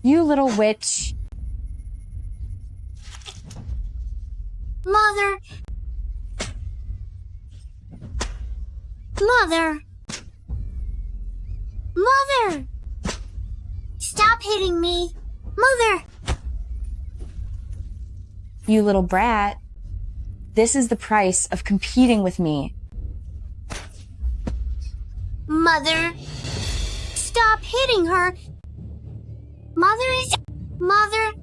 You little witch. Mother! Mother! Mother! Stop hitting me! Mother! You little brat. This is the price of competing with me. Mother! Stop hitting her! Mother is... Mother!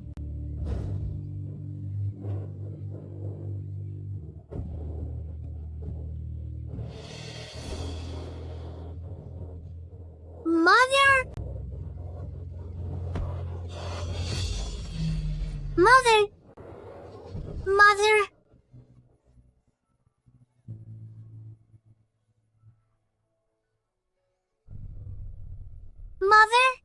Mother! Mother! Mother! Mother?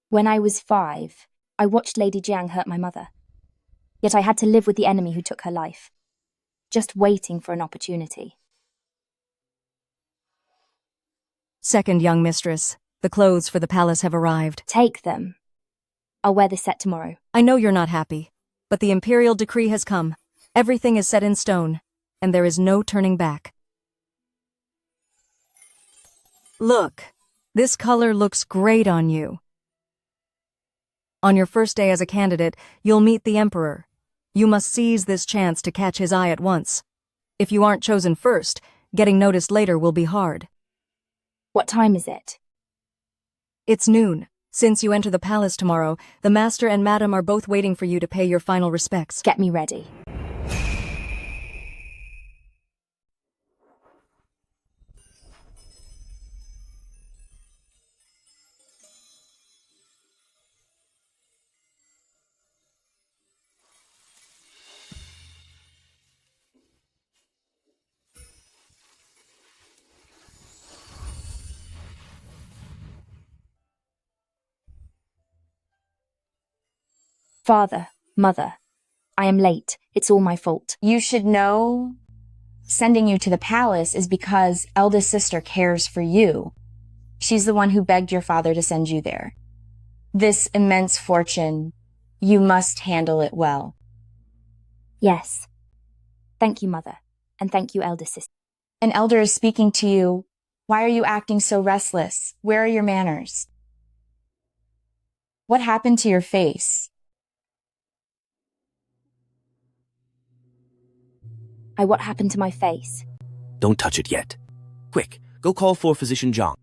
When I was 5, I watched Lady Jiang hurt my mother. Yet I had to live with the enemy who took her life, just waiting for an opportunity. Second young mistress, the clothes for the palace have arrived. Take them. I'll wear this set tomorrow. I know you're not happy, but the imperial decree has come. Everything is set in stone, and there is no turning back. Look, this color looks great on you. On your first day as a candidate, you'll meet the Emperor. You must seize this chance to catch his eye at once. If you aren't chosen first, getting noticed later will be hard. What time is it? It's noon. Since you enter the palace tomorrow, the master and madam are both waiting for you to pay your final respects. Get me ready. Father, Mother, I am late. It's all my fault. You should know sending you to the palace is because eldest sister cares for you. She's the one who begged your father to send you there. This immense fortune, you must handle it well. Yes. Thank you, Mother, and thank you, eldest sister. An elder is speaking to you. Why are you acting so restless? Where are your manners? What happened to your face? What happened to my face? Don't touch it yet. Quick, go call for Physician Zhang.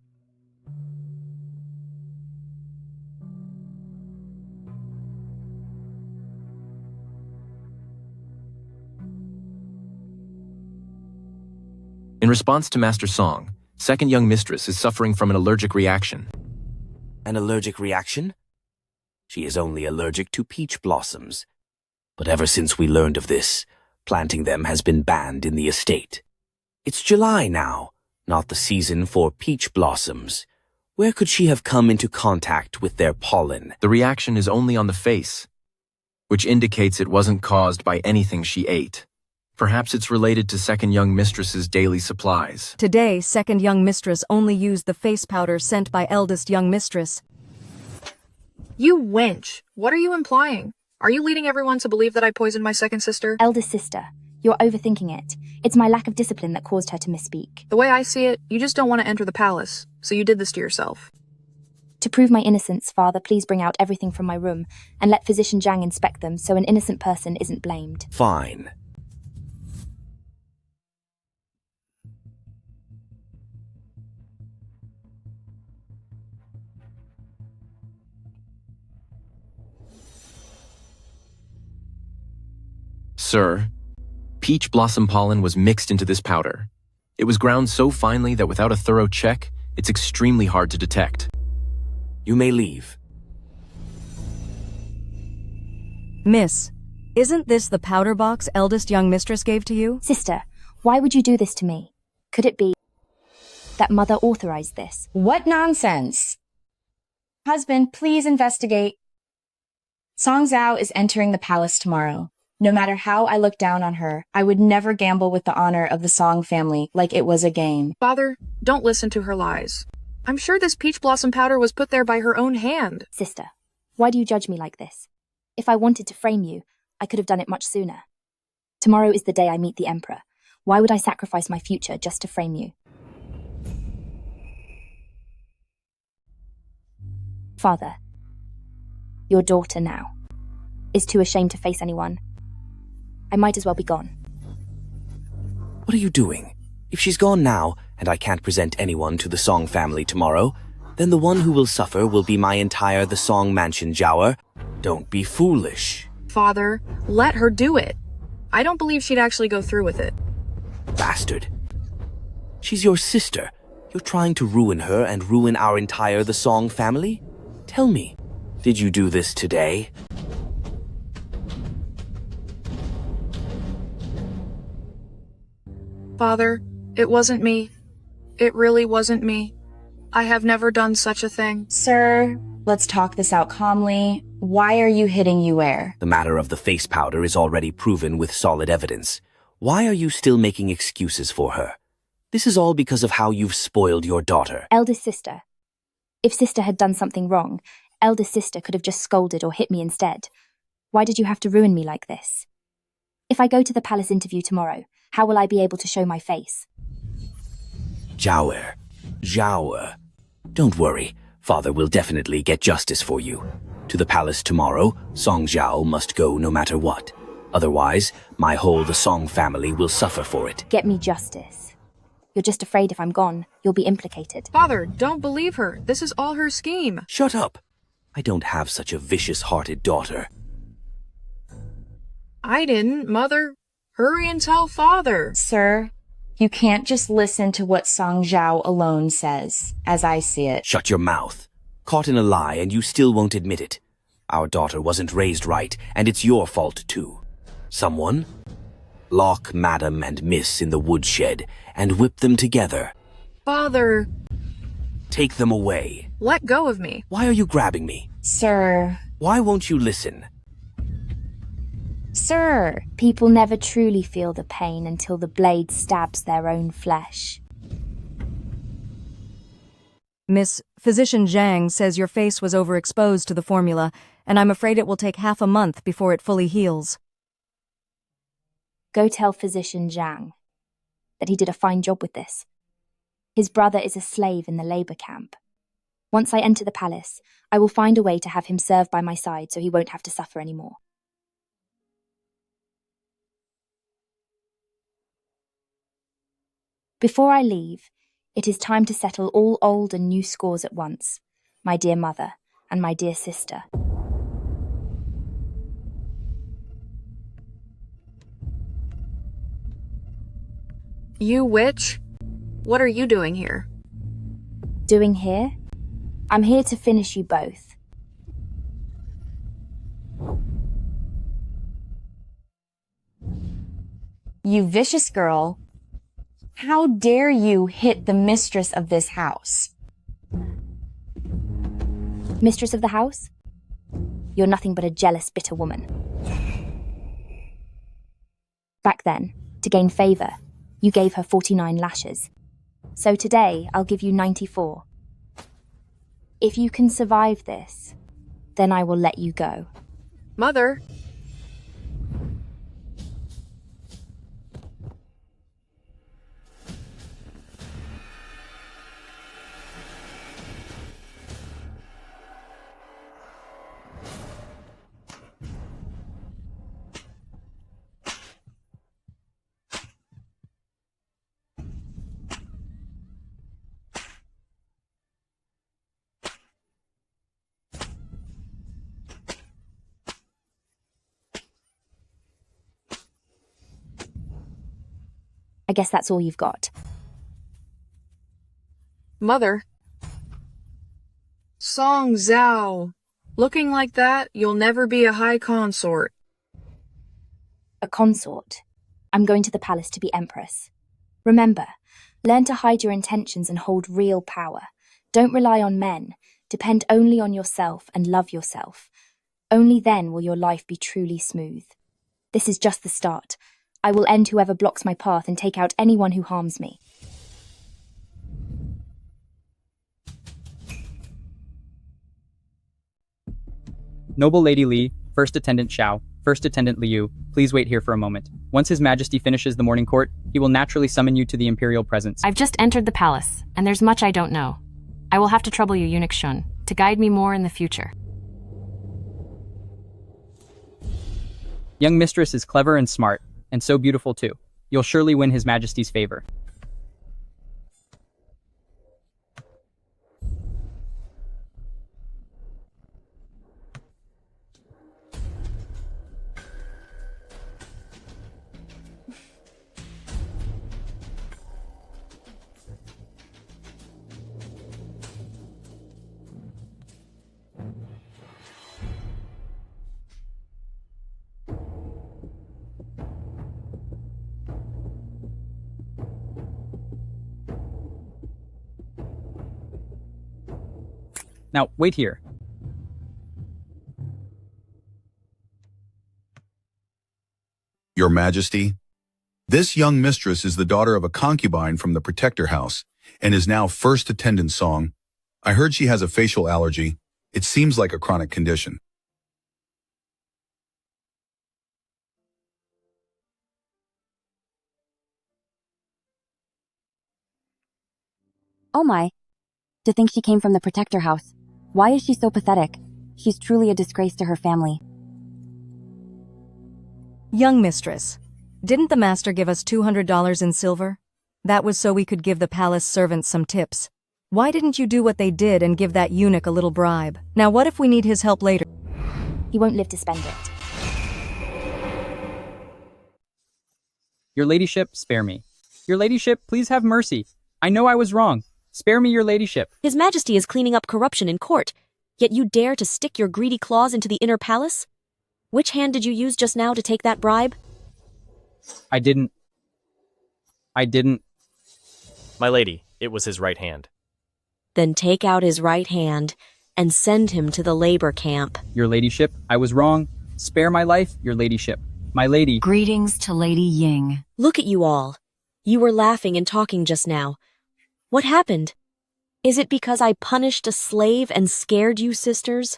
In response to Master Song, second young mistress is suffering from an allergic reaction. An allergic reaction? She is only allergic to peach blossoms. But ever since we learned of this, planting them has been banned in the estate. It's July now, not the season for peach blossoms. Where could she have come into contact with their pollen? The reaction is only on the face, which indicates it wasn't caused by anything she ate. Perhaps it's related to second young mistress's daily supplies. Today, second young mistress only used the face powder sent by eldest young mistress. You wench! What are you implying? Are you leading everyone to believe that I poisoned my second sister? Eldest sister, you're overthinking it. It's my lack of discipline that caused her to misspeak. The way I see it, you just don't want to enter the palace, so you did this to yourself. To prove my innocence, Father, please bring out everything from my room and let Physician Zhang inspect them so an innocent person isn't blamed. Fine. Sir, Peach blossom pollen was mixed into this powder. It was ground so finely that without a thorough check, it's extremely hard to detect. You may leave. Miss, isn't this the powder box eldest young mistress gave to you? Sister, why would you do this to me? Could it be that Mother authorized this? What nonsense! Husband, please investigate. Song Zhao is entering the palace tomorrow. No matter how I look down on her, I would never gamble with the honor of the Song family like it was a game. Father, don't listen to her lies. I'm sure this peach blossom powder was put there by her own hand. Sister, why do you judge me like this? If I wanted to frame you, I could have done it much sooner. Tomorrow is the day I meet the Emperor. Why would I sacrifice my future just to frame you? Father, your daughter now is too ashamed to face anyone. I might as well be gone. What are you doing? If she's gone now, and I can't present anyone to the Song family tomorrow, then the one who will suffer will be my entire The Song Mansion Jower. Don't be foolish. Father, let her do it. I don't believe she'd actually go through with it. Bastard. She's your sister. You're trying to ruin her and ruin our entire The Song family? Tell me, did you do this today? Father, it wasn't me. It really wasn't me. I have never done such a thing. Sir, let's talk this out calmly. Why are you hitting Yue? The matter of the face powder is already proven with solid evidence. Why are you still making excuses for her? This is all because of how you've spoiled your daughter. Eldest sister. If sister had done something wrong, eldest sister could have just scolded or hit me instead. Why did you have to ruin me like this? If I go to the palace interview tomorrow, how will I be able to show my face? Jower. Don't worry, Father will definitely get justice for you. To the palace tomorrow, Song Zhao must go no matter what. Otherwise, my whole The Song family will suffer for it. Get me justice. You're just afraid if I'm gone, you'll be implicated. Father, don't believe her. This is all her scheme. Shut up. I don't have such a vicious-hearted daughter. I didn't, Mother. Hurry and tell Father. Sir, you can't just listen to what Song Zhao alone says, as I see it. Shut your mouth. Caught in a lie and you still won't admit it. Our daughter wasn't raised right, and it's your fault too. Someone? Lock Madam and Miss in the woodshed and whip them together. Father, Take them away. let go of me. Why are you grabbing me? Sir, Why won't you listen? sir, People never truly feel the pain until the blade stabs their own flesh. Miss, Physician Zhang says your face was overexposed to the formula, and I'm afraid it will take half a month before it fully heals. Go tell Physician Zhang that he did a fine job with this. His brother is a slave in the labor camp. Once I enter the palace, I will find a way to have him serve by my side so he won't have to suffer anymore. Before I leave, it is time to settle all old and new scores at once, my dear mother and my dear sister. You witch? What are you doing here? Doing here? I'm here to finish you both. you vicious girl. How dare you hit the mistress of this house? Mistress of the house? You're nothing but a jealous, bitter woman. Back then, to gain favor, you gave her 49 lashes. So today, I'll give you 94. If you can survive this, then I will let you go. Mother, I guess that's all you've got. Mother. Song Zhao. Looking like that, you'll never be a high consort. A consort. I'm going to the palace to be empress. Remember, learn to hide your intentions and hold real power. Don't rely on men. Depend only on yourself and love yourself. Only then will your life be truly smooth. This is just the start. I will end whoever blocks my path and take out anyone who harms me. Noble Lady Li, First Attendant Xiao, First Attendant Liu, please wait here for a moment. Once His Majesty finishes the morning court, he will naturally summon you to the imperial presence. I've just entered the palace, and there's much I don't know. I will have to trouble you, Eunuch Shun, to guide me more in the future. Young mistress is clever and smart, and so beautiful too. You'll surely win His Majesty's favor. Now, wait here. Your Majesty, this young mistress is the daughter of a concubine from the Protector House and is now First Attendant Song. I heard she has a facial allergy. It seems like a chronic condition. Oh my. To think she came from the Protector House. Why is she so pathetic? She's truly a disgrace to her family. Young mistress, didn't the master give us $200 in silver? That was so we could give the palace servants some tips. Why didn't you do what they did and give that eunuch a little bribe? Now what if we need his help later? He won't live to spend it. Your ladyship, spare me. Your ladyship, please have mercy. I know I was wrong. Spare me, your ladyship. His Majesty is cleaning up corruption in court, yet you dare to stick your greedy claws into the inner palace? Which hand did you use just now to take that bribe? I didn't. My lady, it was his right hand. Then take out his right hand and send him to the labor camp. Your ladyship, I was wrong. Spare my life, your ladyship. My lady. Greetings to Lady Ying. Look at you all. You were laughing and talking just now. What happened? Is it because I punished a slave and scared you, sisters?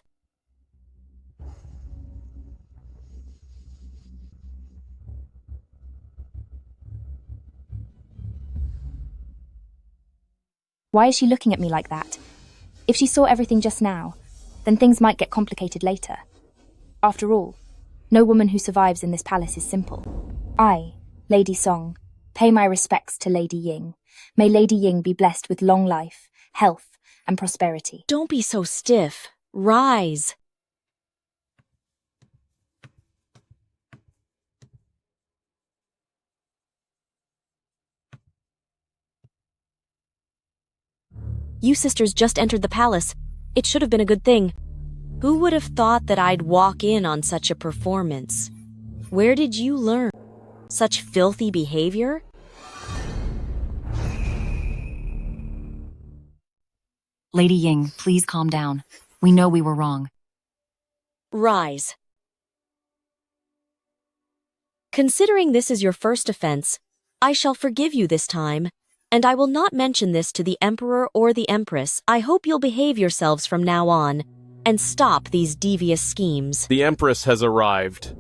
Why is she looking at me like that? If she saw everything just now, then things might get complicated later. After all, no woman who survives in this palace is simple. I, Lady Song, pay my respects to Lady Ying. May Lady Ying be blessed with long life, health, and prosperity. Don't be so stiff. Rise. You sisters just entered the palace. It should have been a good thing. Who would have thought that I'd walk in on such a performance? Where did you learn such filthy behavior? Lady Ying, please calm down. We know we were wrong. Rise. Considering this is your first offense, I shall forgive you this time, and I will not mention this to the Emperor or the Empress. I hope you'll behave yourselves from now on, and stop these devious schemes. The Empress has arrived.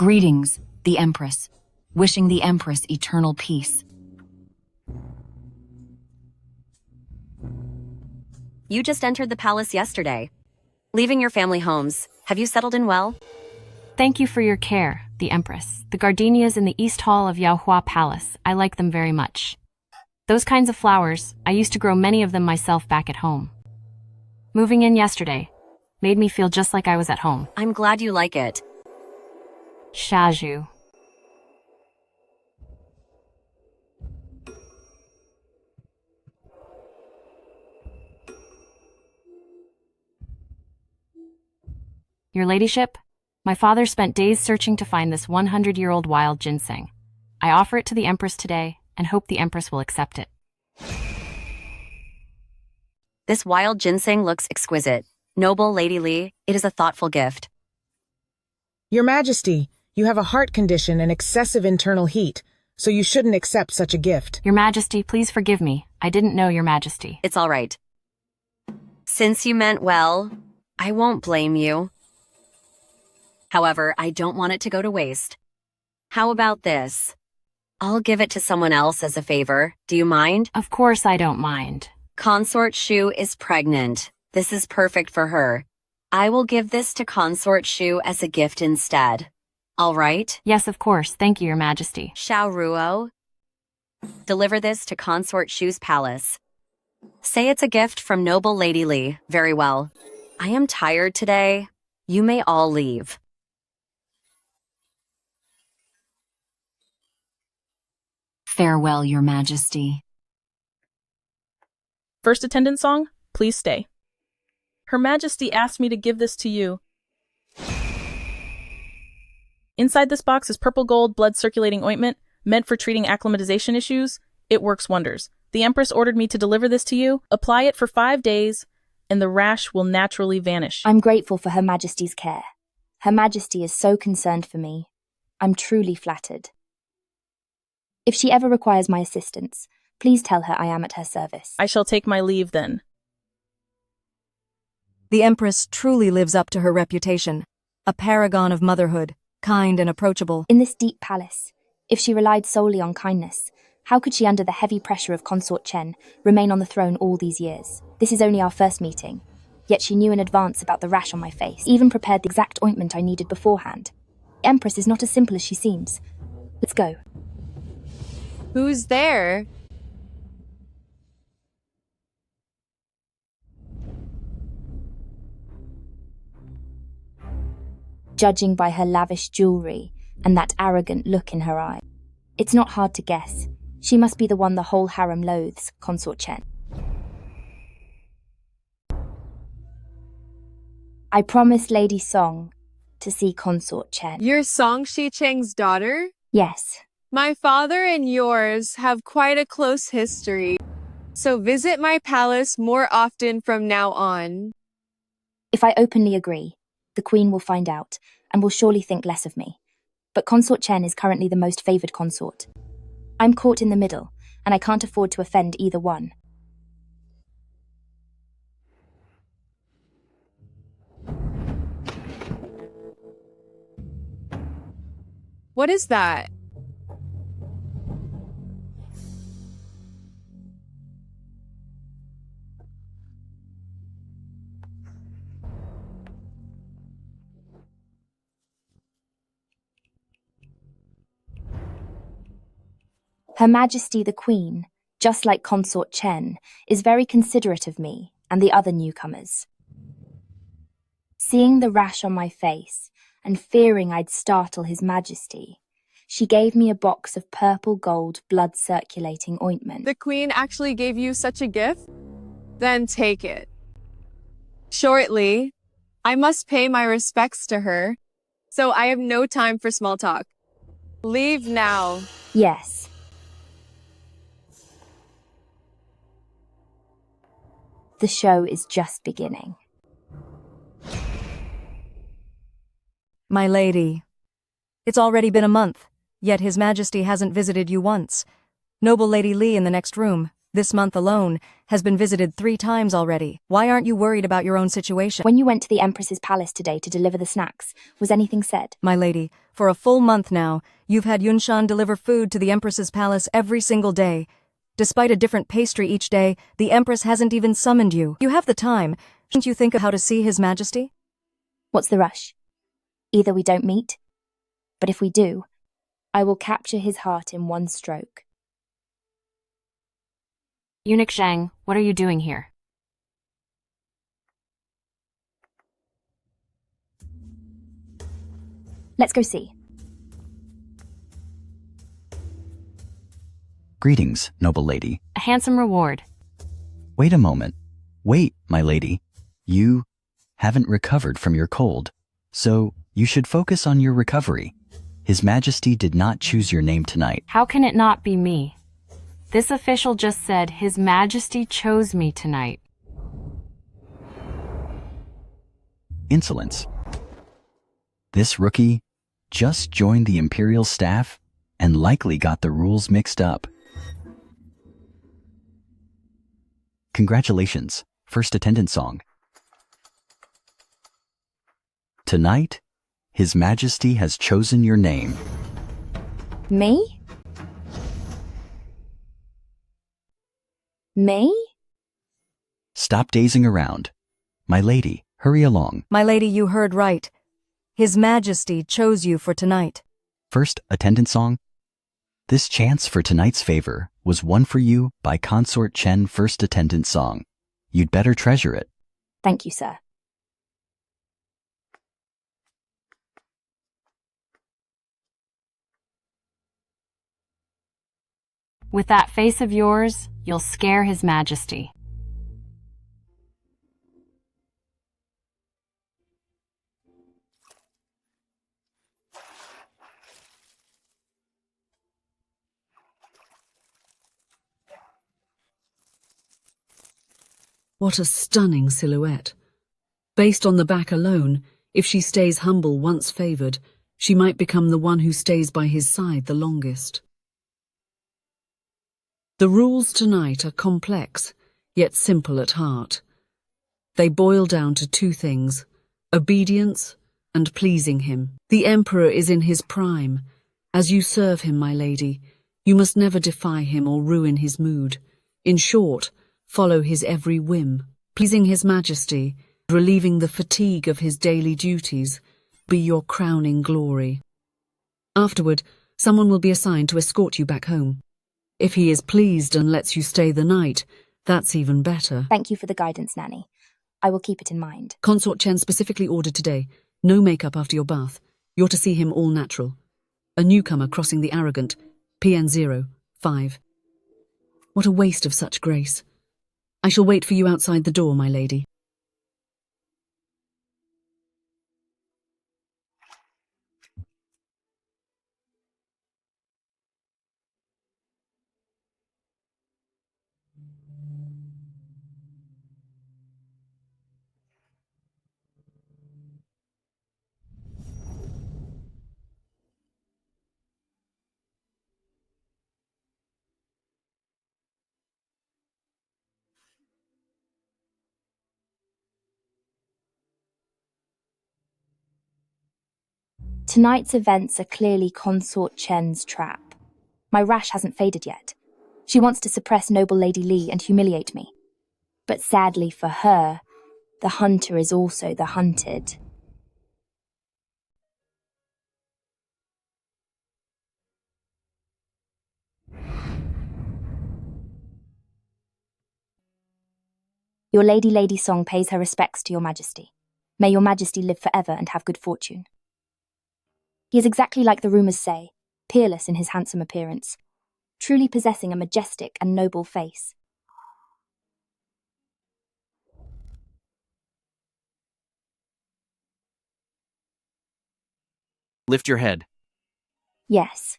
Greetings, the Empress. Wishing the Empress eternal peace. You just entered the palace yesterday. Leaving your family homes, have you settled in well? Thank you for your care. the Empress. The gardenias in the East Hall of Yaohua Palace. I like them very much. Those kinds of flowers, I used to grow many of them myself back at home. Moving in yesterday made me feel just like I was at home. I'm glad you like it. Shaju. Your ladyship, my father spent days searching to find this 100-year-old wild ginseng. I offer it to the Empress today and hope the Empress will accept it. This wild ginseng looks exquisite. Noble Lady Li, it is a thoughtful gift. Your Majesty, you have a heart condition and excessive internal heat, so you shouldn't accept such a gift. Your Majesty, please forgive me. I didn't know, Your Majesty. It's all right. Since you meant well, I won't blame you. However, I don't want it to go to waste. How about this? I'll give it to someone else as a favor. Do you mind? Of course I don't mind. Consort Shu is pregnant. This is perfect for her. I will give this to Consort Shu as a gift instead. All right? Yes, of course. Thank you, Your Majesty. Xiao Ruo, deliver this to Consort Shu's palace. Say it's a gift from Noble Lady Li. Very well. I am tired today. You may all leave. Farewell, Your Majesty. First attendant song, please stay. Her Majesty asked me to give this to you. Inside this box is purple gold blood circulating ointment, meant for treating acclimatization issues. It works wonders. The Empress ordered me to deliver this to you. Apply it for 5 days, and the rash will naturally vanish. I'm grateful for Her Majesty's care. Her Majesty is so concerned for me. I'm truly flattered. If she ever requires my assistance, please tell her I am at her service. I shall take my leave then. The Empress truly lives up to her reputation. A paragon of motherhood, kind and approachable. In this deep palace, if she relied solely on kindness, how could she, under the heavy pressure of Consort Chen, remain on the throne all these years? This is only our first meeting, yet she knew in advance about the rash on my face, even prepared the exact ointment I needed beforehand. The Empress is not as simple as she seems. Let's go. Who's there? Judging by her lavish jewelry and that arrogant look in her eye, it's not hard to guess. She must be the one the whole harem loathes, Consort Chen. I promised Lady Song to see Consort Chen. You're Song Shicheng's daughter? Yes. My father and yours have quite a close history, so visit my palace more often from now on. If I openly agree, the Queen will find out and will surely think less of me. But Consort Chen is currently the most favoured consort. I'm caught in the middle, and I can't afford to offend either one. What is that? Her Majesty the Queen, just like Consort Chen, is very considerate of me and the other newcomers. Seeing the rash on my face and fearing I'd startle His Majesty, she gave me a box of purple gold blood circulating ointment. The Queen actually gave you such a gift? Then take it. Shortly, I must pay my respects to her, so I have no time for small talk. Leave now. Yes. The show is just beginning. My lady. It's already been a month, yet His Majesty hasn't visited you once. Noble Lady Li in the next room, this month alone, has been visited 3 times already. Why aren't you worried about your own situation? When you went to the Empress's palace today to deliver the snacks, was anything said? My lady, for a full month now, you've had Yunshan deliver food to the Empress's palace every single day. Despite a different pastry each day, the Empress hasn't even summoned you. You have the time. Shouldn't you think of how to see His Majesty? What's the rush? Either we don't meet, But if we do, I will capture his heart in one stroke. Eunuch Zhang, what are you doing here? Let's go see. Greetings, noble lady. A handsome reward. Wait a moment. Wait, my lady. You haven't recovered from your cold, so you should focus on your recovery. His Majesty did not choose your name tonight. How can it not be me? This official just said His Majesty chose me tonight. Insolence. This rookie just joined the Imperial staff and likely got the rules mixed up. Congratulations, first attendant song. Tonight, His Majesty has chosen your name. Me? Me? Stop dazing around. My lady, hurry along. My lady, you heard right. His Majesty chose you for tonight. First attendant song. This chance for tonight's favor was won for you by Consort Chen first attendant song. You'd better treasure it. Thank you, sir. With that face of yours, you'll scare His Majesty. What a stunning silhouette. Based on the back alone, if she stays humble once favored, she might become the one who stays by his side the longest. The rules tonight are complex, yet simple at heart. They boil down to two things: obedience and pleasing him. The Emperor is in his prime. As you serve him, my lady, you must never defy him or ruin his mood. In short, follow his every whim. Pleasing His Majesty, relieving the fatigue of his daily duties, be your crowning glory. Afterward, someone will be assigned to escort you back home. If he is pleased and lets you stay the night, that's even better. Thank you for the guidance, Nanny. I will keep it in mind. Consort Chen specifically ordered today, no makeup after your bath. You're to see him all natural. A newcomer crossing the arrogant, PN05. What a waste of such grace. I shall wait for you outside the door, my lady. Tonight's events are clearly Consort Chen's trap. My rash hasn't faded yet. She wants to suppress noble Lady Li and humiliate me. But sadly for her, the hunter is also the hunted. Your Lady song pays her respects to your Majesty. May your Majesty live forever and have good fortune. He is exactly like the rumours say, peerless in his handsome appearance, truly possessing a majestic and noble face. Lift your head. Yes.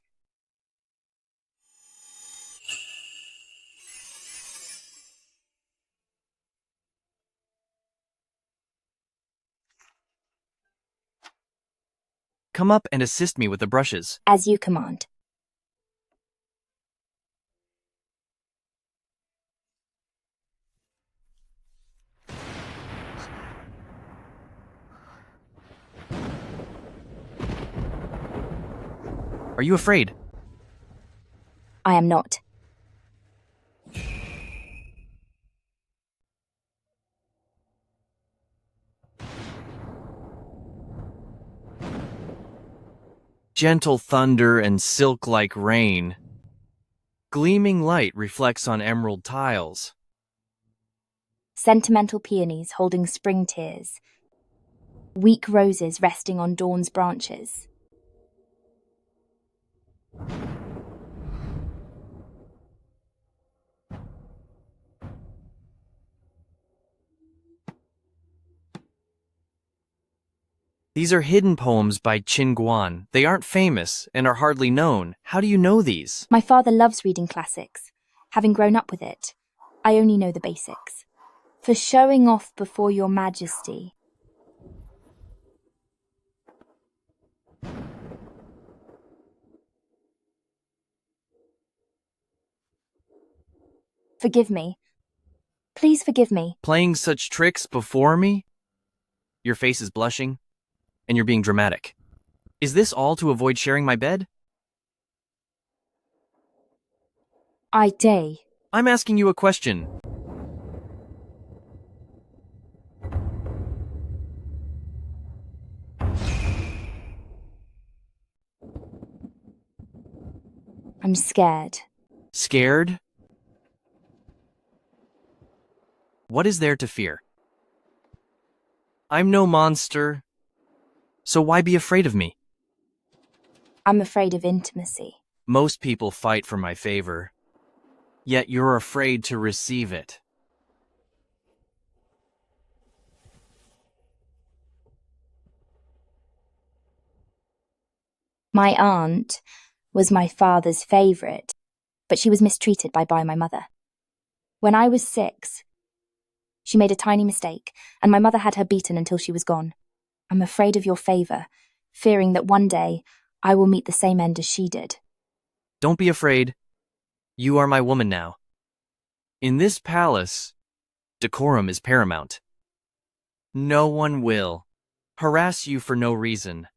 Come up and assist me with the brushes. As you command. Are you afraid? I am not. gentle thunder and silk-like rain. Gleaming light reflects on emerald tiles. Sentimental peonies holding spring tears. Weak roses resting on dawn's branches. These are hidden poems by Qin Guan. They aren't famous and are hardly known. How do you know these? My father loves reading classics. Having grown up with it, I only know the basics. For showing off before your majesty. Forgive me. Please forgive me. Playing such tricks before me? Your face is blushing, and you're being dramatic. Is this all to avoid sharing my bed? I'm asking you a question. I'm scared. Scared? What is there to fear? I'm no monster, so why be afraid of me? I'm afraid of intimacy. Most people fight for my favor, yet you're afraid to receive it. My aunt was my father's favourite, but she was mistreated by my mother. When I was 6, she made a tiny mistake, and my mother had her beaten until she was gone. I'm afraid of your favour, fearing that one day I will meet the same end as she did. Don't be afraid. You are my woman now. In this palace, decorum is paramount. No one will harass you for no reason.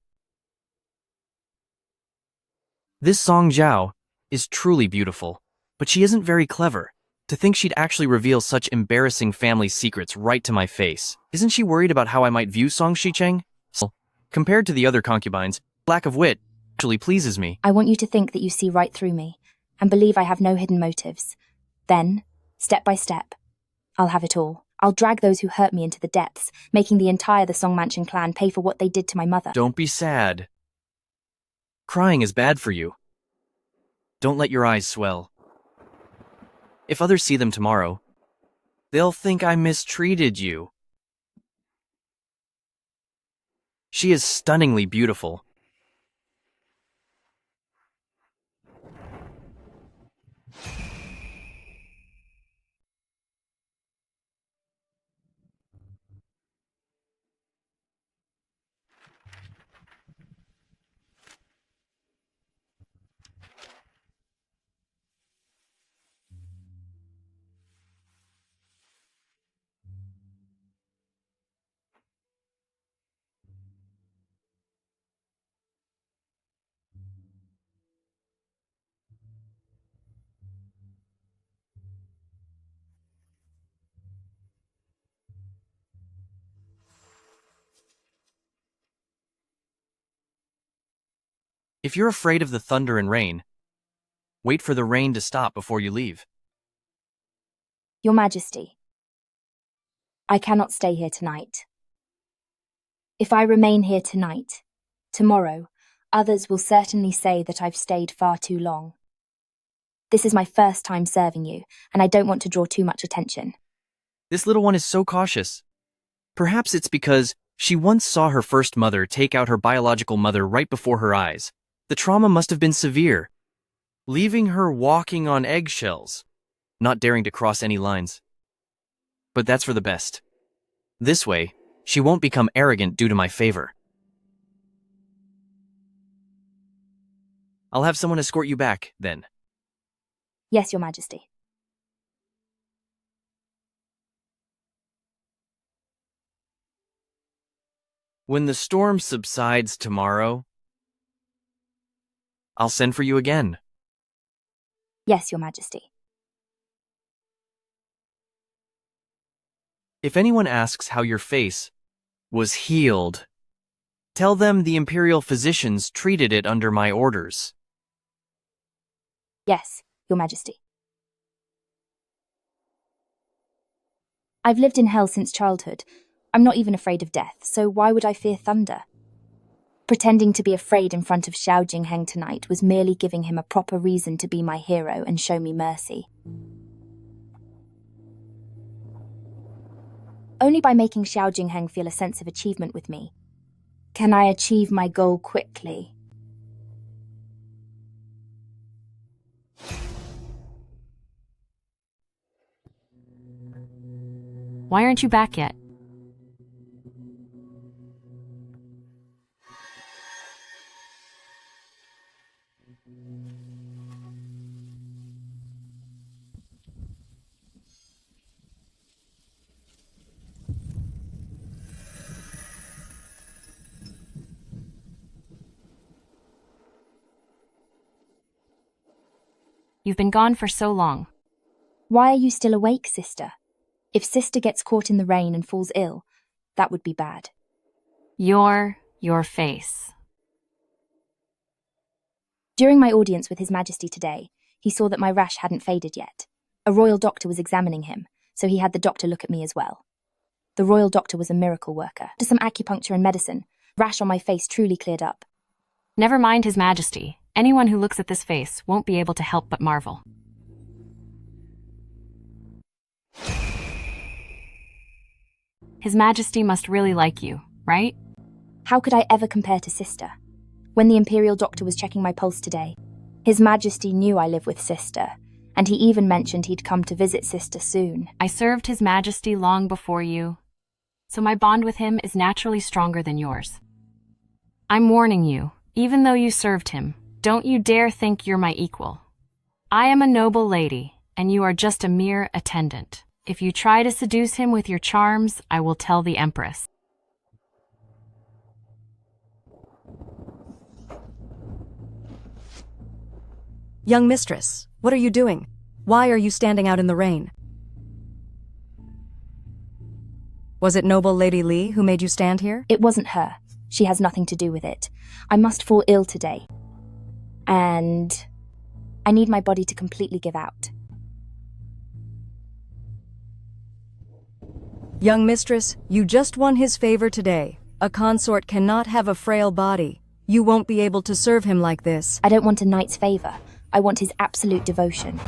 This Song Zhao is truly beautiful, but she isn't very clever. To think she'd actually reveal such embarrassing family secrets right to my face. Isn't she worried about how I might view Song Shicheng? Compared to the other concubines, lack of wit actually pleases me. I want you to think that you see right through me, and believe I have no hidden motives. Then, step by step, I'll have it all. I'll drag those who hurt me into the depths, making the entire the Song Mansion clan pay for what they did to my mother. Don't be sad. Crying is bad for you. Don't let your eyes swell. If others see them tomorrow, they'll think I mistreated you. She is stunningly beautiful. If you're afraid of the thunder and rain, wait for the rain to stop before you leave. Your Majesty, I cannot stay here tonight. If I remain here tonight, tomorrow, others will certainly say that I've stayed far too long. This is my first time serving you, and I don't want to draw too much attention. This little one is so cautious. Perhaps it's because she once saw her first mother take out her biological mother right before her eyes. The trauma must have been severe, leaving her walking on eggshells, not daring to cross any lines. But that's for the best. This way, she won't become arrogant due to my favor. I'll have someone escort you back, then. Yes, Your Majesty. When the storm subsides tomorrow, I'll send for you again. Yes, Your Majesty. If anyone asks how your face was healed, Tell them the imperial physicians treated it under my orders. Yes, Your Majesty. I've lived in hell since childhood. I'm not even afraid of death, so why would I fear thunder? Pretending to be afraid in front of Xiao Jingheng tonight was merely giving him a proper reason to be my hero and show me mercy. Only by making Xiao Jingheng feel a sense of achievement with me can I achieve my goal quickly. Why aren't you back yet? You've been gone for so long. Why are you still awake, sister? If sister gets caught in the rain and falls ill, that would be bad. Your face. During my audience with His Majesty today, he saw that my rash hadn't faded yet. A royal doctor was examining him, so he had the doctor look at me as well. The royal doctor was a miracle worker. After some acupuncture and medicine, rash on my face truly cleared up. Never mind His Majesty. Anyone who looks at this face won't be able to help but marvel. His Majesty must really like you, right? How could I ever compare to sister? When the imperial doctor was checking my pulse today, His Majesty knew I live with sister, and he even mentioned he'd come to visit sister soon. I served His Majesty long before you, so my bond with him is naturally stronger than yours. I'm warning you, even though you served him, don't you dare think you're my equal. I am a noble lady, and you are just a mere attendant. If you try to seduce him with your charms, I will tell the Empress. Young mistress, what are you doing? Why are you standing out in the rain? Was it noble Lady Li who made you stand here? It wasn't her. She has nothing to do with it. I must fall ill today. And I need my body to completely give out. Young mistress, you just won his favor today. A consort cannot have a frail body. You won't be able to serve him like this. I don't want a knight's favor. I want his absolute devotion.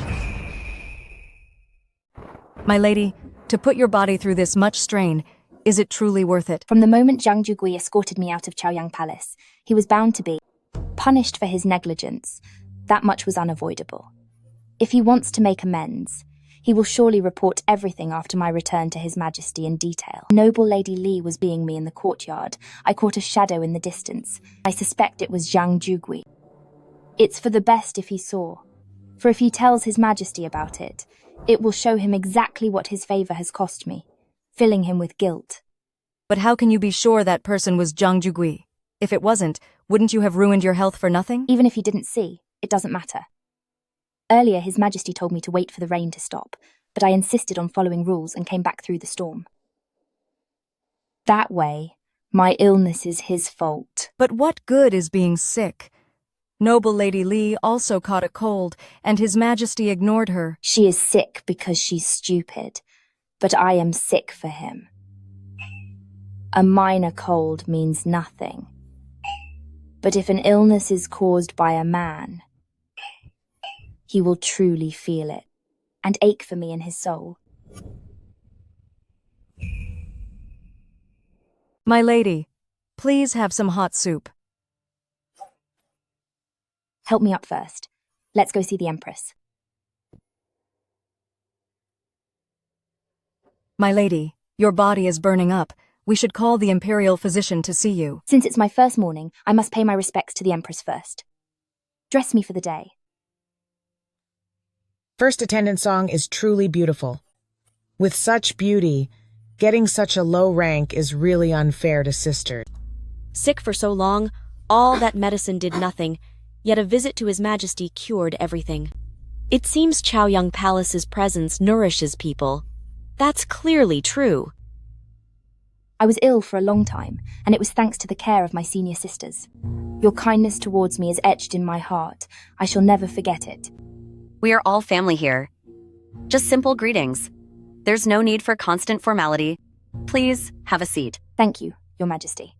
My lady, to put your body through this much strain, is it truly worth it? From the moment Zhang Jugui escorted me out of Chaoyang Palace, he was bound to be punished for his negligence. That much was unavoidable. If he wants to make amends, he will surely report everything after my return to His Majesty in detail. Noble Lady Li was being me in the courtyard. I caught a shadow in the distance. I suspect it was Zhang Jugui. It's for the best if he saw. For if he tells His Majesty about it, it will show him exactly what his favor has cost me, filling him with guilt. But how can you be sure that person was Zhang Jugui? If it wasn't, wouldn't you have ruined your health for nothing? Even if he didn't see, it doesn't matter. Earlier, His Majesty told me to wait for the rain to stop, but I insisted on following rules and came back through the storm. That way, my illness is his fault. But what good is being sick? Noble Lady Li also caught a cold, and His Majesty ignored her. She is sick because she's stupid, but I am sick for him. A minor cold means nothing. But if an illness is caused by a man, he will truly feel it, and ache for me in his soul. My lady, please have some hot soup. Help me up first. Let's go see the Empress. My lady, your body is burning up. We should call the imperial physician to see you. Since it's my first morning, I must pay my respects to the Empress first. Dress me for the day. First attendant song is truly beautiful. With such beauty, getting such a low rank is really unfair to sister. Sick for so long, all that medicine did nothing, yet a visit to His Majesty cured everything. It seems Chaoyang Palace's presence nourishes people. That's clearly true. I was ill for a long time, and it was thanks to the care of my senior sisters. Your kindness towards me is etched in my heart. I shall never forget it. We are all family here. Just simple greetings. There's no need for constant formality. Please have a seat. Thank you, Your Majesty.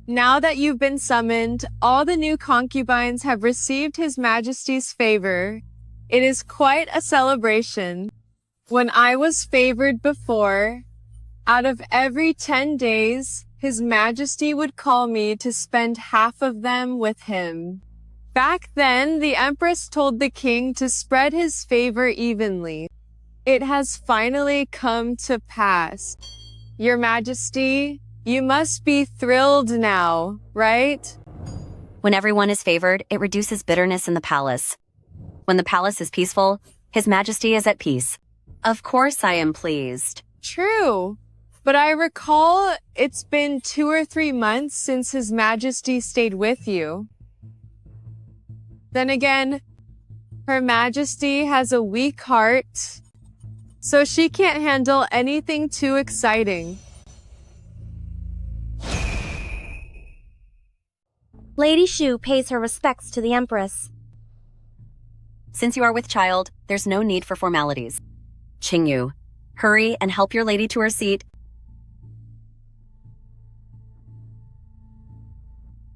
Now that you've been summoned, all the new concubines have received His Majesty's favor. It is quite a celebration. When I was favored before, out of every 10 days, His Majesty would call me to spend half of them with him. Back then, the Empress told the king to spread his favor evenly. It has finally come to pass. Your Majesty, you must be thrilled now, right? When everyone is favored, it reduces bitterness in the palace. When the palace is peaceful, His Majesty is at peace. Of course I am pleased. True. But I recall it's been 2 or 3 months since His Majesty stayed with you. Then again, Her Majesty has a weak heart, so she can't handle anything too exciting. Lady Shu pays her respects to the Empress. Since you are with child, there's no need for formalities. Qingyu, hurry and help your lady to her seat.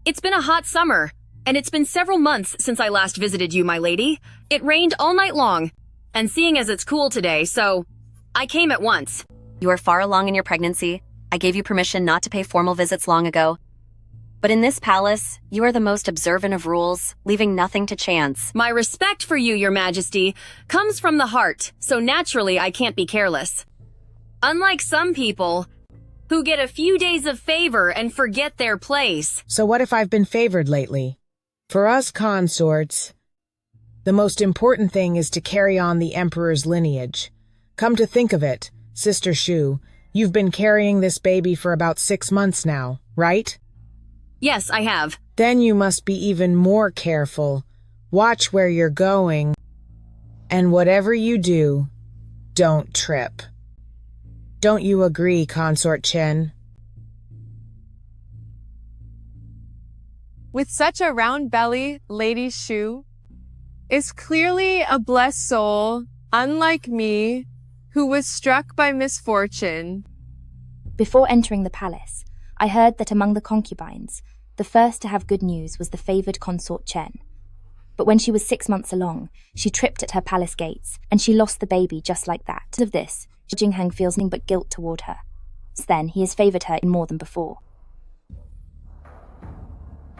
It's been a hot summer, and it's been several months since I last visited you, my lady. It rained all night long, and seeing as it's cool today, so I came at once. You are far along in your pregnancy. I gave you permission not to pay formal visits long ago. But in this palace, you are the most observant of rules, leaving nothing to chance. My respect for you, Your Majesty, comes from the heart, so naturally I can't be careless. Unlike some people who get a few days of favor and forget their place. So what if I've been favored lately? For us consorts, the most important thing is to carry on the Emperor's lineage. Come to think of it, Sister Shu, you've been carrying this baby for about 6 months now, right? Yes, I have. Then you must be even more careful. Watch where you're going. And whatever you do, don't trip. Don't you agree, Consort Chen? With such a round belly, Lady Shu is clearly a blessed soul, unlike me, who was struck by misfortune. Before entering the palace, I heard that among the concubines, the first to have good news was the favoured consort Chen. But when she was 6 months along, she tripped at her palace gates, and she lost the baby just like that. Of this, Jinghang feels nothing but guilt toward her. Since then, he has favoured her more than before.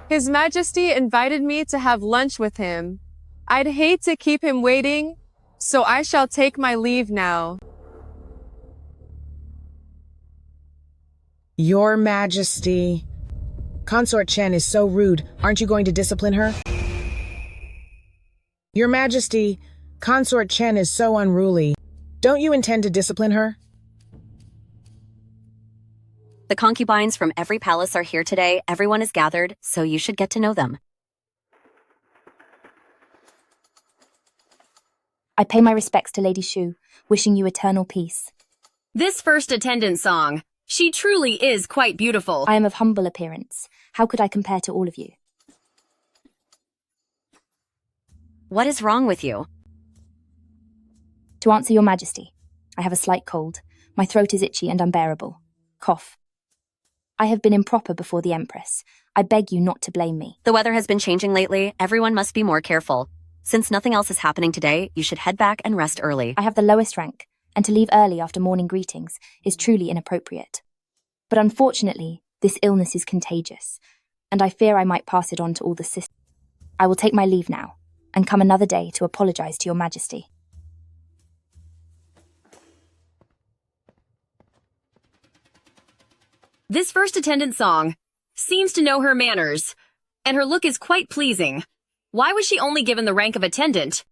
His Majesty invited me to have lunch with him. I'd hate to keep him waiting, so I shall take my leave now. Your Majesty. Consort Chen is so rude. Aren't you going to discipline her? Your Majesty, Consort Chen is so unruly. Don't you intend to discipline her? The concubines from every palace are here today. Everyone is gathered, so you should get to know them. I pay my respects to Lady Shu, wishing you eternal peace. This first attendant song, she truly is quite beautiful. I am of humble appearance. How could I compare to all of you? What is wrong with you? To answer Your Majesty, I have a slight cold. My throat is itchy and unbearable. Cough. I have been improper before the Empress. I beg you not to blame me. The weather has been changing lately. Everyone must be more careful. Since nothing else is happening today, you should head back and rest early. I have the lowest rank, and to leave early after morning greetings is truly inappropriate. But unfortunately, this illness is contagious, and I fear I might pass it on to all the sisters. I will take my leave now, and come another day to apologize to Your Majesty. This first attendant song seems to know her manners, and her look is quite pleasing. Why was she only given the rank of attendant?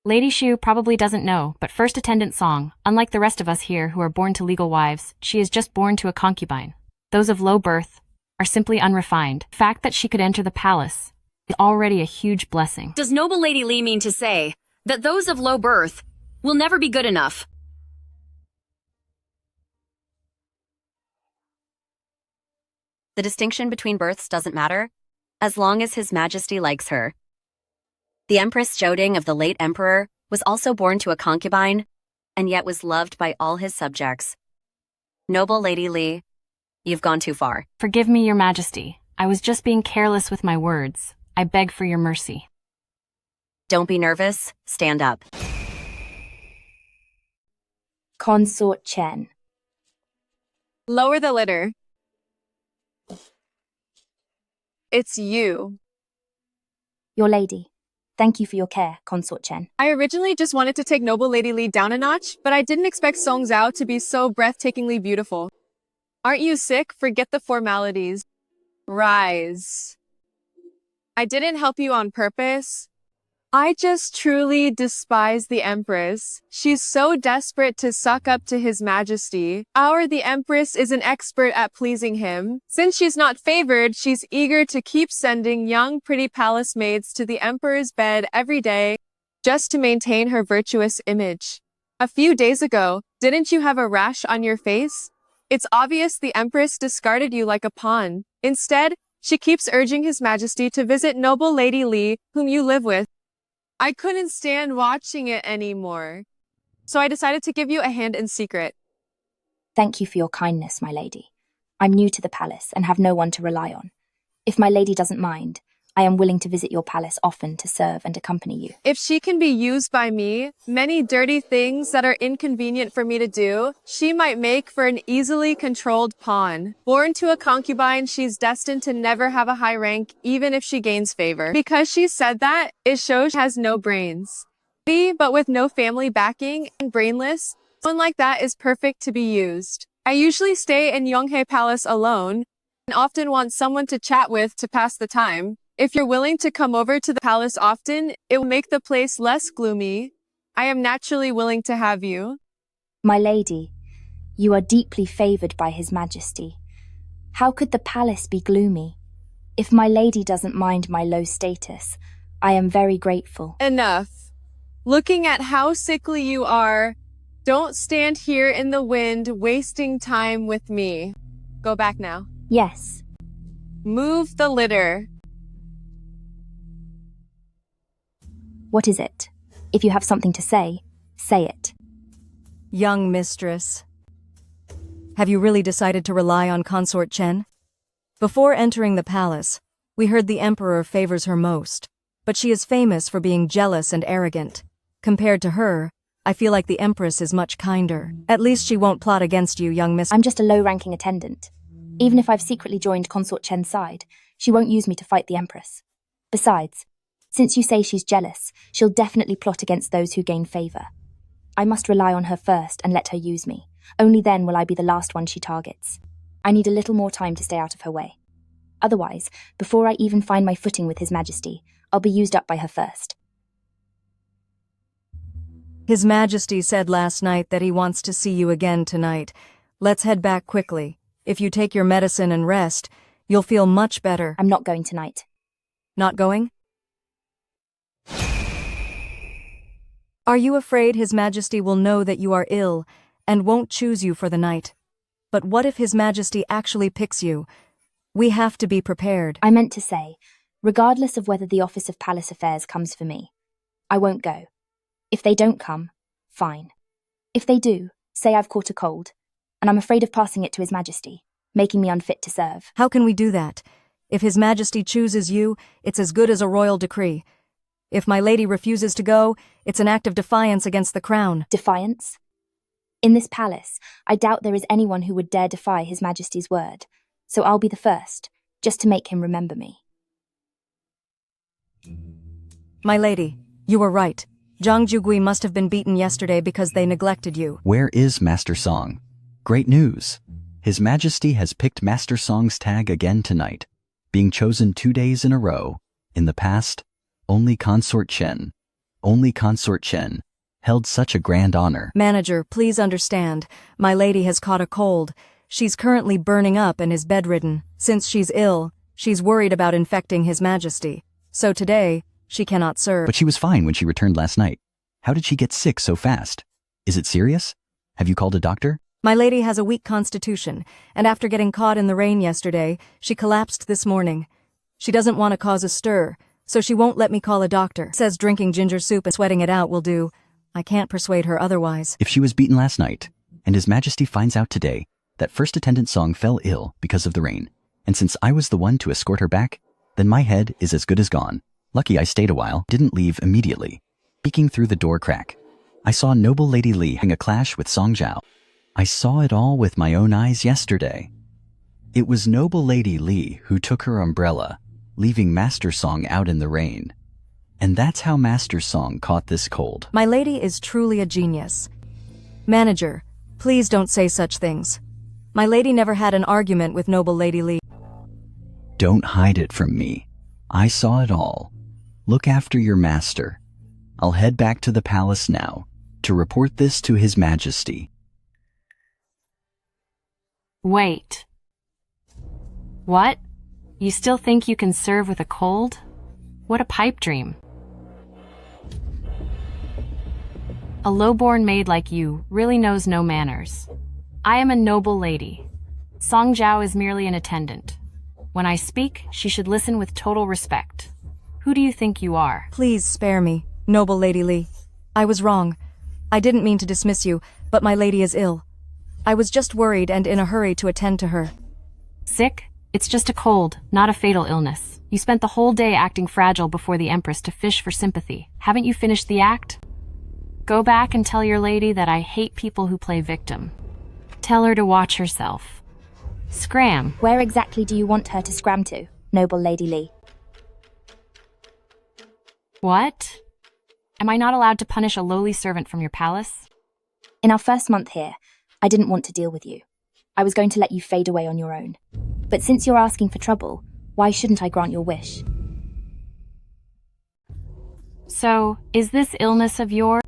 Lady Shu probably doesn't know, but first attendant Song, unlike the rest of us here who are born to legal wives, she is just born to a concubine. Those of low birth are simply unrefined. The fact that she could enter the palace is already a huge blessing. Does noble Lady Li mean to say that those of low birth will never be good enough. The distinction between births doesn't matter, as long as His Majesty likes her. The Empress Joding of the late Emperor was also born to a concubine, and yet was loved by all his subjects. Noble Lady Li, you've gone too far. Forgive me, Your Majesty. I was just being careless with my words. I beg for your mercy. Don't be nervous. Stand up. Consort Chen. Lower the litter. It's you. Your lady. Thank you for your care, Consort Chen. I originally just wanted to take Noble Lady Li down a notch, but I didn't expect Song Zhao to be so breathtakingly beautiful. Aren't you sick? Forget the formalities. Rise. I didn't help you on purpose. I just truly despise the Empress. She's so desperate to suck up to His Majesty. The Empress is an expert at pleasing him. Since she's not favored, she's eager to keep sending young, pretty palace maids to the Emperor's bed every day, just to maintain her virtuous image. A few days ago, didn't you have a rash on your face? It's obvious the Empress discarded you like a pawn. Instead, she keeps urging His Majesty to visit Noble Lady Li, whom you live with. I couldn't stand watching it anymore, so I decided to give you a hand in secret. Thank you for your kindness, my lady. I'm new to the palace and have no one to rely on. If my lady doesn't mind, I am willing to visit your palace often to serve and accompany you. If she can be used by me, many dirty things that are inconvenient for me to do, she might make for an easily controlled pawn. Born to a concubine, she's destined to never have a high rank, even if she gains favor. Because she said that, it shows she has no brains. But with no family backing and brainless, someone like that is perfect to be used. I usually stay in Yonghe Palace alone, and often want someone to chat with to pass the time. If you're willing to come over to the palace often, it will make the place less gloomy. I am naturally willing to have you. My lady, you are deeply favored by His Majesty. How could the palace be gloomy? If my lady doesn't mind my low status, I am very grateful. Enough. Looking at how sickly you are, don't stand here in the wind wasting time with me. Go back now. Yes. Move the litter. What is it? If you have something to say it. Young mistress. Have you really decided to rely on Consort Chen? Before entering the palace, we heard the Emperor favors her most, but she is famous for being jealous and arrogant. Compared to her, I feel like the Empress is much kinder. At least she won't plot against you, young miss. I'm just a low-ranking attendant. Even if I've secretly joined Consort Chen's side, she won't use me to fight the Empress. Besides, since you say she's jealous, she'll definitely plot against those who gain favor. I must rely on her first and let her use me. Only then will I be the last one she targets. I need a little more time to stay out of her way. Otherwise, before I even find my footing with His Majesty, I'll be used up by her first. His Majesty said last night that he wants to see you again tonight. Let's head back quickly. If you take your medicine and rest, you'll feel much better. I'm not going tonight. Not going? Are you afraid His Majesty will know that you are ill and won't choose you for the night? But what if His Majesty actually picks you? We have to be prepared. I meant to say, regardless of whether the Office of Palace Affairs comes for me, I won't go. If they don't come, fine. If they do, say I've caught a cold, and I'm afraid of passing it to His Majesty, making me unfit to serve. How can we do that? If His Majesty chooses you, it's as good as a royal decree. If my lady refuses to go, it's an act of defiance against the crown. Defiance? In this palace, I doubt there is anyone who would dare defy His Majesty's word, so I'll be the first, just to make him remember me. My lady, you were right. Zhang Jugui must have been beaten yesterday because they neglected you. Where is Master Song? Great news! His Majesty has picked Master Song's tag again tonight, being chosen 2 days in a row. In the past, only Consort Chen held such a grand honor. Manager, please understand, my lady has caught a cold. She's currently burning up and is bedridden. Since she's ill, she's worried about infecting His Majesty. So today, she cannot serve. But she was fine when she returned last night. How did she get sick so fast? Is it serious? Have you called a doctor? My lady has a weak constitution, and after getting caught in the rain yesterday, she collapsed this morning. She doesn't want to cause a stir, so she won't let me call a doctor. Says drinking ginger soup and sweating it out will do. I can't persuade her otherwise. If she was beaten last night, and His Majesty finds out today that first attendant Song fell ill because of the rain, and since I was the one to escort her back, then my head is as good as gone. Lucky I stayed a while, didn't leave immediately. Peeking through the door crack, I saw noble Lady Li hang a clash with Song Zhao. I saw it all with my own eyes yesterday. It was noble Lady Li who took her umbrella, leaving Master Song out in the rain. And that's how Master Song caught this cold. My lady is truly a genius. Manager, please don't say such things. My lady never had an argument with noble Lady Li. Don't hide it from me. I saw it all. Look after your master. I'll head back to the palace now to report this to His Majesty. Wait. What? You still think you can serve with a cold? What a pipe dream. A low-born maid like you really knows no manners. I am a noble lady. Song Zhao is merely an attendant. When I speak, she should listen with total respect. Who do you think you are? Please spare me, noble Lady Li. I was wrong. I didn't mean to dismiss you, but my lady is ill. I was just worried and in a hurry to attend to her. Sick? It's just a cold, not a fatal illness. You spent the whole day acting fragile before the Empress to fish for sympathy. Haven't you finished the act? Go back and tell your lady that I hate people who play victim. Tell her to watch herself. Scram. Where exactly do you want her to scram to, noble Lady Li? What? Am I not allowed to punish a lowly servant from your palace? In our first month here, I didn't want to deal with you. I was going to let you fade away on your own. But since you're asking for trouble, why shouldn't I grant your wish? So, is this illness of yours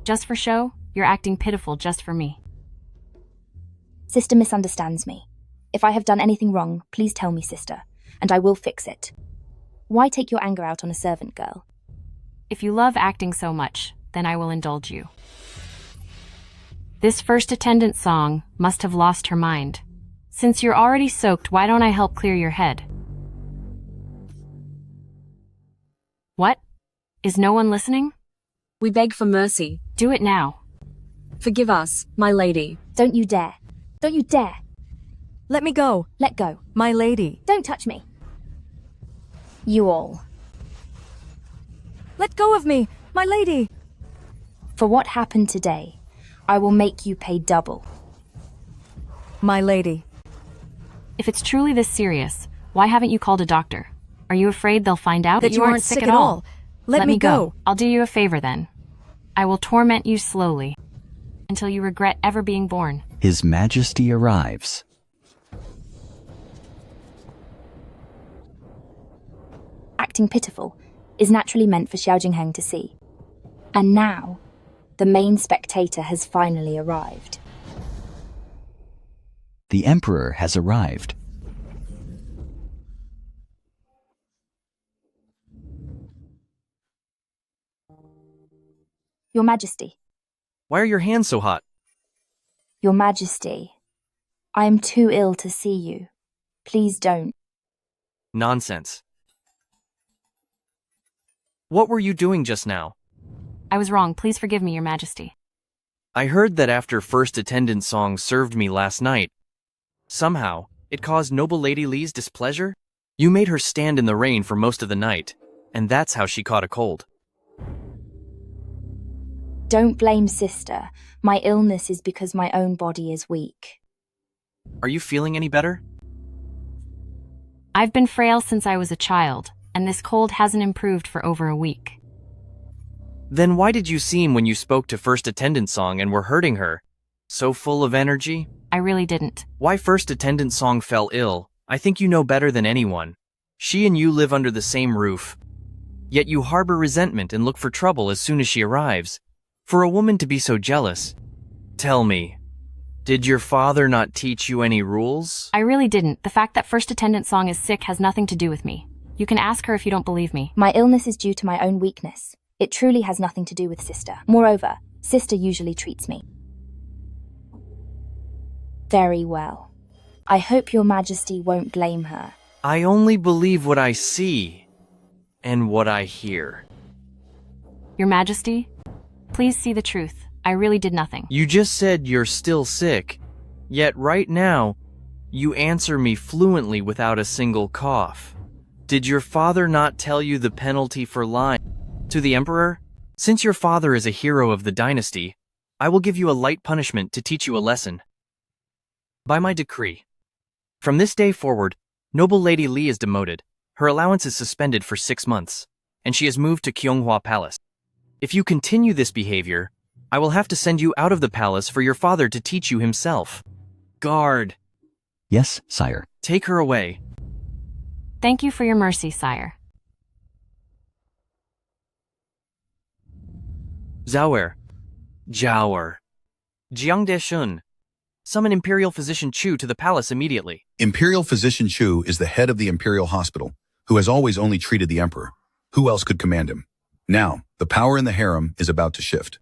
just for show? You're acting pitiful just for me. Sister misunderstands me. If I have done anything wrong, please tell me, sister, and I will fix it. Why take your anger out on a servant girl? If you love acting so much, then I will indulge you. This first attendant Song must have lost her mind. Since you're already soaked, why don't I help clear your head? What? Is no one listening? We beg for mercy. Do it now. Forgive us, my lady. Don't you dare. Don't you dare. Let me go. Let go. My lady. Don't touch me. You all. Let go of me, my lady. For what happened today, I will make you pay double. My lady. If it's truly this serious, why haven't you called a doctor? Are you afraid they'll find out that you aren't sick at all? Let me go. I'll do you a favor then. I will torment you slowly until you regret ever being born. His Majesty arrives. Acting pitiful is naturally meant for Xiao Jingheng to see. And now, the main spectator has finally arrived. The Emperor has arrived. Your Majesty. Why are your hands so hot? Your Majesty. I am too ill to see you. Please don't. Nonsense. What were you doing just now? I was wrong. Please forgive me, Your Majesty. I heard that after first attendant Song served me last night, somehow, it caused noble Lady Li's displeasure? You made her stand in the rain for most of the night, and that's how she caught a cold. Don't blame sister. My illness is because my own body is weak. Are you feeling any better? I've been frail since I was a child, and this cold hasn't improved for over a week. Then why did you seem when you spoke to first attendant Song and were hurting her? So full of energy? I really didn't. Why first attendant Song fell ill, I think you know better than anyone. She and you live under the same roof. Yet you harbor resentment and look for trouble as soon as she arrives. For a woman to be so jealous. Tell me, did your father not teach you any rules? I really didn't. The fact that first attendant Song is sick has nothing to do with me. You can ask her if you don't believe me. My illness is due to my own weakness. It truly has nothing to do with sister. Moreover, sister usually treats me very well. I hope your majesty won't blame her. I only believe what I see and what I hear. Your Majesty, please see the truth. I really did nothing. You just said you're still sick, yet right now, you answer me fluently without a single cough. Did your father not tell you the penalty for lying to the Emperor? Since your father is a hero of the dynasty, I will give you a light punishment to teach you a lesson. By my decree, from this day forward, noble Lady Li is demoted. Her allowance is suspended for 6 months, and she is moved to Kyonghwa Palace. If you continue this behavior, I will have to send you out of the palace for your father to teach you himself. Guard. Yes, sire. Take her away. Thank you for your mercy, sire. Zhao Jiang Shun. Summon Imperial Physician Chu to the palace immediately. Imperial Physician Chu is the head of the Imperial Hospital, who has always only treated the Emperor. Who else could command him? Now, the power in the harem is about to shift.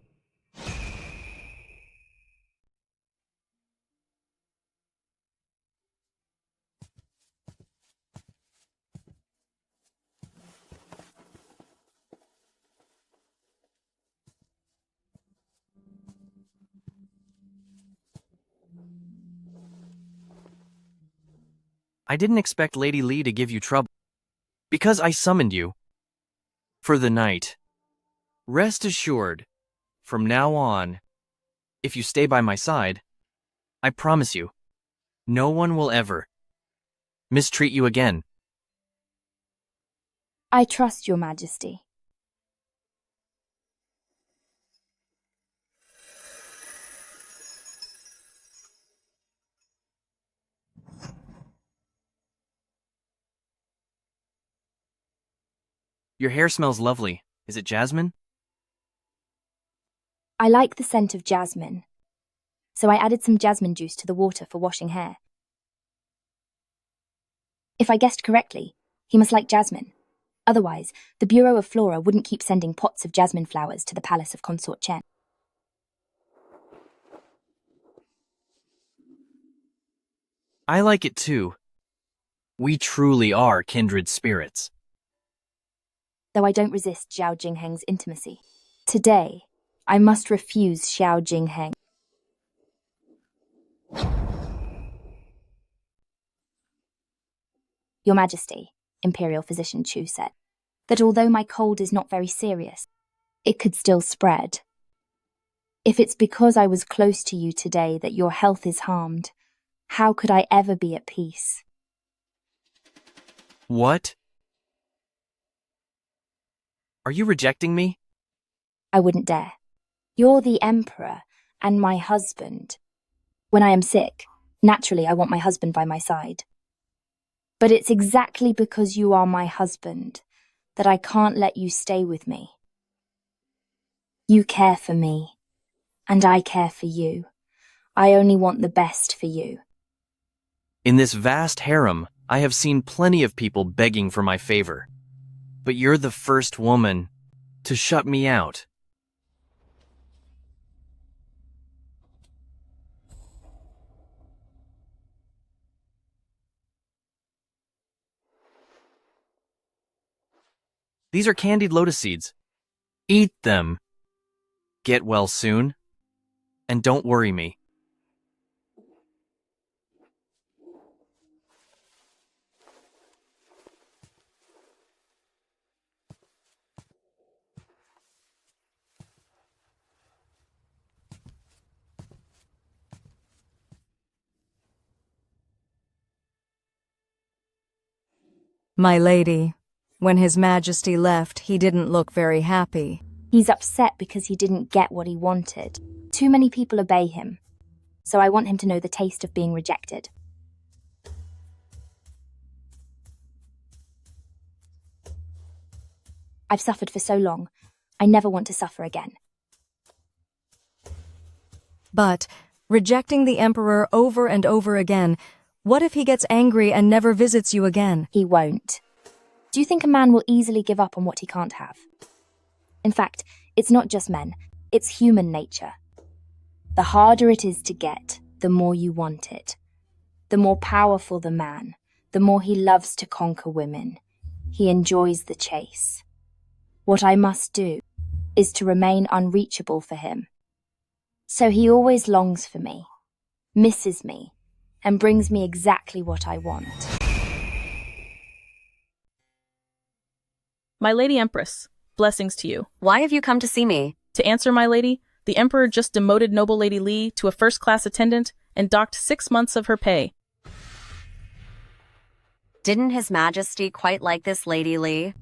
I didn't expect Lady Li to give you trouble, because I summoned you for the night. Rest assured, from now on, if you stay by my side, I promise you, no one will ever mistreat you again. I trust your majesty. Your hair smells lovely. Is it jasmine? I like the scent of jasmine, so I added some jasmine juice to the water for washing hair. If I guessed correctly, he must like jasmine. Otherwise, the Bureau of Flora wouldn't keep sending pots of jasmine flowers to the palace of Consort Chen. I like it too. We truly are kindred spirits. Though I don't resist Xiao Jingheng's intimacy. Today, I must refuse Xiao Jingheng. Your Majesty, Imperial Physician Chu said, that although my cold is not very serious, it could still spread. If it's because I was close to you today that your health is harmed, how could I ever be at peace? What? Are you rejecting me? I wouldn't dare. You're the Emperor and my husband. When I am sick, naturally I want my husband by my side. But it's exactly because you are my husband that I can't let you stay with me. You care for me, and I care for you. I only want the best for you. In this vast harem, I have seen plenty of people begging for my favor. But you're the first woman to shut me out. These are candied lotus seeds. Eat them. Get well soon. And don't worry me. My lady, when His Majesty left, he didn't look very happy. He's upset because he didn't get what he wanted. Too many people obey him, so I want him to know the taste of being rejected. I've suffered for so long, I never want to suffer again. But, rejecting the Emperor over and over again, what if he gets angry and never visits you again? He won't. Do you think a man will easily give up on what he can't have? In fact, it's not just men, it's human nature. The harder it is to get, the more you want it. The more powerful the man, the more he loves to conquer women. He enjoys the chase. What I must do is to remain unreachable for him. So he always longs for me, misses me, and brings me exactly what I want. My Lady Empress, blessings to you. Why have you come to see me? To answer, my lady, the Emperor just demoted Noble Lady Li to a first-class attendant and docked 6 months of her pay. Didn't His Majesty quite like this Lady Li?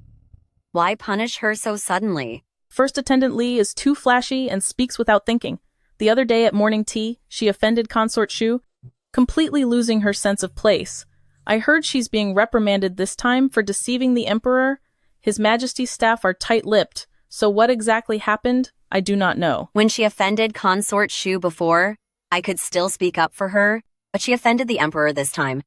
Why punish her so suddenly? First Attendant Li is too flashy and speaks without thinking. The other day at morning tea, she offended Consort Shu, completely losing her sense of place. I heard she's being reprimanded this time for deceiving the Emperor. His Majesty's staff are tight-lipped, so what exactly happened, I do not know. When she offended Consort Shu before, I could still speak up for her, but she offended the Emperor this time.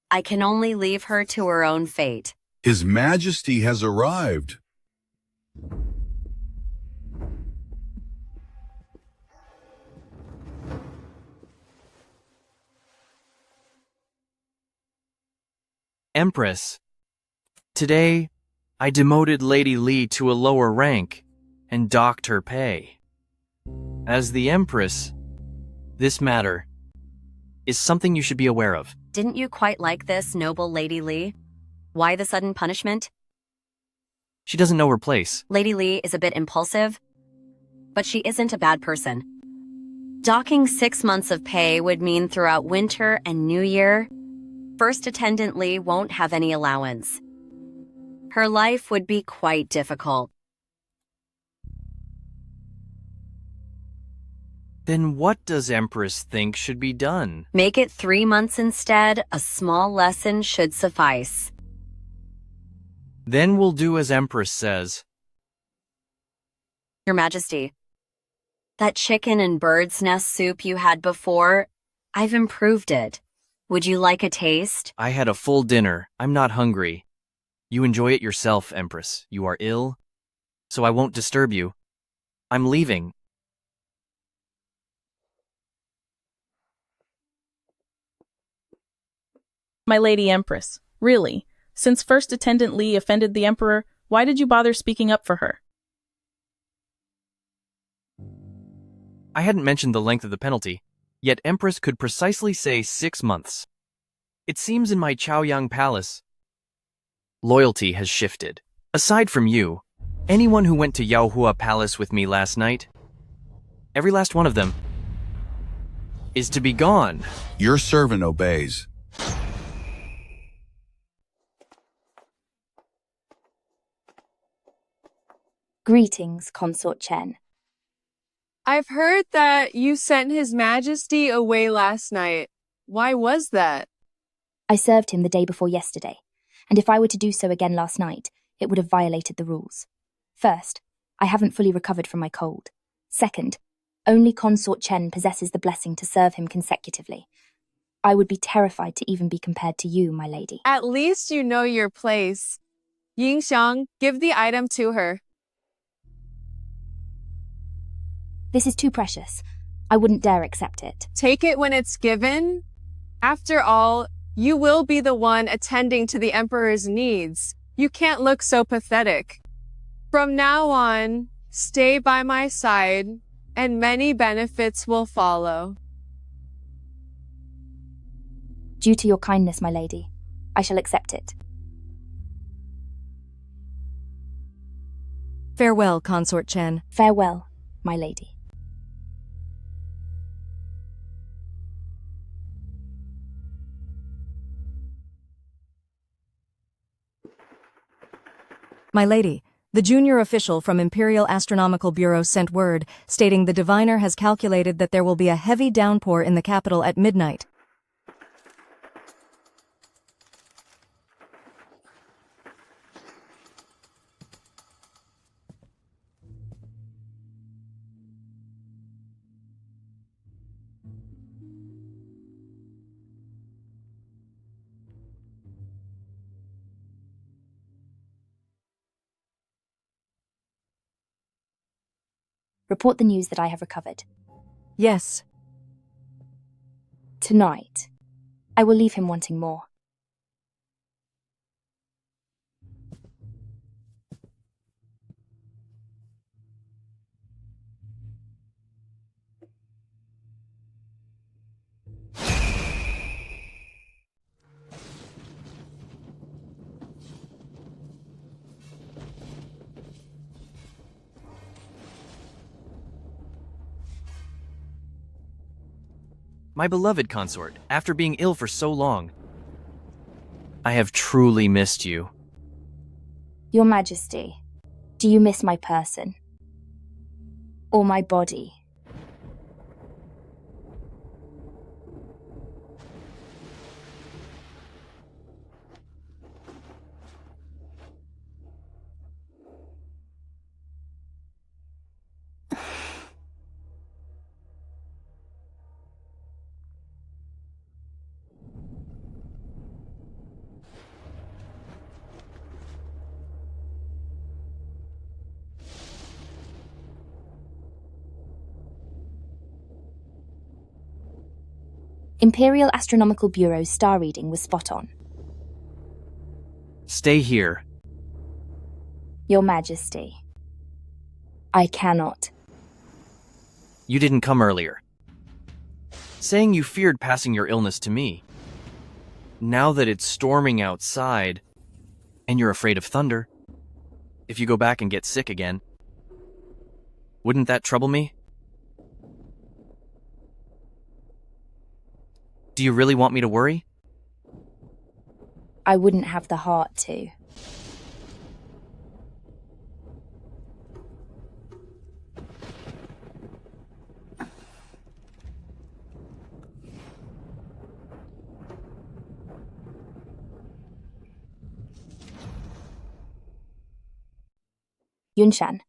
I can only leave her to her own fate. His Majesty has arrived. Empress, today I demoted Lady Li to a lower rank and docked her pay. As the Empress, this matter is something you should be aware of. Didn't you quite like this, Noble Lady Li? Why the sudden punishment? She doesn't know her place. Lady Li is a bit impulsive, but she isn't a bad person. Docking 6 months of pay would mean throughout winter and New Year, First Attendant Li won't have any allowance. Her life would be quite difficult. Then what does Empress think should be done? Make it 3 months instead. A small lesson should suffice. Then we'll do as Empress says. Your Majesty, that chicken and bird's nest soup you had before, I've improved it. Would you like a taste? I had a full dinner. I'm not hungry. You enjoy it yourself, Empress. You are ill, so I won't disturb you. I'm leaving. My Lady Empress, really? Since First Attendant Li offended the Emperor, why did you bother speaking up for her? I hadn't mentioned the length of the penalty, yet Empress could precisely say 6 months. It seems in my Chaoyang Palace, loyalty has shifted. Aside from you, anyone who went to Yaohua Palace with me last night, every last one of them, is to be gone. Your servant obeys. Greetings, Consort Chen. I've heard that you sent His Majesty away last night. Why was that? I served him the day before yesterday, and if I were to do so again last night, it would have violated the rules. First, I haven't fully recovered from my cold. Second, only Consort Chen possesses the blessing to serve him consecutively. I would be terrified to even be compared to you, my lady. At least you know your place. Yingxiang, give the item to her. This is too precious. I wouldn't dare accept it. Take it when it's given. After all, you will be the one attending to the Emperor's needs. You can't look so pathetic. From now on, stay by my side, and many benefits will follow. Due to your kindness, my lady, I shall accept it. Farewell, Consort Chen. Farewell, my lady. My lady, the junior official from Imperial Astronomical Bureau sent word stating the diviner has calculated that there will be a heavy downpour in the capital at midnight. Report the news that I have recovered. Yes. Tonight, I will leave him wanting more. My beloved consort, after being ill for so long, I have truly missed you. Your Majesty, do you miss my person? Or my body? Imperial Astronomical Bureau's star reading was spot on. Stay here. Your Majesty, I cannot. You didn't come earlier. Saying you feared passing your illness to me. Now that it's storming outside, and you're afraid of thunder, if you go back and get sick again, wouldn't that trouble me? Do you really want me to worry? I wouldn't have the heart to. Yunshan,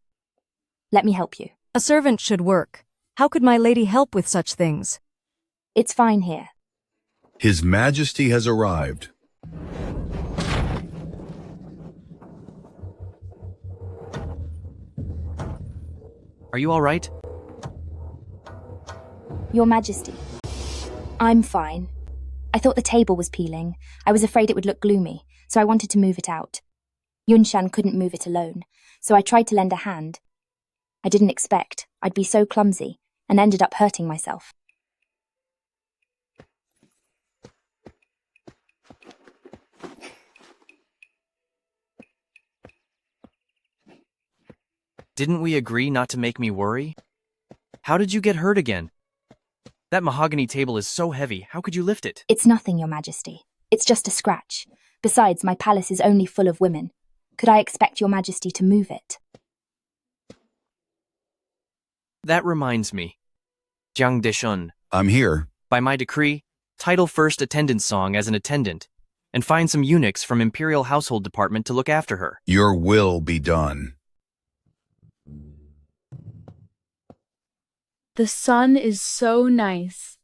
let me help you. A servant should work. How could my lady help with such things? It's fine here. His Majesty has arrived. Are you all right? Your Majesty, I'm fine. I thought the table was peeling. I was afraid it would look gloomy, so I wanted to move it out. Yunshan couldn't move it alone, so I tried to lend a hand. I didn't expect I'd be so clumsy and ended up hurting myself. Didn't we agree not to make me worry? How did you get hurt again? That mahogany table is so heavy, how could you lift it? It's nothing, Your Majesty. It's just a scratch. Besides, my palace is only full of women. Could I expect Your Majesty to move it? That reminds me. Jiang Deshun. I'm here. By my decree, title first attendant song as an attendant, and find some eunuchs from Imperial Household Department to look after her. Your will be done. The sun is so nice.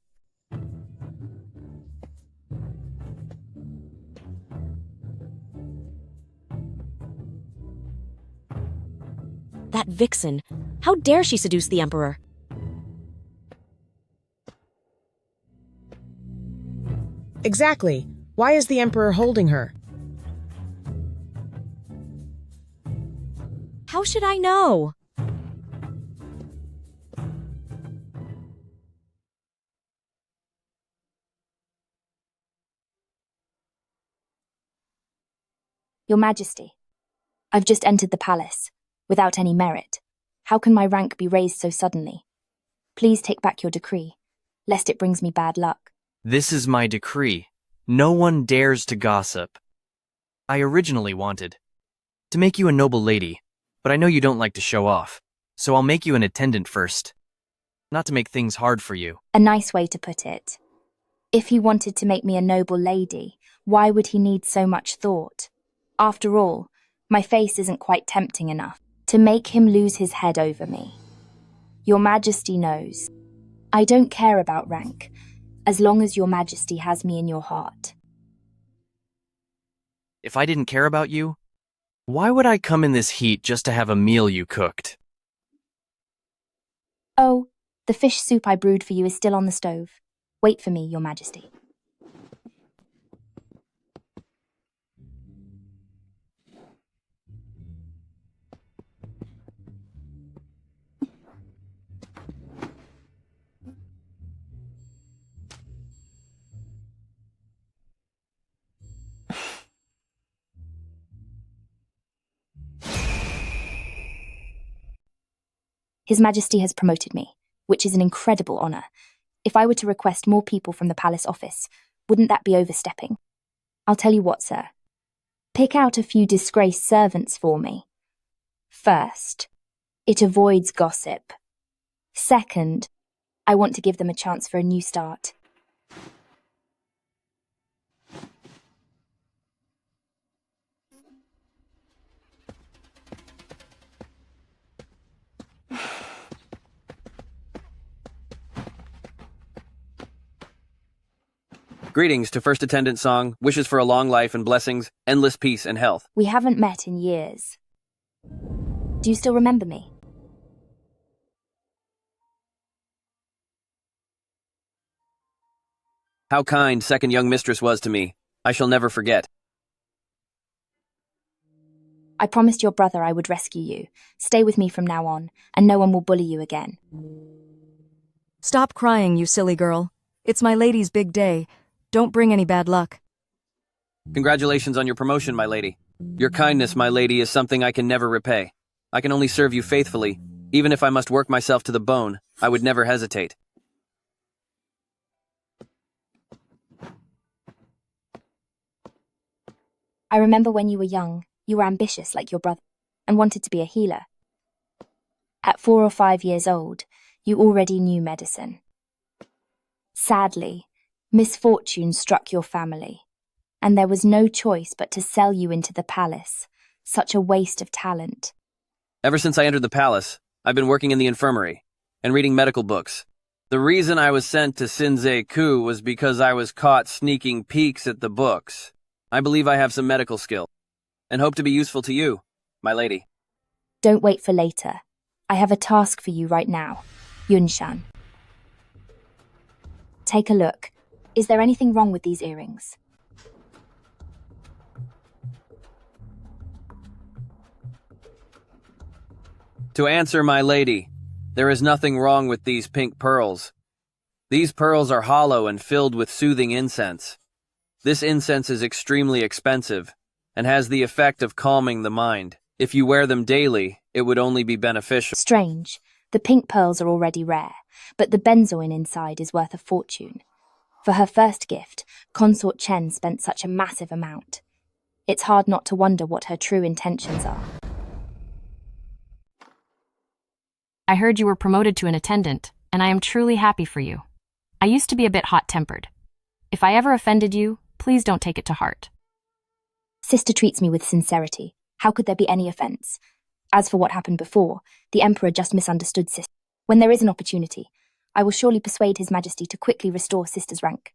That vixen! How dare she seduce the Emperor? Exactly. Why is the Emperor holding her? How should I know? Your Majesty, I've just entered the palace, without any merit. How can my rank be raised so suddenly? Please take back your decree, lest it brings me bad luck. This is my decree. No one dares to gossip. I originally wanted to make you a noble lady, but I know you don't like to show off, so I'll make you an attendant first. Not to make things hard for you. A nice way to put it. If he wanted to make me a noble lady, why would he need so much thought? After all, my face isn't quite tempting enough to make him lose his head over me. Your Majesty knows. I don't care about rank, as long as Your Majesty has me in your heart. If I didn't care about you, why would I come in this heat just to have a meal you cooked? Oh, the fish soup I brewed for you is still on the stove. Wait for me, Your Majesty. His Majesty has promoted me, which is an incredible honor. If I were to request more people from the palace office, wouldn't that be overstepping? I'll tell you what, sir. Pick out a few disgraced servants for me. First, it avoids gossip. Second, I want to give them a chance for a new start. Greetings to First Attendant Song, wishes for a long life and blessings, endless peace and health. We haven't met in years. Do you still remember me? How kind second young mistress was to me. I shall never forget. I promised your brother I would rescue you. Stay with me from now on, and no one will bully you again. Stop crying, you silly girl. It's my lady's big day. Don't bring any bad luck. Congratulations on your promotion, my lady. Your kindness, my lady, is something I can never repay. I can only serve you faithfully. Even if I must work myself to the bone, I would never hesitate. I remember when you were young, you were ambitious like your brother, and wanted to be a healer. At 4 or 5 years old, you already knew medicine. Sadly, misfortune struck your family, and there was no choice but to sell you into the palace. Such a waste of talent. Ever since I entered the palace, I've been working in the infirmary and reading medical books. The reason I was sent to Sinze-ku was because I was caught sneaking peeks at the books. I believe I have some medical skill, and hope to be useful to you, my lady. Don't wait for later. I have a task for you right now, Yunshan. Take a look. Is there anything wrong with these earrings? To answer, my lady, there is nothing wrong with these pink pearls. These pearls are hollow and filled with soothing incense. This incense is extremely expensive and has the effect of calming the mind. If you wear them daily, it would only be beneficial. Strange. The pink pearls are already rare, but the benzoin inside is worth a fortune. For her first gift, Consort Chen spent such a massive amount. It's hard not to wonder what her true intentions are. I heard you were promoted to an attendant, and I am truly happy for you. I used to be a bit hot-tempered. If I ever offended you, please don't take it to heart. Sister treats me with sincerity. How could there be any offense? As for what happened before, the Emperor just misunderstood Sister. When there is an opportunity, I will surely persuade His Majesty to quickly restore Sister's rank.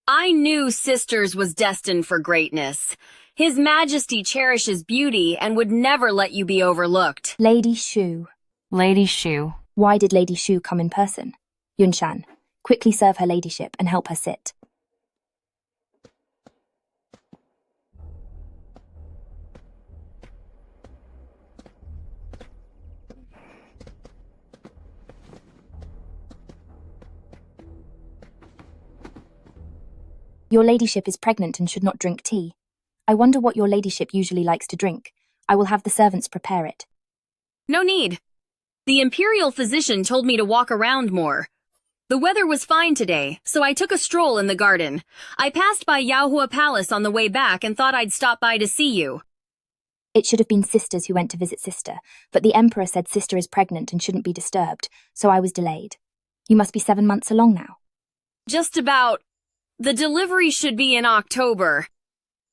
I knew Sisters was destined for greatness. His Majesty cherishes beauty and would never let you be overlooked. Lady Shu. Lady Shu. Why did Lady Shu come in person? Yunshan, quickly serve her ladyship and help her sit. Your ladyship is pregnant and should not drink tea. I wonder what your ladyship usually likes to drink. I will have the servants prepare it. No need. The imperial physician told me to walk around more. The weather was fine today, so I took a stroll in the garden. I passed by Yaohua Palace on the way back and thought I'd stop by to see you. It should have been Sisters who went to visit Sister, but the Emperor said Sister is pregnant and shouldn't be disturbed, so I was delayed. You must be 7 months along now. Just about. The delivery should be in October.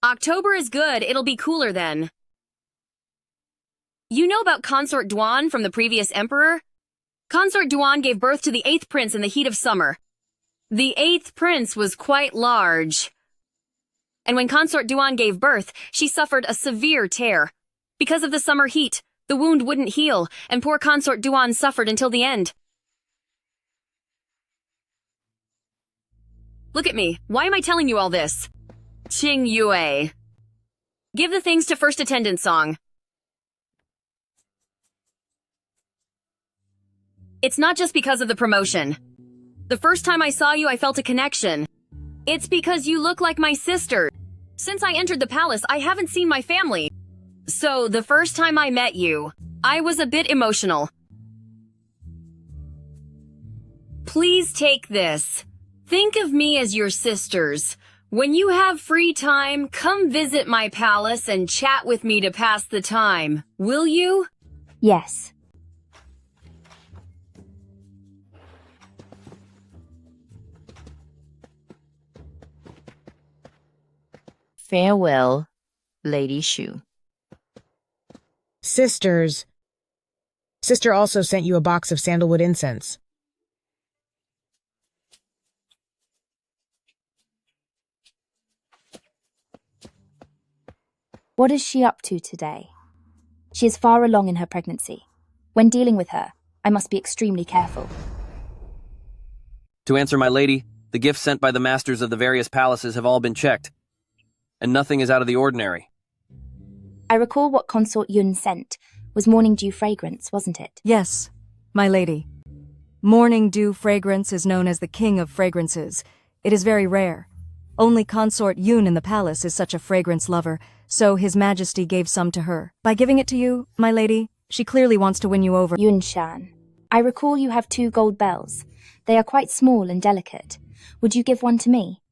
October is good, it'll be cooler then. You know about Consort Duan from the previous emperor? Consort Duan gave birth to the 8th prince in the heat of summer. The 8th prince was quite large. And when Consort Duan gave birth, she suffered a severe tear. Because of the summer heat, The wound wouldn't heal, and poor consort Duan suffered until the end. Look at me. Why am I telling you all this? Qing Yue. Give the things to first attendant song. It's not just because of the promotion. The first time I saw you, I felt a connection. It's because you look like my sister. Since I entered the palace, I haven't seen my family. So, the first time I met you, I was a bit emotional. Please take this. Think of me as your sisters. When you have free time, come visit my palace and chat with me to pass the time. Will you? Yes. Farewell, Lady Shu. Sisters. Sister also sent you a box of sandalwood incense. What is she up to today? She is far along in her pregnancy. When dealing with her, I must be extremely careful. To answer my lady, the gifts sent by the masters of the various palaces have all been checked, and nothing is out of the ordinary. I recall what Consort Yun sent was morning dew fragrance, wasn't it? Yes, my lady. Morning dew fragrance is known as the king of fragrances. It is very rare. Only Consort Yun in the palace is such a fragrance lover, so His Majesty gave some to her. By giving it to you, my lady, she clearly wants to win you over. Yun Shan, I recall you have 2 gold bells. They are quite small and delicate. Would you give one to me?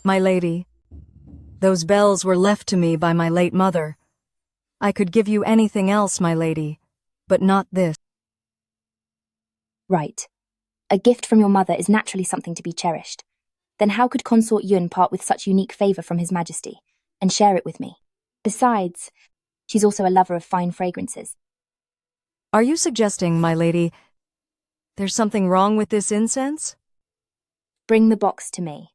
My lady, those bells were left to me by my late mother. I could give you anything else, my lady, but not this. Right. A gift from your mother is naturally something to be cherished. Then how could Consort Yun part with such unique favor from His Majesty and share it with me? Besides, she's also a lover of fine fragrances. Are you suggesting, my lady, there's something wrong with this incense? Bring the box to me.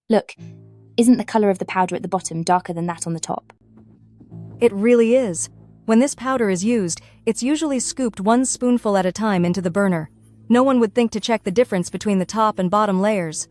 Look, isn't the color of the powder at the bottom darker than that on the top? It really is. When this powder is used, it's usually scooped 1 spoonful at a time into the burner. No one would think to check the difference between the top and bottom layers.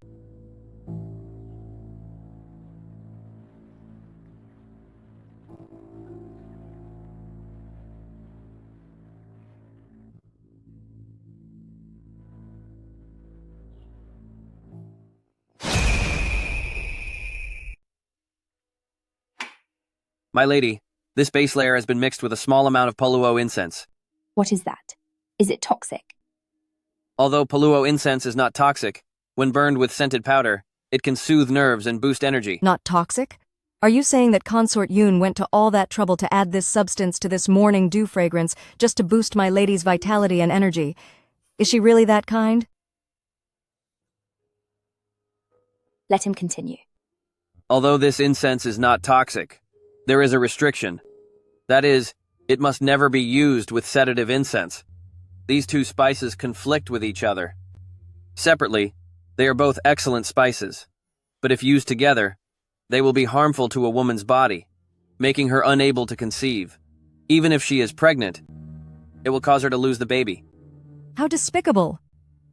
My lady, this base layer has been mixed with a small amount of Poluo incense. What is that? Is it toxic? Although Poluo incense is not toxic, when burned with scented powder, it can soothe nerves and boost energy. Not toxic? Are you saying that Consort Yun went to all that trouble to add this substance to this morning dew fragrance just to boost my lady's vitality and energy? Is she really that kind? Let him continue. Although this incense is not toxic, there is a restriction. That is, it must never be used with sedative incense. These 2 spices conflict with each other. Separately, they are both excellent spices, but if used together, they will be harmful to a woman's body, making her unable to conceive. Even if she is pregnant, it will cause her to lose the baby. How despicable!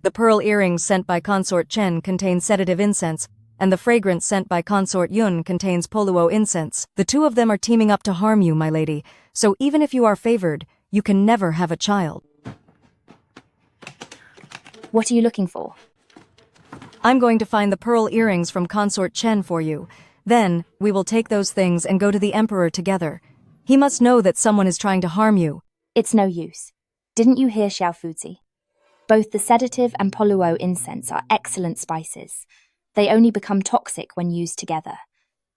The pearl earrings sent by Consort Chen contain sedative incense, and the fragrance sent by Consort Yun contains Poluo incense. The 2 of them are teaming up to harm you, my lady, so even if you are favored, you can never have a child. What are you looking for? I'm going to find the pearl earrings from Consort Chen for you. Then, we will take those things and go to the Emperor together. He must know that someone is trying to harm you. It's no use. Didn't you hear Xiao Fuzi? Both the sedative and Poluo incense are excellent spices. They only become toxic when used together.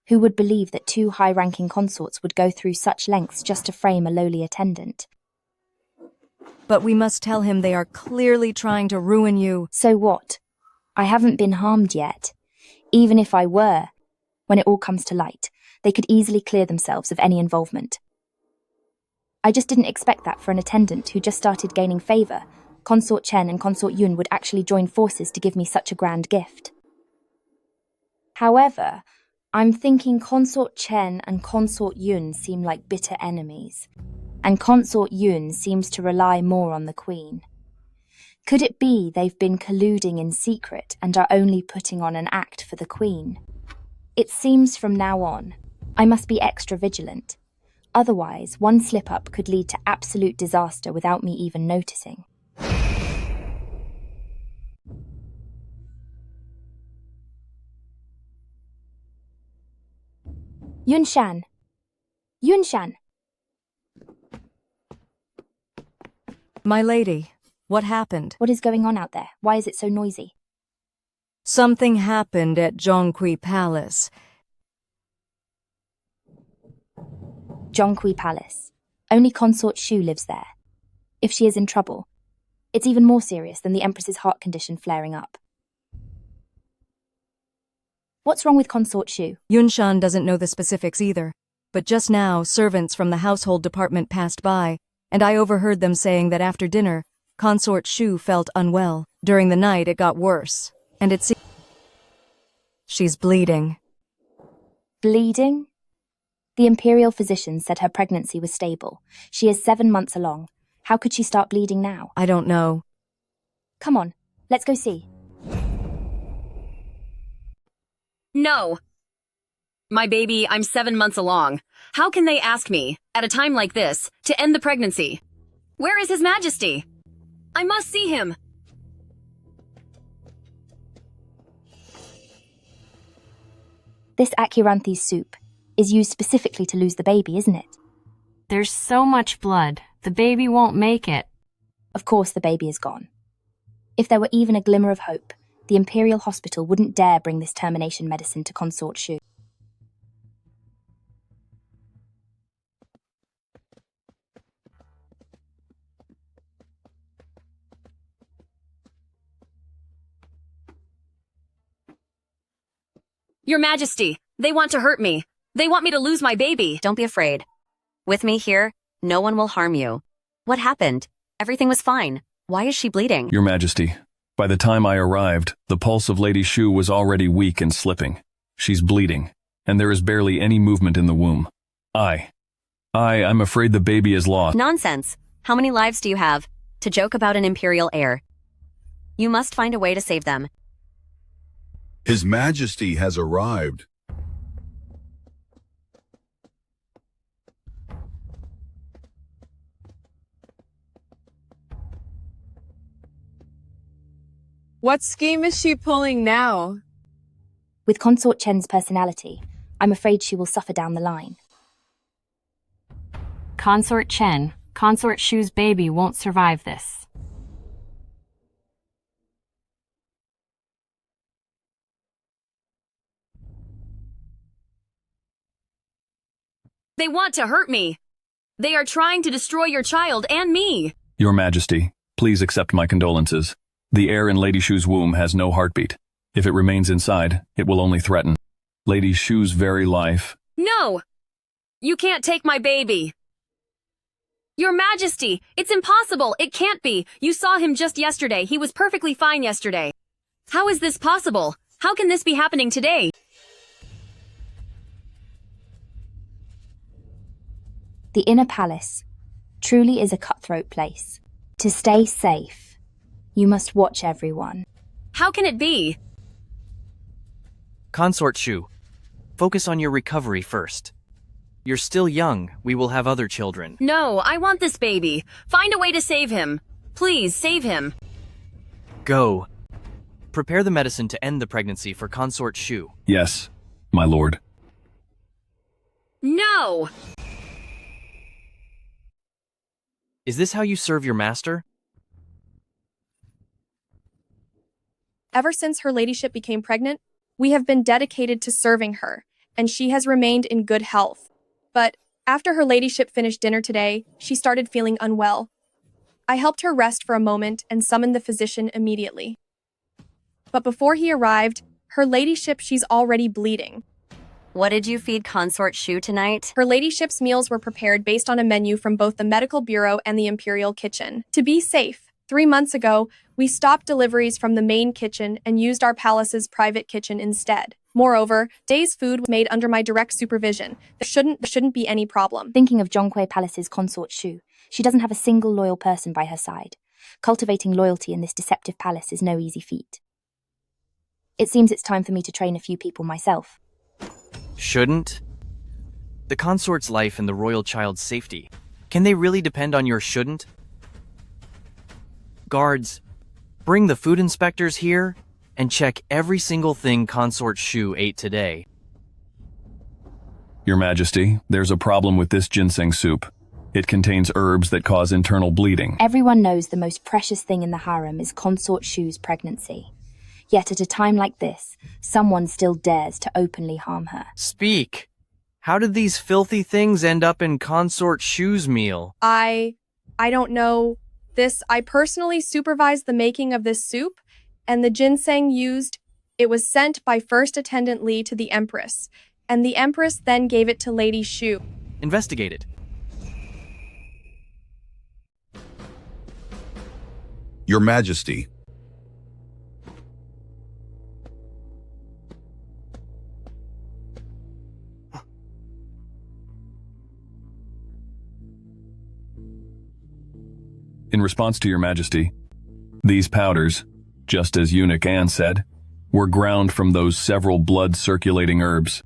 Who would believe that 2 high-ranking consorts would go through such lengths just to frame a lowly attendant? But we must tell him they are clearly trying to ruin you. So what? I haven't been harmed yet. Even if I were, when it all comes to light, they could easily clear themselves of any involvement. I just didn't expect that for an attendant who just started gaining favor, Consort Chen and Consort Yun would actually join forces to give me such a grand gift. However, I'm thinking Consort Chen and Consort Yun seem like bitter enemies, and Consort Yun seems to rely more on the Queen. Could it be they've been colluding in secret and are only putting on an act for the Queen? It seems from now on, I must be extra vigilant. Otherwise, one slip-up could lead to absolute disaster without me even noticing. Yunshan! Yunshan! My lady, what happened? What is going on out there? Why is it so noisy? Something happened at Zhongqi Palace. Zhongqi Palace. Only Consort Shu lives there. If she is in trouble, it's even more serious than the Empress's heart condition flaring up. What's wrong with Consort Shu? Yunshan doesn't know the specifics either, but just now servants from the household department passed by, and I overheard them saying that after dinner, Consort Shu felt unwell. During the night it got worse, and it seems she's bleeding. Bleeding? The imperial physician said her pregnancy was stable. She is 7 months along. How could she start bleeding now? I don't know. Come on, let's go see. No. My baby, I'm 7 months along. How can they ask me, at a time like this, to end the pregnancy? Where is His Majesty? I must see him. This Akiranthes soup is used specifically to lose the baby, isn't it? There's so much blood, the baby won't make it. Of course the baby is gone. If there were even a glimmer of hope, the Imperial Hospital wouldn't dare bring this termination medicine to Consort Shu. Your Majesty, they want to hurt me. They want me to lose my baby. Don't be afraid. With me here, no one will harm you. What happened? Everything was fine. Why is she bleeding? Your Majesty, by the time I arrived, the pulse of Lady Shu was already weak and slipping. She's bleeding, and there is barely any movement in the womb. I'm afraid the baby is lost. Nonsense. How many lives do you have to joke about an imperial heir? You must find a way to save them. His Majesty has arrived. What scheme is she pulling now? With Consort Chen's personality, I'm afraid she will suffer down the line. Consort Chen, Consort Shu's baby won't survive this. They want to hurt me. They are trying to destroy your child and me. Your Majesty, please accept my condolences. The heir in Lady Shu's womb has no heartbeat. If it remains inside, it will only threaten Lady Shu's very life. No! You can't take my baby. Your Majesty, it's impossible. It can't be. You saw him just yesterday. He was perfectly fine yesterday. How is this possible? How can this be happening today? The inner palace truly is a cutthroat place. To stay safe, you must watch everyone. How can it be? Consort Shu, focus on your recovery first. You're still young. We will have other children. No, I want this baby. Find a way to save him. Please, save him. Go. Prepare the medicine to end the pregnancy for Consort Shu. Yes, my lord. No! Is this how you serve your master? Ever since her ladyship became pregnant, we have been dedicated to serving her, and she has remained in good health. But after her ladyship finished dinner today, she started feeling unwell. I helped her rest for a moment and summoned the physician immediately. But before he arrived, her ladyship, she's already bleeding. What did you feed Consort Shu tonight? Her ladyship's meals were prepared based on a menu from both the medical bureau and the imperial kitchen. To be safe, 3 months ago, we stopped deliveries from the main kitchen and used our palace's private kitchen instead. Moreover, today's food was made under my direct supervision. There shouldn't be any problem. Thinking of Zhonghui Palace's consort Shu, she doesn't have a single loyal person by her side. Cultivating loyalty in this deceptive palace is no easy feat. It seems it's time for me to train a few people myself. Shouldn't? The consort's life and the royal child's safety. Can they really depend on your shouldn't? Guards, bring the food inspectors here and check every single thing Consort Shu ate today. Your Majesty, there's a problem with this ginseng soup. It contains herbs that cause internal bleeding. Everyone knows the most precious thing in the harem is Consort Shu's pregnancy. Yet at a time like this, someone still dares to openly harm her. Speak! How did these filthy things end up in Consort Shu's meal? I don't know. I personally supervised the making of this soup, and the ginseng used, it was sent by First Attendant Li to the Empress, and the Empress then gave it to Lady Shu. Investigate it. Your Majesty. In response to Your Majesty, these powders, just as Eunuch Anne said, were ground from those several blood-circulating herbs.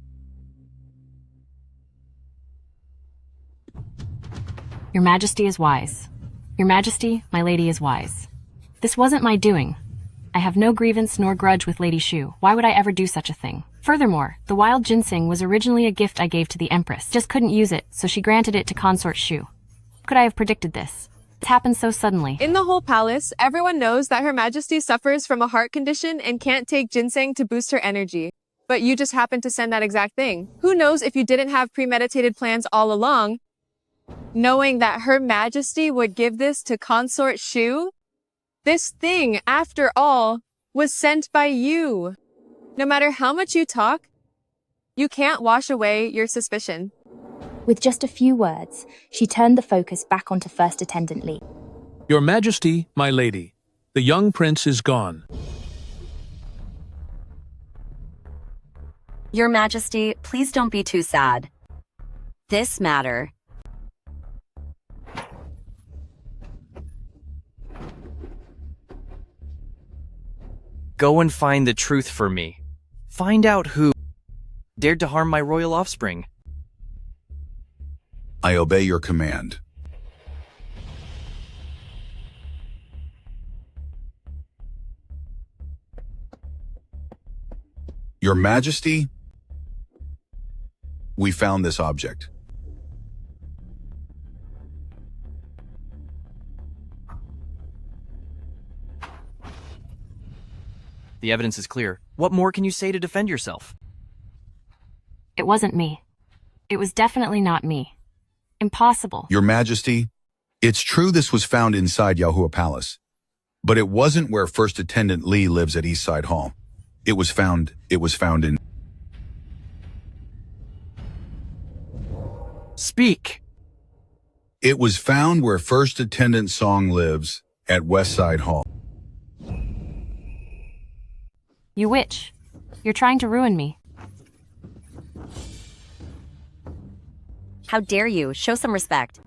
Your Majesty is wise. Your Majesty, my lady is wise. This wasn't my doing. I have no grievance nor grudge with Lady Shu. Why would I ever do such a thing? Furthermore, the wild ginseng was originally a gift I gave to the Empress. Just couldn't use it, so she granted it to Consort Shu. Could I have predicted this? It's happened so suddenly. In the whole palace, everyone knows that Her Majesty suffers from a heart condition and can't take ginseng to boost her energy. But you just happened to send that exact thing. Who knows if you didn't have premeditated plans all along? Knowing that Her Majesty would give this to Consort Shu? This thing, after all, was sent by you. No matter how much you talk, you can't wash away your suspicion. With just a few words, she turned the focus back onto First Attendant Li. Your Majesty, my lady, the young prince is gone. Your Majesty, please don't be too sad. This matter. Go and find the truth for me. Find out who dared to harm my royal offspring. I obey your command. Your Majesty, we found this object. The evidence is clear. What more can you say to defend yourself? It wasn't me. It was definitely not me. Impossible. Your Majesty, it's true this was found inside Yaohua Palace, but it wasn't where First Attendant Li lives at Eastside Hall. It was found in... Speak! It was found where First Attendant Song lives at Westside Hall. You witch. You're trying to ruin me. How dare you? Show some respect.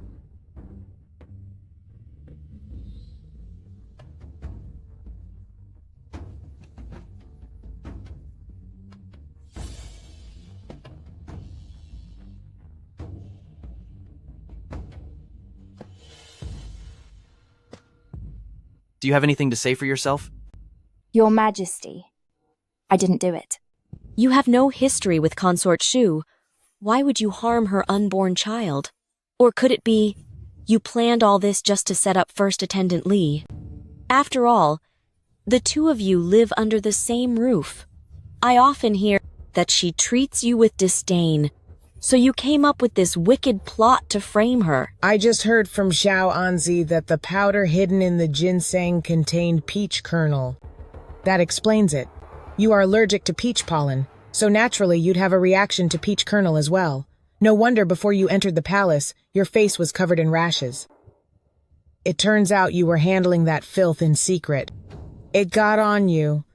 Do you have anything to say for yourself? Your Majesty, I didn't do it. You have no history with Consort Shu. Why would you harm her unborn child? Or could it be, you planned all this just to set up First Attendant Li? After all, the two of you live under the same roof. I often hear that she treats you with disdain, so you came up with this wicked plot to frame her. I just heard from Xiao Anzi that the powder hidden in the ginseng contained peach kernel. That explains it. You are allergic to peach pollen, so naturally you'd have a reaction to peach kernel as well. No wonder before you entered the palace, your face was covered in rashes. It turns out you were handling that filth in secret. It got on you,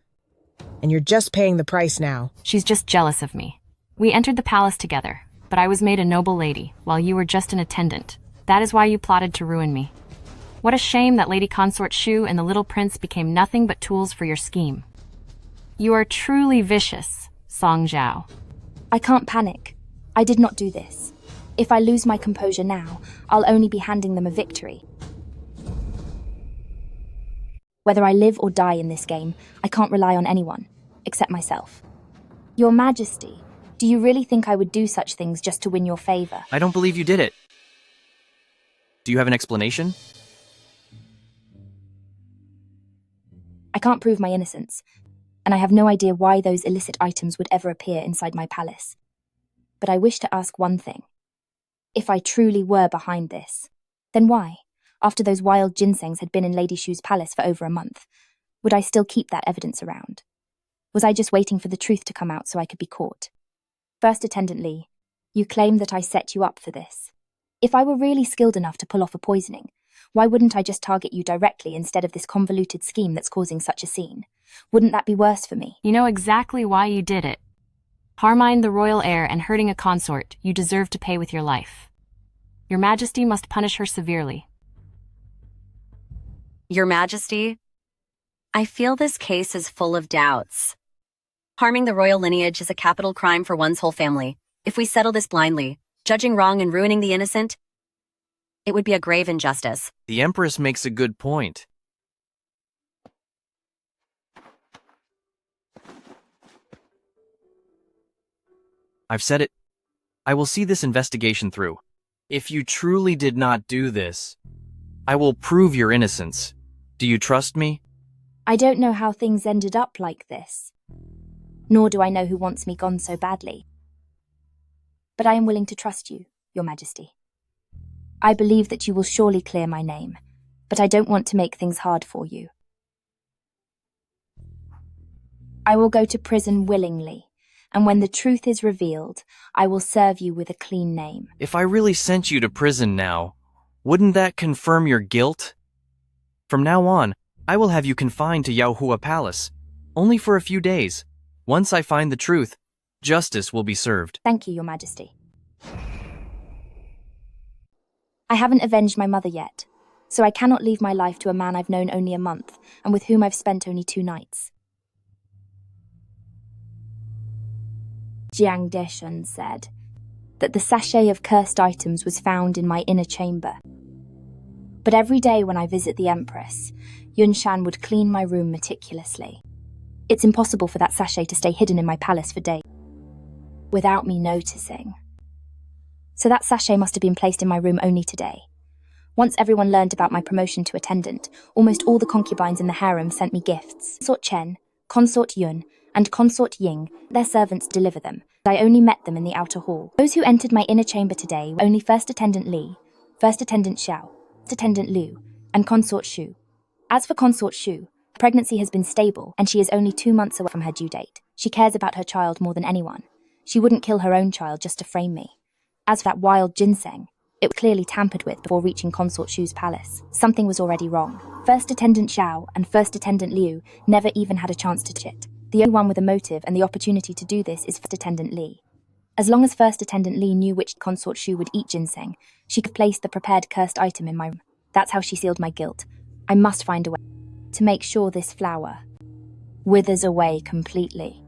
and you're just paying the price now. She's just jealous of me. We entered the palace together, but I was made a noble lady, while you were just an attendant. That is why you plotted to ruin me. What a shame that Lady Consort Shu and the little prince became nothing but tools for your scheme. You are truly vicious, Song Zhao. I can't panic. I did not do this. If I lose my composure now, I'll only be handing them a victory. Whether I live or die in this game, I can't rely on anyone, except myself. Your Majesty, do you really think I would do such things just to win your favor? I don't believe you did it. Do you have an explanation? I can't prove my innocence, and I have no idea why those illicit items would ever appear inside my palace. But I wish to ask one thing. If I truly were behind this, then why, after those wild ginsengs had been in Lady Shu's palace for over a month, would I still keep that evidence around? Was I just waiting for the truth to come out so I could be caught? First Attendant Lee, you claim that I set you up for this. If I were really skilled enough to pull off a poisoning, why wouldn't I just target you directly instead of this convoluted scheme that's causing such a scene? Wouldn't that be worse for me? You know exactly why you did it. Harming the royal heir and hurting a consort, you deserve to pay with your life. Your Majesty must punish her severely. Your Majesty, I feel this case is full of doubts. Harming the royal lineage is a capital crime for one's whole family. If we settle this blindly, judging wrong and ruining the innocent, it would be a grave injustice. The Empress makes a good point. I've said it. I will see this investigation through. If you truly did not do this, I will prove your innocence. Do you trust me? I don't know how things ended up like this. Nor do I know who wants me gone so badly. But I am willing to trust you, Your Majesty. I believe that you will surely clear my name, but I don't want to make things hard for you. I will go to prison willingly, and when the truth is revealed, I will serve you with a clean name. If I really sent you to prison now, wouldn't that confirm your guilt? From now on, I will have you confined to Yaohua Palace, only for a few days. Once I find the truth, justice will be served. Thank you, Your Majesty. I haven't avenged my mother yet, so I cannot leave my life to a man I've known only a month, and with whom I've spent only 2 nights. Jiang Deshun said that the sachet of cursed items was found in my inner chamber. But every day when I visit the Empress, Yunshan would clean my room meticulously. It's impossible for that sachet to stay hidden in my palace for days without me noticing. So that sachet must have been placed in my room only today. Once everyone learned about my promotion to attendant, almost all the concubines in the harem sent me gifts. Consort Chen, Consort Yun, and Consort Ying, their servants deliver them. I only met them in the outer hall. Those who entered my inner chamber today were only First Attendant Li, First Attendant Xiao, First Attendant Liu, and Consort Shu. As for Consort Shu, pregnancy has been stable, and she is only 2 months away from her due date. She cares about her child more than anyone. She wouldn't kill her own child just to frame me. As for that wild ginseng, it was clearly tampered with before reaching Consort Shu's palace. Something was already wrong. First Attendant Xiao and First Attendant Liu never even had a chance to chit. The only one with a motive and the opportunity to do this is First Attendant Li. As long as First Attendant Li knew which Consort Shu would eat ginseng, she could place the prepared cursed item in my room. That's how she sealed my guilt. I must find a way to make sure this flower withers away completely.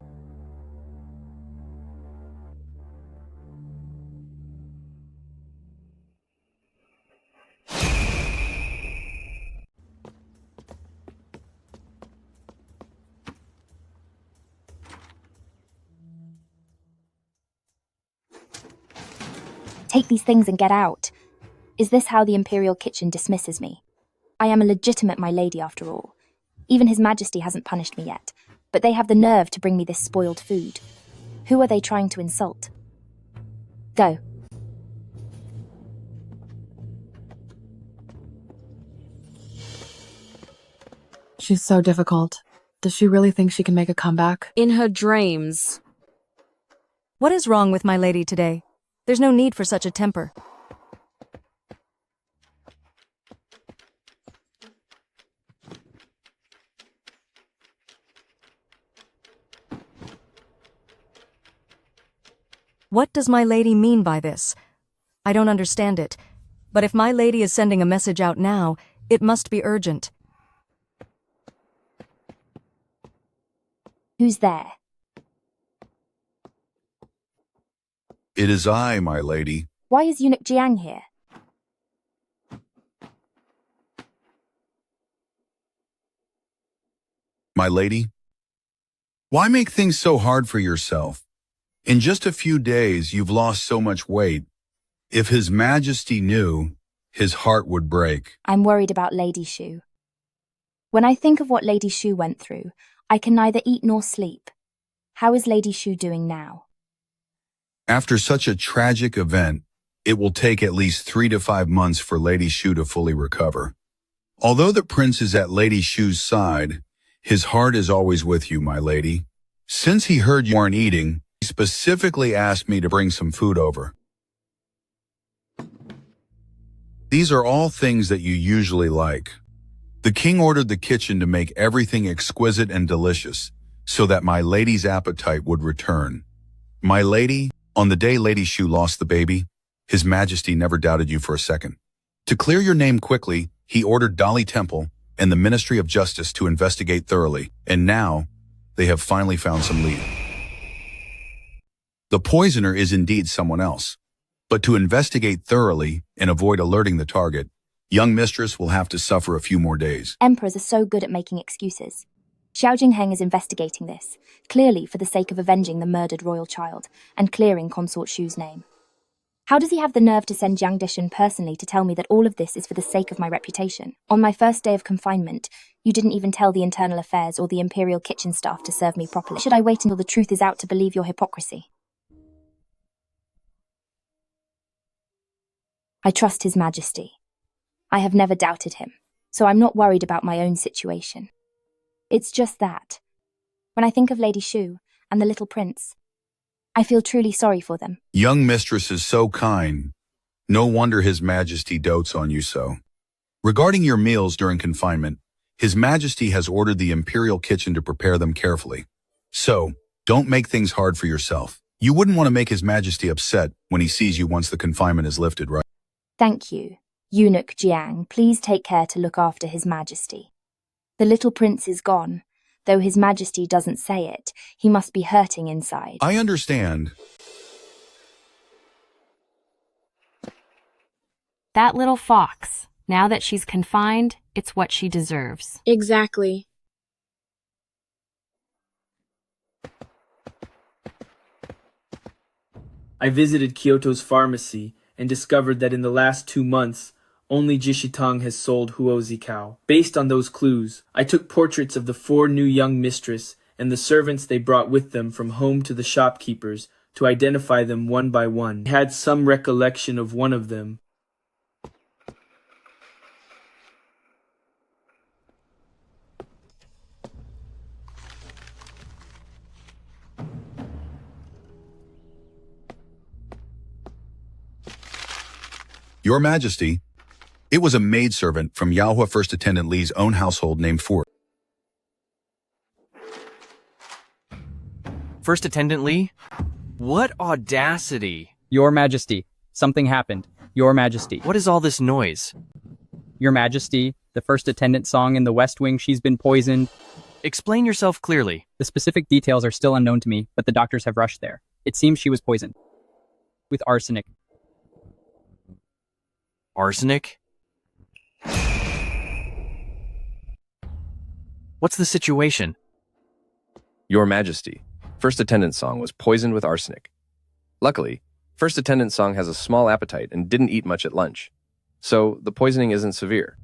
Take these things and get out. Is this how the Imperial Kitchen dismisses me? I am a legitimate my lady after all. Even His Majesty hasn't punished me yet, but they have the nerve to bring me this spoiled food. Who are they trying to insult? Go. She's so difficult. Does she really think she can make a comeback? In her dreams. What is wrong with my lady today? There's no need for such a temper. What does my lady mean by this? I don't understand it. But if my lady is sending a message out now, it must be urgent. Who's there? It is I, my lady. Why is Eunuch Jiang here? My lady? Why make things so hard for yourself? In just a few days, you've lost so much weight. If His Majesty knew, his heart would break. I'm worried about Lady Shu. When I think of what Lady Shu went through, I can neither eat nor sleep. How is Lady Shu doing now? After such a tragic event, it will take at least 3 to 5 months for Lady Shu to fully recover. Although the prince is at Lady Shu's side, his heart is always with you, my lady. Since he heard you weren't eating, he specifically asked me to bring some food over. These are all things that you usually like. The king ordered the kitchen to make everything exquisite and delicious, so that my lady's appetite would return. My lady, on the day Lady Shu lost the baby, His Majesty never doubted you for a second. To clear your name quickly, he ordered Dali Temple and the Ministry of Justice to investigate thoroughly, and now they have finally found some lead. The poisoner is indeed someone else, but to investigate thoroughly and avoid alerting the target, young mistress will have to suffer a few more days. Emperors are so good at making excuses. Xiao Jingheng is investigating this, clearly for the sake of avenging the murdered royal child and clearing Consort Shu's name. How does he have the nerve to send Jiang Dishan personally to tell me that all of this is for the sake of my reputation? On my first day of confinement, you didn't even tell the internal affairs or the imperial kitchen staff to serve me properly. Should I wait until the truth is out to believe your hypocrisy? I trust His Majesty. I have never doubted him, so I'm not worried about my own situation. It's just that, when I think of Lady Shu and the little prince, I feel truly sorry for them. Young mistress is so kind. No wonder His Majesty dotes on you so. Regarding your meals during confinement, His Majesty has ordered the imperial kitchen to prepare them carefully. So, don't make things hard for yourself. You wouldn't want to make His Majesty upset when he sees you once the confinement is lifted, right? Thank you. Eunuch Jiang, please take care to look after His Majesty. The little prince is gone. Though His Majesty doesn't say it, he must be hurting inside. I understand. That little fox. Now that she's confined, it's what she deserves. Exactly. I visited Kyoto's pharmacy and discovered that in the last 2 months, only Jishitang has sold Huozi cow. Based on those clues, I took portraits of the 4 new young mistress and the servants they brought with them from home to the shopkeepers to identify them one by one. I had some recollection of one of them. Your Majesty, it was a maidservant from Yaohua First Attendant Li's own household named Fu. First Attendant Li? What audacity! Your Majesty, something happened. Your Majesty. What is all this noise? Your Majesty, the first attendant song in the West Wing, she's been poisoned. Explain yourself clearly. The specific details are still unknown to me, but the doctors have rushed there. It seems she was poisoned. With arsenic. Arsenic? What's the situation? Your Majesty, First Attendant Song was poisoned with arsenic. Luckily, First Attendant Song has a small appetite and didn't eat much at lunch, so the poisoning isn't severe.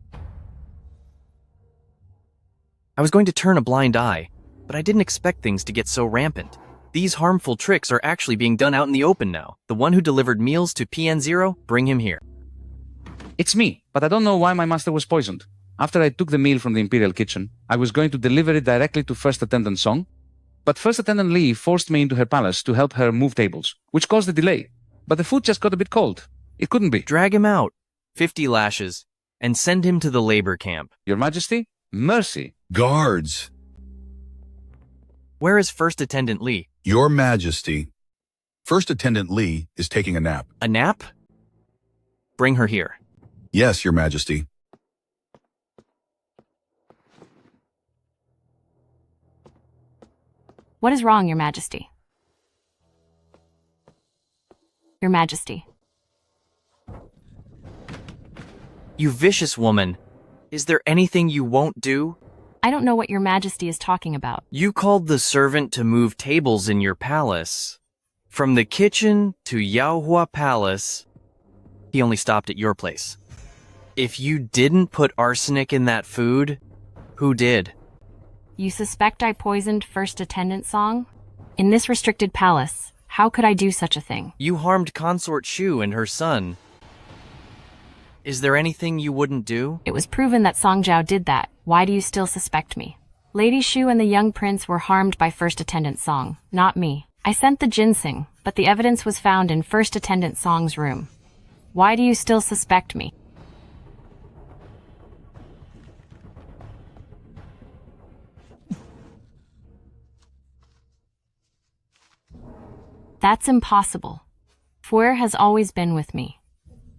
I was going to turn a blind eye, but I didn't expect things to get so rampant. These harmful tricks are actually being done out in the open now. The one who delivered meals to PN0, bring him here. It's me, but I don't know why my master was poisoned. After I took the meal from the Imperial kitchen, I was going to deliver it directly to First Attendant Song, but First Attendant Li forced me into her palace to help her move tables, which caused the delay. But the food just got a bit cold. It couldn't be. Drag him out, 50 lashes, and send him to the labor camp. Your Majesty, mercy. Guards. Where is First Attendant Li? Your Majesty, First Attendant Li is taking a nap. A nap? Bring her here. Yes, Your Majesty. What is wrong, Your Majesty? Your Majesty. You vicious woman. Is there anything you won't do? I don't know what Your Majesty is talking about. You called the servant to move tables in your palace. From the kitchen to Yaohua Palace, he only stopped at your place. If you didn't put arsenic in that food, who did? You suspect I poisoned First Attendant Song? In this restricted palace, how could I do such a thing? You harmed Consort Shu and her son. Is there anything you wouldn't do? It was proven that Song Zhao did that. Why do you still suspect me? Lady Shu and the young prince were harmed by First Attendant Song, not me. I sent the ginseng, but the evidence was found in First Attendant Song's room. Why do you still suspect me? That's impossible. Fuer has always been with me.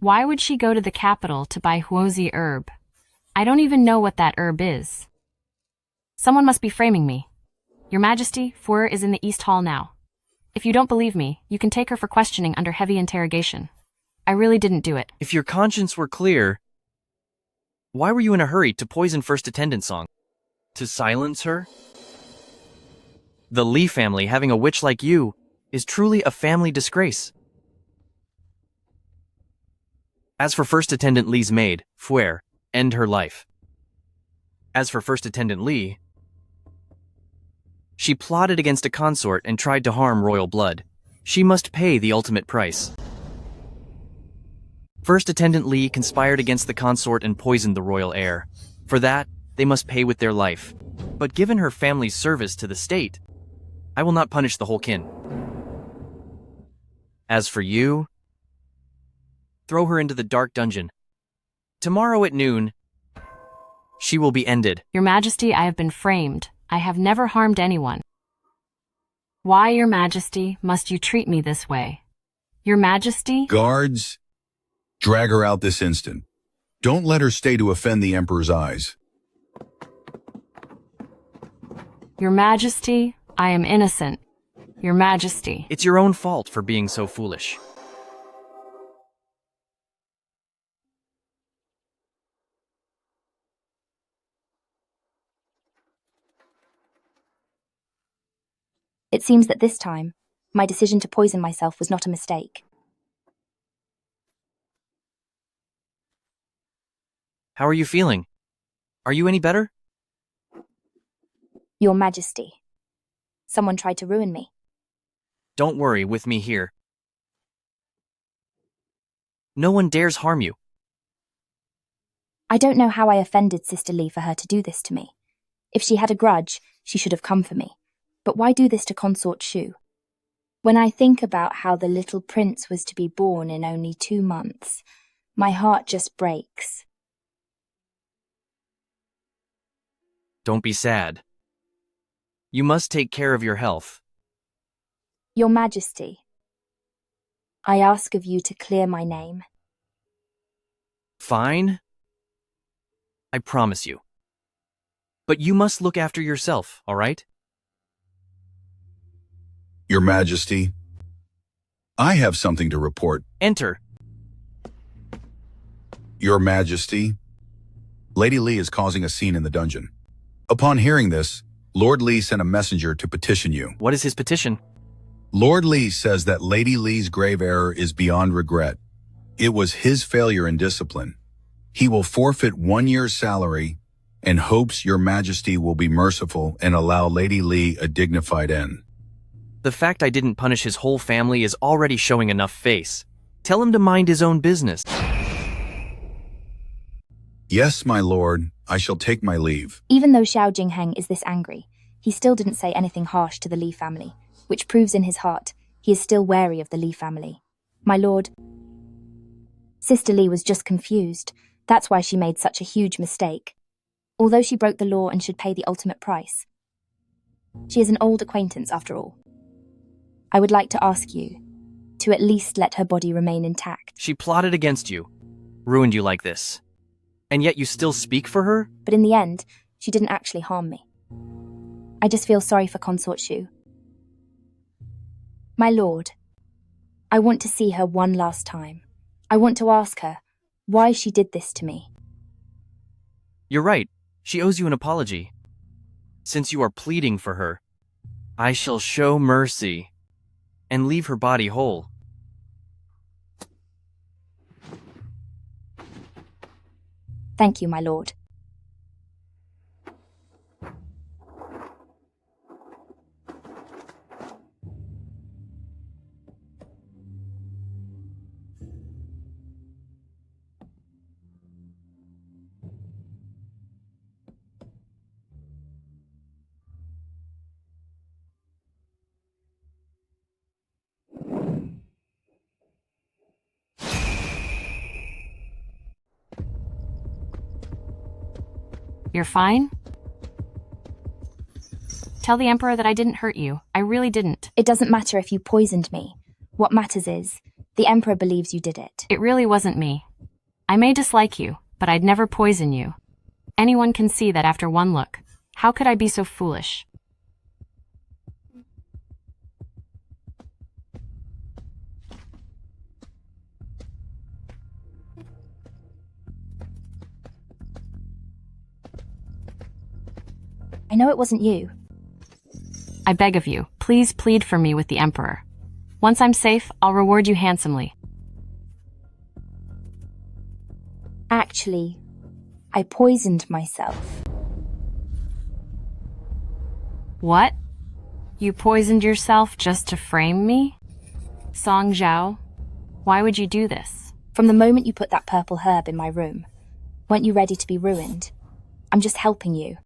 Why would she go to the capital to buy Huozi herb? I don't even know what that herb is. Someone must be framing me. Your Majesty, Fuer is in the East Hall now. If you don't believe me, you can take her for questioning under heavy interrogation. I really didn't do it. If your conscience were clear, why were you in a hurry to poison First Attendant Song? To silence her? The Li family having a witch like you is truly a family disgrace. As for First Attendant Li's maid, Fuer, end her life. As for First Attendant Li, she plotted against a consort and tried to harm royal blood. She must pay the ultimate price. First Attendant Li conspired against the consort and poisoned the royal heir. For that, they must pay with their life. But given her family's service to the state, I will not punish the whole kin. As for you, throw her into the dark dungeon. Tomorrow at noon, she will be ended. Your Majesty, I have been framed. I have never harmed anyone. Why, Your Majesty, must you treat me this way? Your Majesty? Guards, drag her out this instant. Don't let her stay to offend the Emperor's eyes. Your Majesty, I am innocent. Your Majesty. It's your own fault for being so foolish. It seems that this time, my decision to poison myself was not a mistake. How are you feeling? Are you any better? Your Majesty. Someone tried to ruin me. Don't worry, with me here. No one dares harm you. I don't know how I offended Sister Li for her to do this to me. If she had a grudge, she should have come for me. But why do this to Consort Shu? When I think about how the little prince was to be born in only 2 months, my heart just breaks. Don't be sad. You must take care of your health. Your Majesty, I ask of you to clear my name. Fine. I promise you. But you must look after yourself, all right? Your Majesty, I have something to report. Enter. Your Majesty, Lady Li is causing a scene in the dungeon. Upon hearing this, Lord Li sent a messenger to petition you. What is his petition? Lord Li says that Lady Li's grave error is beyond regret. It was his failure in discipline. He will forfeit 1 year's salary and hopes Your Majesty will be merciful and allow Lady Li a dignified end. The fact I didn't punish his whole family is already showing enough face. Tell him to mind his own business. Yes, my lord, I shall take my leave. Even though Xiao Jingheng is this angry, he still didn't say anything harsh to the Li family, which proves in his heart he is still wary of the Li family. My lord, Sister Li was just confused. That's why she made such a huge mistake. Although she broke the law and should pay the ultimate price. She is an old acquaintance after all. I would like to ask you, to at least let her body remain intact. She plotted against you, ruined you like this. And yet you still speak for her? But in the end, she didn't actually harm me. I just feel sorry for Consort Shu. My lord, I want to see her one last time. I want to ask her why she did this to me. You're right. She owes you an apology. Since you are pleading for her, I shall show mercy and leave her body whole. Thank you, my lord. You're fine? Tell the Emperor that I didn't hurt you. I really didn't. It doesn't matter if you poisoned me. What matters is, the Emperor believes you did it. It really wasn't me. I may dislike you, but I'd never poison you. Anyone can see that after one look. How could I be so foolish? I know it wasn't you. I beg of you, please plead for me with the Emperor. Once I'm safe, I'll reward you handsomely. Actually, I poisoned myself. What? You poisoned yourself just to frame me? Song Zhao, why would you do this? From the moment you put that purple herb in my room, weren't you ready to be ruined? I'm just helping you.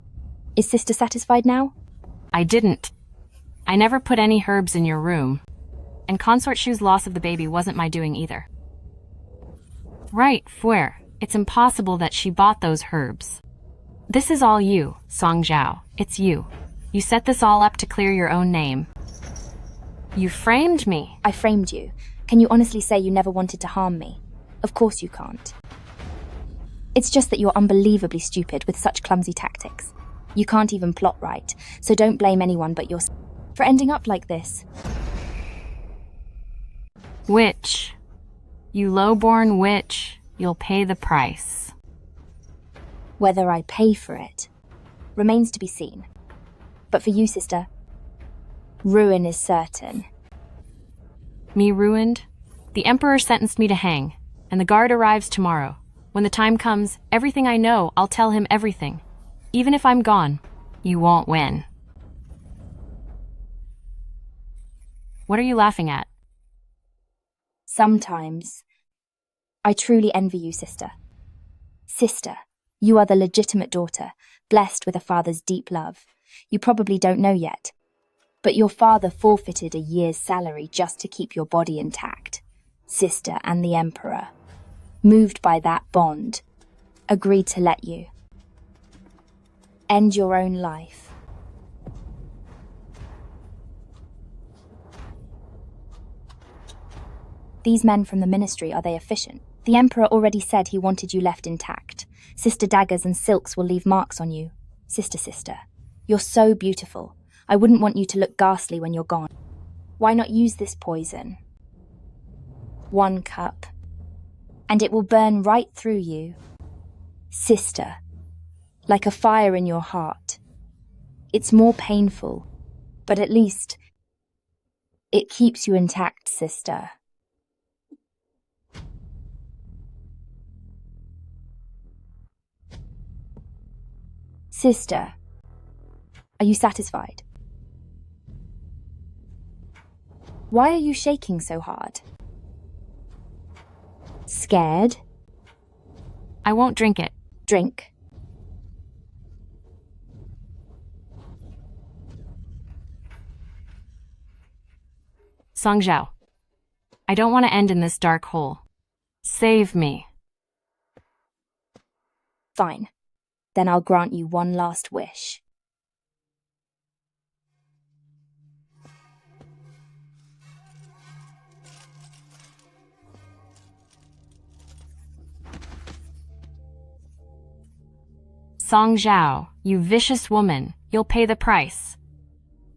Is Sister satisfied now? I didn't. I never put any herbs in your room. And Consort Shu's loss of the baby wasn't my doing either. Right, Fuer. It's impossible that she bought those herbs. This is all you, Song Zhao. It's you. You set this all up to clear your own name. You framed me. I framed you. Can you honestly say you never wanted to harm me? Of course you can't. It's just that you're unbelievably stupid with such clumsy tactics. You can't even plot right, so don't blame anyone but yourself for ending up like this. Witch. You low-born witch. You'll pay the price. Whether I pay for it remains to be seen. But for you, sister, ruin is certain. Me ruined? The Emperor sentenced me to hang, and the guard arrives tomorrow. When the time comes, everything I know, I'll tell him everything. Even if I'm gone, you won't win. What are you laughing at? Sometimes, I truly envy you, sister. Sister, you are the legitimate daughter, blessed with a father's deep love. You probably don't know yet, but your father forfeited a year's salary just to keep your body intact. Sister and the Emperor, moved by that bond, agreed to let you end your own life. These men from the ministry, are they efficient? The Emperor already said he wanted you left intact. Sister daggers and silks will leave marks on you. Sister, you're so beautiful. I wouldn't want you to look ghastly when you're gone. Why not use this poison? 1 cup, and it will burn right through you. Sister, like a fire in your heart. It's more painful, but at least it keeps you intact, sister. Sister, are you satisfied? Why are you shaking so hard? Scared? I won't drink it. Drink. Song Zhao, I don't want to end in this dark hole. Save me. Fine. Then I'll grant you one last wish. Song Zhao, you vicious woman, you'll pay the price.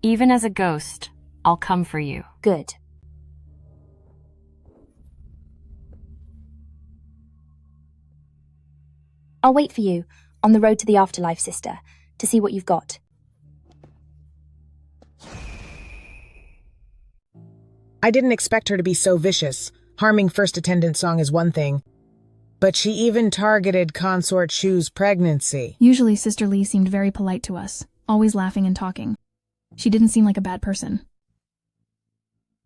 Even as a ghost, I'll come for you. Good. I'll wait for you, on the road to the afterlife, sister, to see what you've got. I didn't expect her to be so vicious. Harming first attendant Song is one thing, but she even targeted consort Shu's pregnancy. Usually Sister Lee seemed very polite to us, always laughing and talking. She didn't seem like a bad person.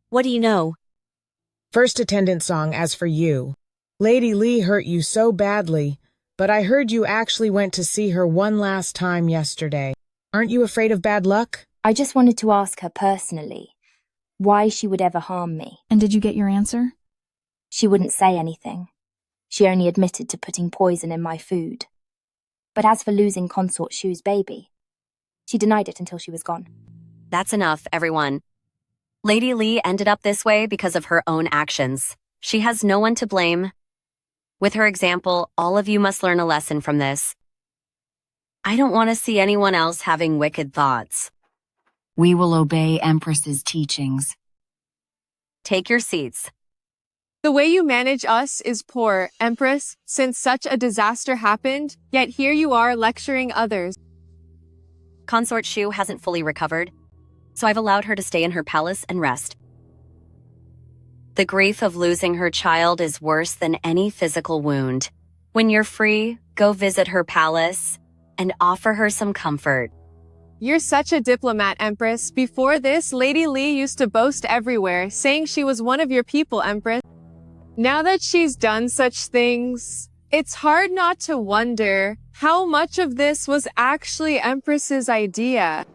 What do you know? First attendant Song, as for you, Lady Lee hurt you so badly, but I heard you actually went to see her one last time yesterday. Aren't you afraid of bad luck? I just wanted to ask her personally why she would ever harm me. And did you get your answer? She wouldn't say anything. She only admitted to putting poison in my food. But as for losing consort Shu's baby, she denied it until she was gone. That's enough, everyone. Lady Lee ended up this way because of her own actions. She has no one to blame. With her example, all of you must learn a lesson from this. I don't want to see anyone else having wicked thoughts. We will obey Empress's teachings. Take your seats. The way you manage us is poor, Empress, since such a disaster happened, yet here you are lecturing others. Consort Shu hasn't fully recovered, so I've allowed her to stay in her palace and rest. The grief of losing her child is worse than any physical wound. When you're free, go visit her palace and offer her some comfort. You're such a diplomat, Empress. Before this, Lady Lee used to boast everywhere, saying she was one of your people, Empress. Now that she's done such things, it's hard not to wonder how much of this was actually Empress's idea.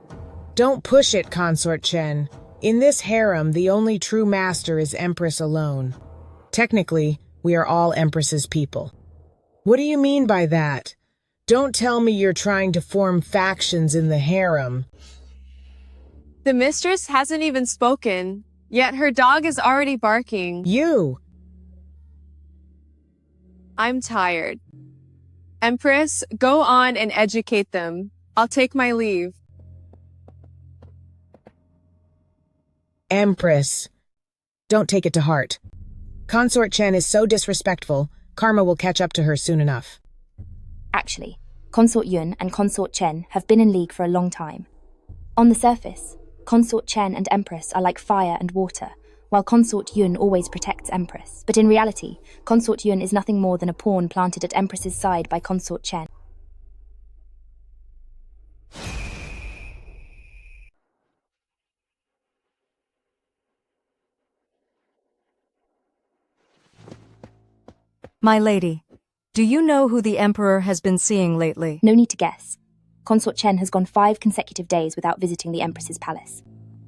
Don't push it, Consort Chen. In this harem, the only true master is Empress alone. Technically, we are all Empress's people. What do you mean by that? Don't tell me you're trying to form factions in the harem. The mistress hasn't even spoken, yet her dog is already barking. You! I'm tired. Empress, go on and educate them. I'll take my leave. Empress. Don't take it to heart. Consort Chen is so disrespectful, karma will catch up to her soon enough. Actually, Consort Yun and Consort Chen have been in league for a long time. On the surface, Consort Chen and Empress are like fire and water, while Consort Yun always protects Empress. But in reality, Consort Yun is nothing more than a pawn planted at Empress's side by Consort Chen. My lady, do you know who the Emperor has been seeing lately? No need to guess. Consort Chen has gone 5 consecutive days without visiting the Empress's palace.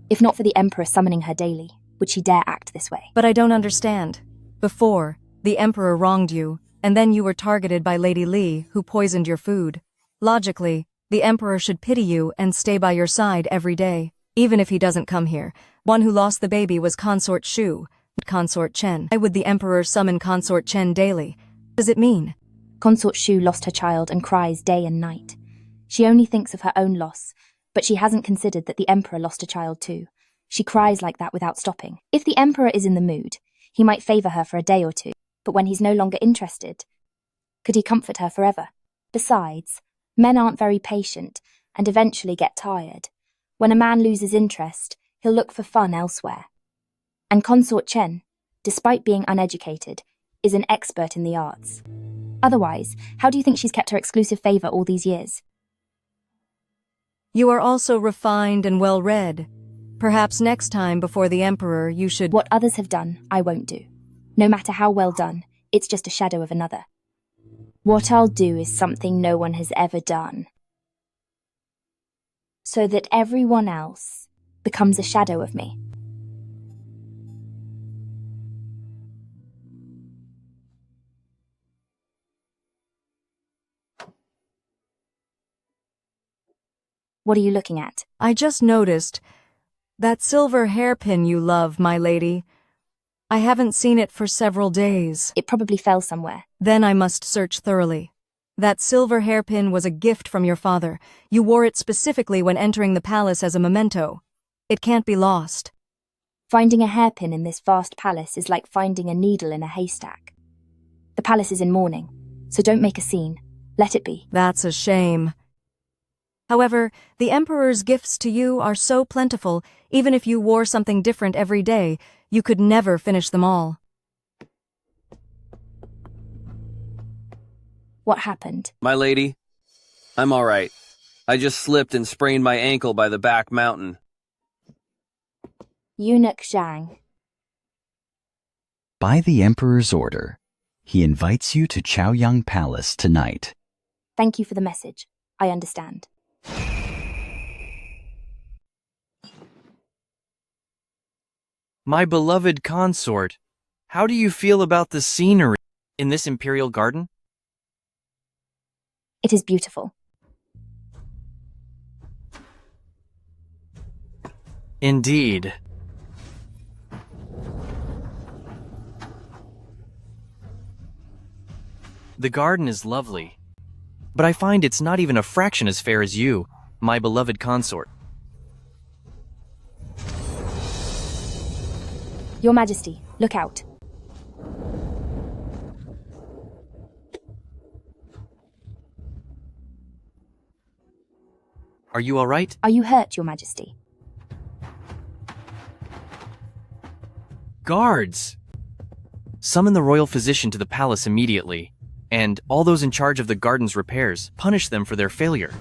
If not for the Emperor summoning her daily, would she dare act this way? But I don't understand. Before, the Emperor wronged you, and then you were targeted by Lady Lee, who poisoned your food. Logically, the Emperor should pity you and stay by your side every day, even if he doesn't come here. One who lost the baby was Consort Shu, Consort Chen. Why would the Emperor summon Consort Chen daily? What does it mean? Consort Shu lost her child and cries day and night. She only thinks of her own loss, but she hasn't considered that the Emperor lost a child too. She cries like that without stopping. If the Emperor is in the mood, he might favor her for a day or two, but when he's no longer interested, could he comfort her forever? Besides, men aren't very patient and eventually get tired. When a man loses interest, he'll look for fun elsewhere. And Consort Chen, despite being uneducated, is an expert in the arts. Otherwise, how do you think she's kept her exclusive favor all these years? You are also refined and well-read. Perhaps next time before the Emperor you should— What others have done, I won't do. No matter how well done, it's just a shadow of another. What I'll do is something no one has ever done, so that everyone else becomes a shadow of me. What are you looking at? I just noticed that silver hairpin you love, my lady. I haven't seen it for several days. It probably fell somewhere. Then I must search thoroughly. That silver hairpin was a gift from your father. You wore it specifically when entering the palace as a memento. It can't be lost. Finding a hairpin in this vast palace is like finding a needle in a haystack. The palace is in mourning, so don't make a scene. Let it be. That's a shame. However, the Emperor's gifts to you are so plentiful, even if you wore something different every day, you could never finish them all. What happened? My lady, I'm all right. I just slipped and sprained my ankle by the back mountain. Eunuch Zhang. By the Emperor's order, he invites you to Chaoyang Palace tonight. Thank you for the message. I understand. My beloved consort, how do you feel about the scenery in this imperial garden? It is beautiful. Indeed. The garden is lovely, but I find it's not even a fraction as fair as you, my beloved consort. Your Majesty, look out. Are you all right? Are you hurt, Your Majesty? Guards! Summon the royal physician to the palace immediately, and all those in charge of the garden's repairs, punish them for their failure.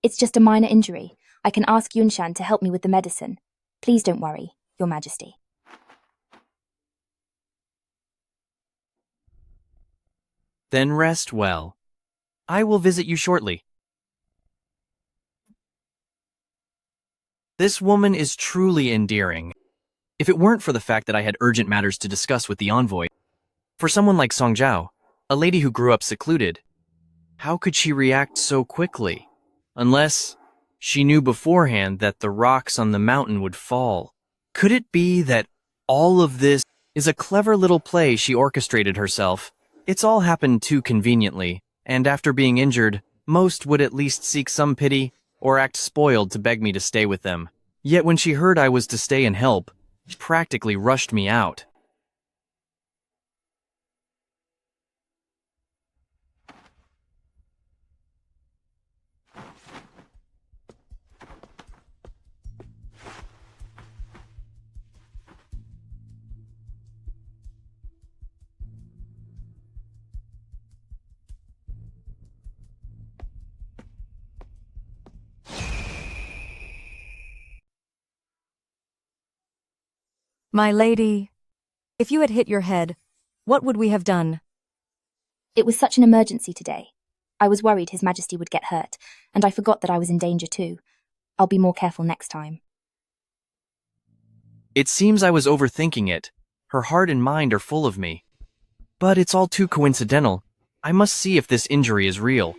It's just a minor injury. I can ask Yunshan to help me with the medicine. Please don't worry, Your Majesty. Then rest well. I will visit you shortly. This woman is truly endearing. If it weren't for the fact that I had urgent matters to discuss with the envoy, for someone like Song Zhao, a lady who grew up secluded, how could she react so quickly? Unless she knew beforehand that the rocks on the mountain would fall. Could it be that all of this is a clever little play she orchestrated herself? It's all happened too conveniently, and after being injured, most would at least seek some pity or act spoiled to beg me to stay with them. Yet when she heard I was to stay and help, she practically rushed me out. My lady, if you had hit your head, what would we have done? It was such an emergency today. I was worried His Majesty would get hurt, and I forgot that I was in danger too. I'll be more careful next time. It seems I was overthinking it. Her heart and mind are full of me. But it's all too coincidental. I must see if this injury is real.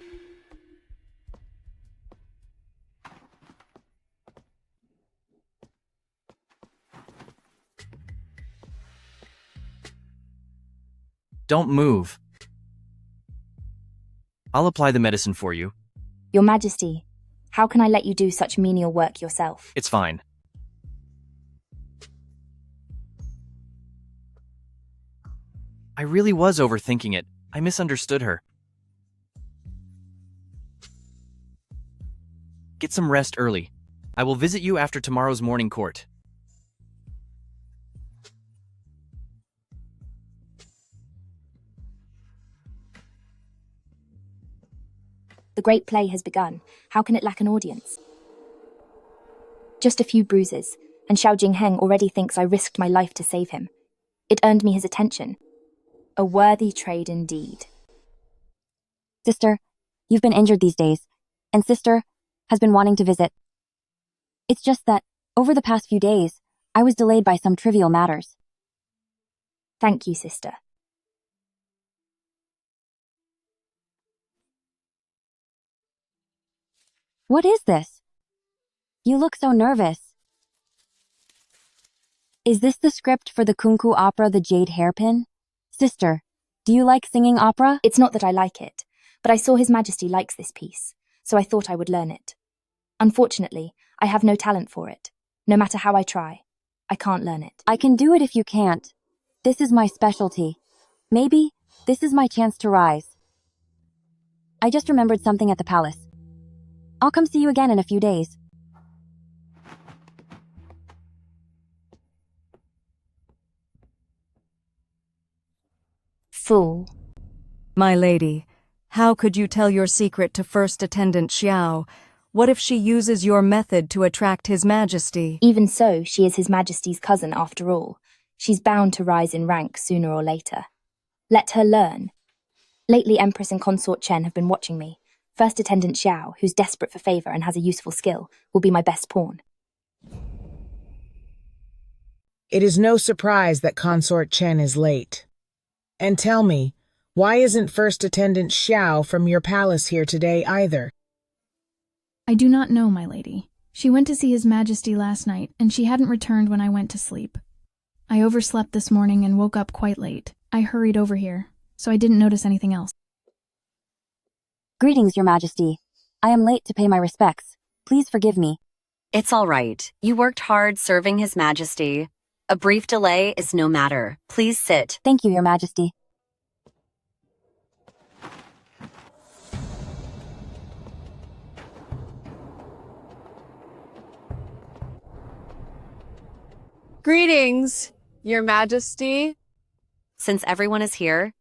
Don't move. I'll apply the medicine for you. Your Majesty, how can I let you do such menial work yourself? It's fine. I really was overthinking it. I misunderstood her. Get some rest early. I will visit you after tomorrow's morning court. The great play has begun. How can it lack an audience? Just a few bruises, and Xiao Jingheng already thinks I risked my life to save him. It earned me his attention. A worthy trade indeed. Sister, you've been injured these days, and Sister has been wanting to visit. It's just that, over the past few days, I was delayed by some trivial matters. Thank you, Sister. What is this? You look so nervous. Is this the script for the Kunku opera The Jade Hairpin? Sister, do you like singing opera? It's not that I like it, but I saw His Majesty likes this piece, so I thought I would learn it. Unfortunately, I have no talent for it. No matter how I try, I can't learn it. I can do it if you can't. This is my specialty. Maybe this is my chance to rise. I just remembered something at the palace. I'll come see you again in a few days. Fool. My lady, how could you tell your secret to First Attendant Xiao? What if she uses your method to attract His Majesty? Even so, she is His Majesty's cousin after all. She's bound to rise in rank sooner or later. Let her learn. Lately, Empress and Consort Chen have been watching me. First Attendant Xiao, who's desperate for favor and has a useful skill, will be my best pawn. It is no surprise that Consort Chen is late. And tell me, why isn't First Attendant Xiao from your palace here today either? I do not know, my lady. She went to see His Majesty last night, and she hadn't returned when I went to sleep. I overslept this morning and woke up quite late. I hurried over here, so I didn't notice anything else. Greetings, Your Majesty. I am late to pay my respects. Please forgive me. It's all right. You worked hard serving His Majesty. A brief delay is no matter. Please sit. Thank you, Your Majesty. Greetings, Your Majesty. Since everyone is here,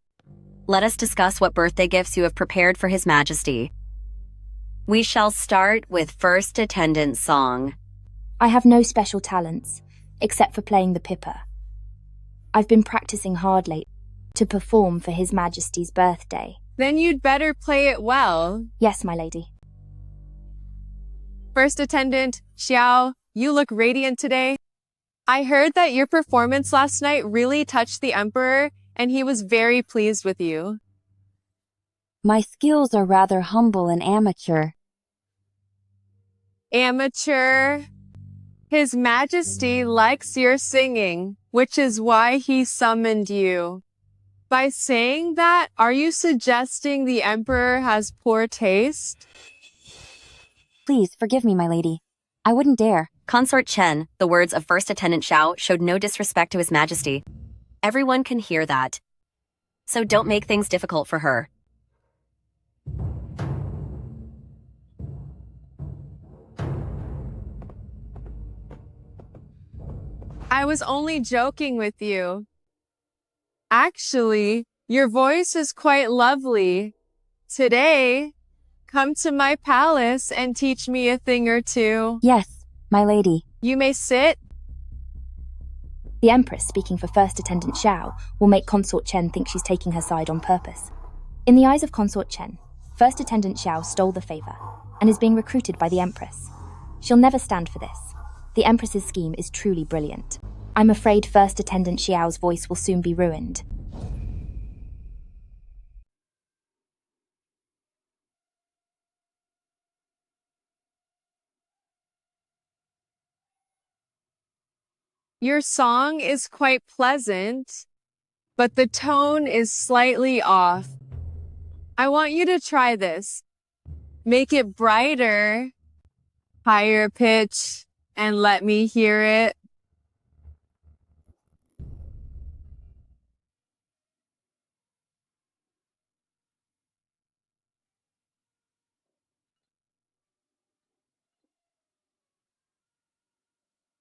let us discuss what birthday gifts you have prepared for His Majesty. We shall start with First Attendant Song. I have no special talents, except for playing the pippa. I've been practicing hard lately to perform for His Majesty's birthday. Then you'd better play it well. Yes, my lady. First Attendant Xiao, you look radiant today. I heard that your performance last night really touched the Emperor, and he was very pleased with you. My skills are rather humble and amateur. Amateur. His Majesty likes your singing, which is why he summoned you. By saying that, are you suggesting the Emperor has poor taste? Please forgive me, my lady. I wouldn't dare. Consort Chen, the words of First Attendant Xiao showed no disrespect to His Majesty. Everyone can hear that. So don't make things difficult for her. I was only joking with you. Actually, your voice is quite lovely. Today, come to my palace and teach me a thing or two. Yes, my lady. You may sit. The Empress, speaking for First Attendant Xiao, will make Consort Chen think she's taking her side on purpose. In the eyes of Consort Chen, First Attendant Xiao stole the favor and is being recruited by the Empress. She'll never stand for this. The Empress's scheme is truly brilliant. I'm afraid First Attendant Xiao's voice will soon be ruined. Your song is quite pleasant, but the tone is slightly off. I want you to try this. Make it brighter, higher pitch, and let me hear it.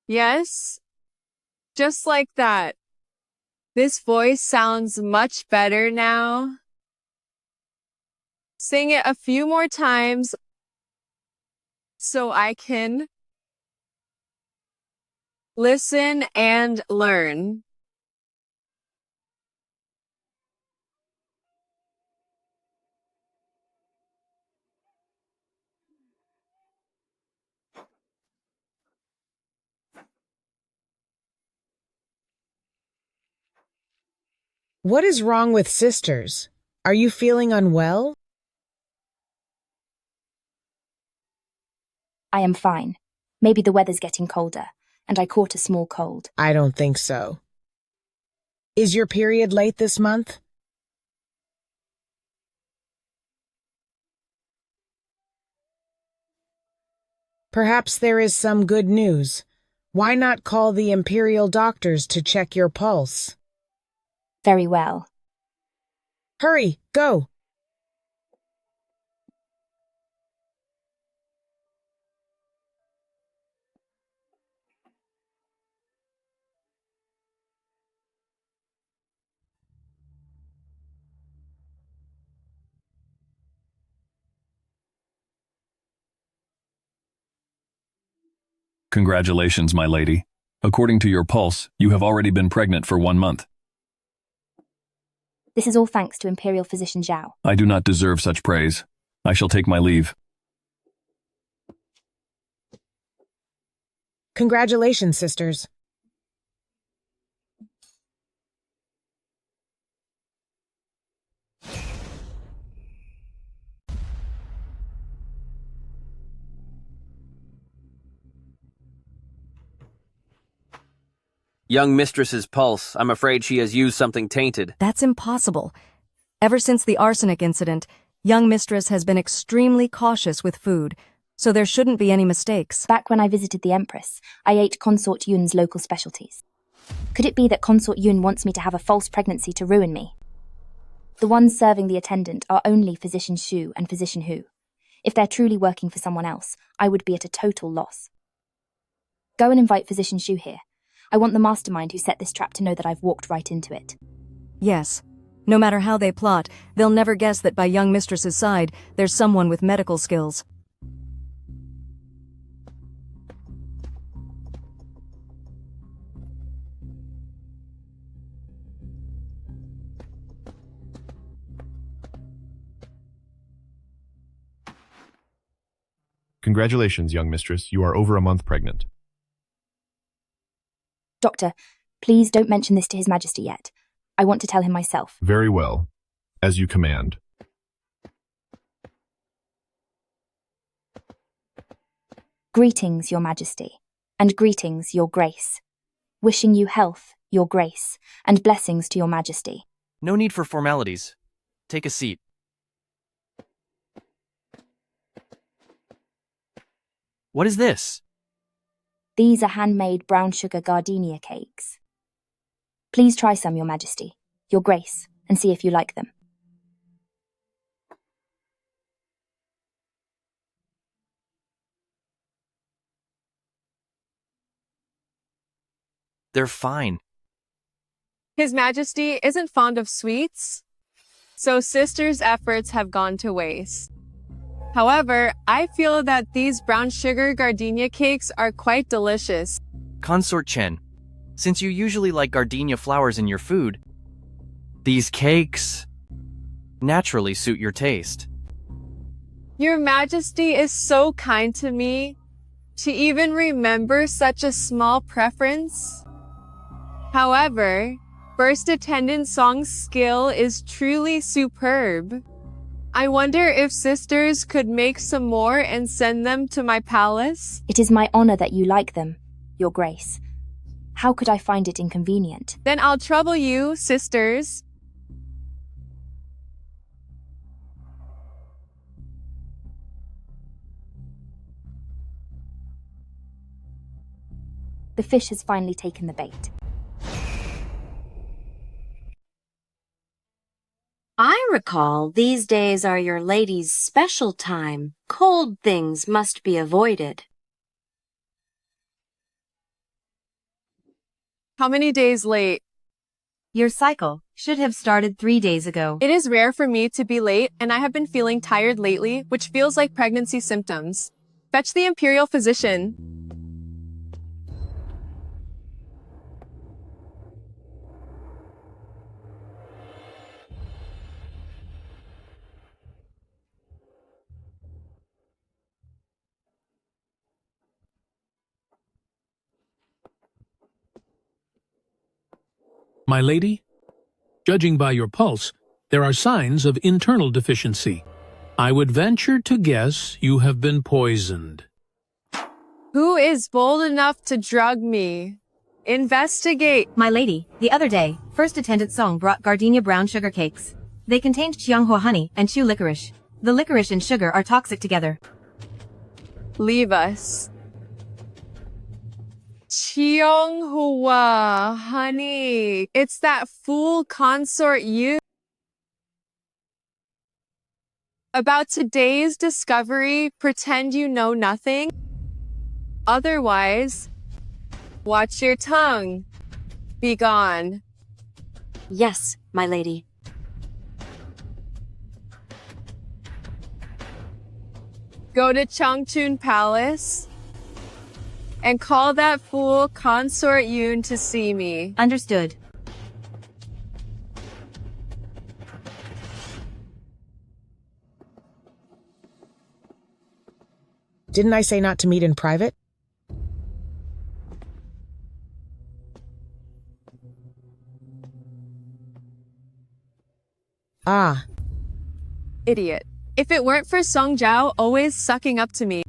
Yes? Just like that. This voice sounds much better now. Sing it a few more times so I can listen and learn. What is wrong with sisters? Are you feeling unwell? I am fine. Maybe the weather's getting colder, and I caught a small cold. I don't think so. Is your period late this month? Perhaps there is some good news. Why not call the imperial doctors to check your pulse? Very well. Hurry, go! Congratulations, my lady. According to your pulse, you have already been pregnant for 1 month. This is all thanks to Imperial Physician Zhao. I do not deserve such praise. I shall take my leave. Congratulations, sisters. Young mistress's pulse. I'm afraid she has used something tainted. That's impossible. Ever since the arsenic incident, young mistress has been extremely cautious with food, so there shouldn't be any mistakes. Back when I visited the Empress, I ate Consort Yun's local specialties. Could it be that Consort Yun wants me to have a false pregnancy to ruin me? The ones serving the attendant are only Physician Shu and Physician Hu. If they're truly working for someone else, I would be at a total loss. Go and invite Physician Shu here. I want the mastermind who set this trap to know that I've walked right into it. Yes. No matter how they plot, they'll never guess that by young mistress's side, there's someone with medical skills. Congratulations, young mistress. You are over a month pregnant. Doctor, please don't mention this to His Majesty yet. I want to tell him myself. Very well. As you command. Greetings, Your Majesty, and greetings, Your Grace. Wishing you health, Your Grace, and blessings to Your Majesty. No need for formalities. Take a seat. What is this? These are handmade brown sugar gardenia cakes. Please try some, Your Majesty, Your Grace, and see if you like them. They're fine. His Majesty isn't fond of sweets, so sister's efforts have gone to waste. However, I feel that these brown sugar gardenia cakes are quite delicious. Consort Chen, since you usually like gardenia flowers in your food, these cakes naturally suit your taste. Your Majesty is so kind to me to even remember such a small preference. However, First Attendant Song's skill is truly superb. I wonder if sisters could make some more and send them to my palace? It is my honor that you like them, Your Grace. How could I find it inconvenient? Then I'll trouble you, sisters. The fish has finally taken the bait. I recall these days are your lady's special time. Cold things must be avoided. How many days late? Your cycle should have started 3 days ago. It is rare for me to be late, and I have been feeling tired lately, which feels like pregnancy symptoms. Fetch the Imperial Physician. My lady, judging by your pulse, there are signs of internal deficiency. I would venture to guess you have been poisoned. Who is bold enough to drug me? Investigate. My lady, the other day, first attendant Song brought gardenia brown sugar cakes. They contained Qianghua honey and Chu licorice. The licorice and sugar are toxic together. Leave us. Qianghua honey. It's that fool consort you. About today's discovery, pretend you know nothing. Otherwise, watch your tongue. Be gone. Yes, my lady. Go to Changchun Palace and call that fool consort Yoon to see me. Understood. Didn't I say not to meet in private? Ah. Idiot. If it weren't for Song Jiao always sucking up to me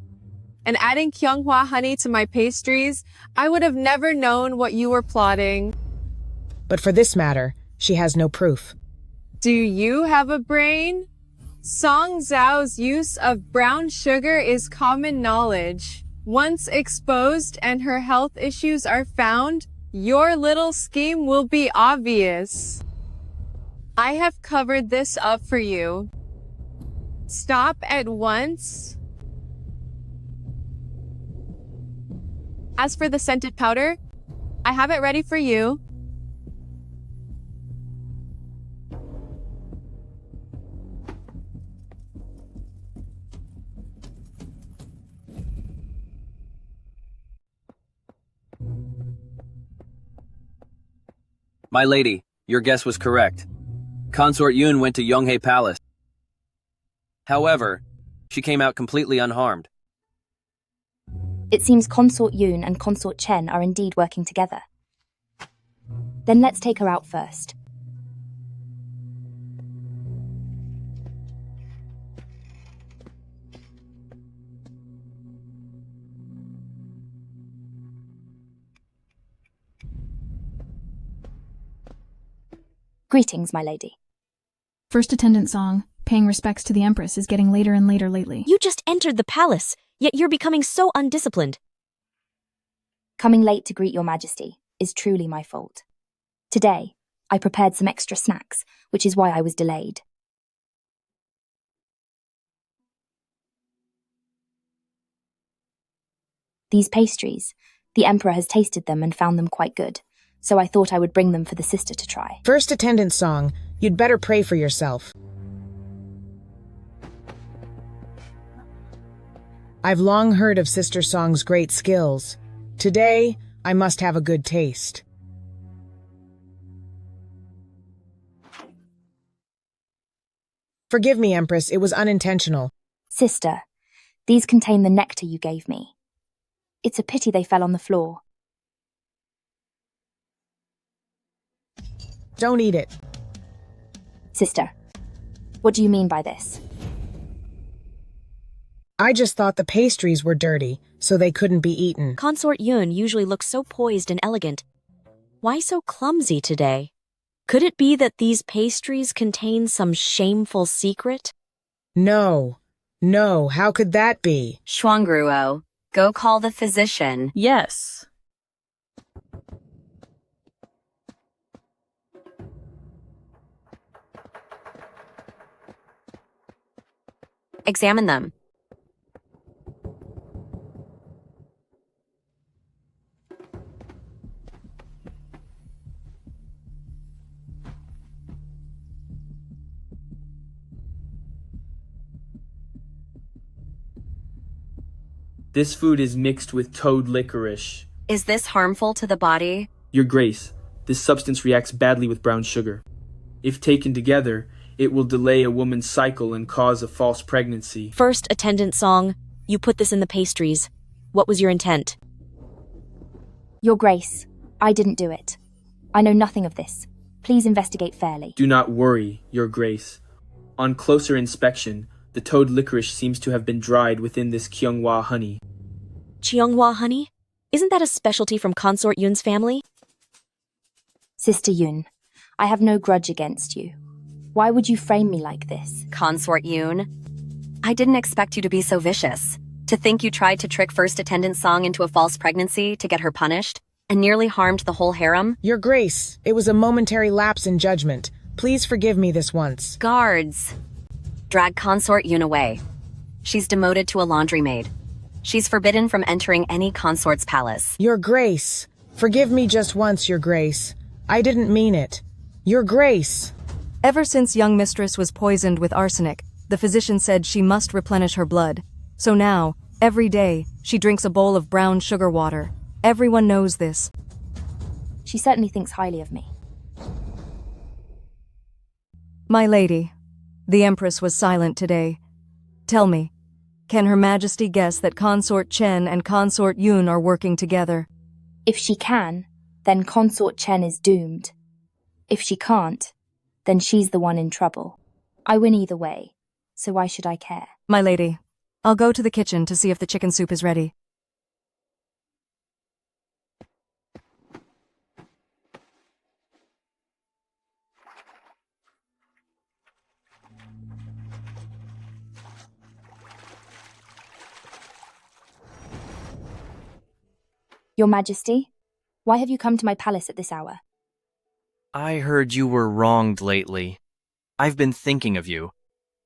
and adding Qianghua honey to my pastries, I would have never known what you were plotting. But for this matter, she has no proof. Do you have a brain? Song Zhao's use of brown sugar is common knowledge. Once exposed and her health issues are found, your little scheme will be obvious. I have covered this up for you. Stop at once. As for the scented powder, I have it ready for you. My lady, your guess was correct. Consort Yoon went to Yonghae Palace. However, she came out completely unharmed. It seems Consort Yoon and Consort Chen are indeed working together. Then let's take her out first. Greetings, my lady. First attendant Song, paying respects to the Empress, is getting later and later lately. You just entered the palace, yet you're becoming so undisciplined. Coming late to greet your Majesty is truly my fault. Today, I prepared some extra snacks, which is why I was delayed. These pastries, the Emperor has tasted them and found them quite good, so I thought I would bring them for the sister to try. First attendant Song, you'd better pray for yourself. I've long heard of Sister Song's great skills. Today, I must have a good taste. Forgive me, Empress, it was unintentional. Sister, these contain the nectar you gave me. It's a pity they fell on the floor. Don't eat it. Sister, what do you mean by this? I just thought the pastries were dirty, so they couldn't be eaten. Consort Yun usually looks so poised and elegant. Why so clumsy today? Could it be that these pastries contain some shameful secret? No, how could that be? Shuangruo, go call the physician. Yes. Examine them. This food is mixed with toad licorice. Is this harmful to the body? Your Grace, this substance reacts badly with brown sugar. If taken together, it will delay a woman's cycle and cause a false pregnancy. First attendant Song, you put this in the pastries. What was your intent? Your Grace, I didn't do it. I know nothing of this. Please investigate fairly. Do not worry, Your Grace. On closer inspection, the toad licorice seems to have been dried within this Qianghua honey. Cheonghua honey? Isn't that a specialty from Consort Yun's family? Sister Yun, I have no grudge against you. Why would you frame me like this? Consort Yoon. I didn't expect you to be so vicious. To think you tried to trick first attendant Song into a false pregnancy to get her punished, and nearly harmed the whole harem? Your Grace, it was a momentary lapse in judgment. Please forgive me this once. Guards. Drag Consort Yoon away. She's demoted to a laundry maid. She's forbidden from entering any consort's palace. Your Grace, forgive me just once, Your Grace. I didn't mean it. Your Grace. Ever since young mistress was poisoned with arsenic, the physician said she must replenish her blood. So now, every day, she drinks a bowl of brown sugar water. Everyone knows this. She certainly thinks highly of me. My lady, the Empress was silent today. Tell me, can Her Majesty guess that Consort Chen and Consort Yun are working together? If she can, then Consort Chen is doomed. If she can't, then she's the one in trouble. I win either way, so why should I care? My lady, I'll go to the kitchen to see if the chicken soup is ready. Your Majesty, why have you come to my palace at this hour? I heard you were wronged lately. I've been thinking of you,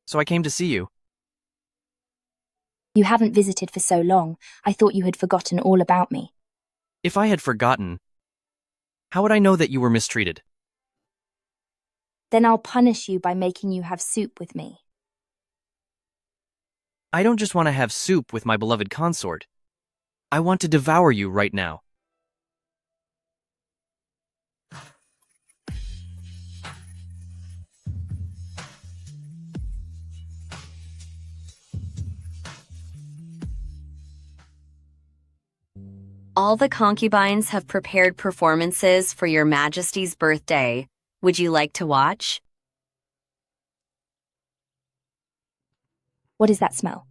so I came to see you. You haven't visited for so long, I thought you had forgotten all about me. If I had forgotten, how would I know that you were mistreated? Then I'll punish you by making you have soup with me. I don't just want to have soup with my beloved consort. I want to devour you right now. All the concubines have prepared performances for your Majesty's birthday. Would you like to watch? What is that smell?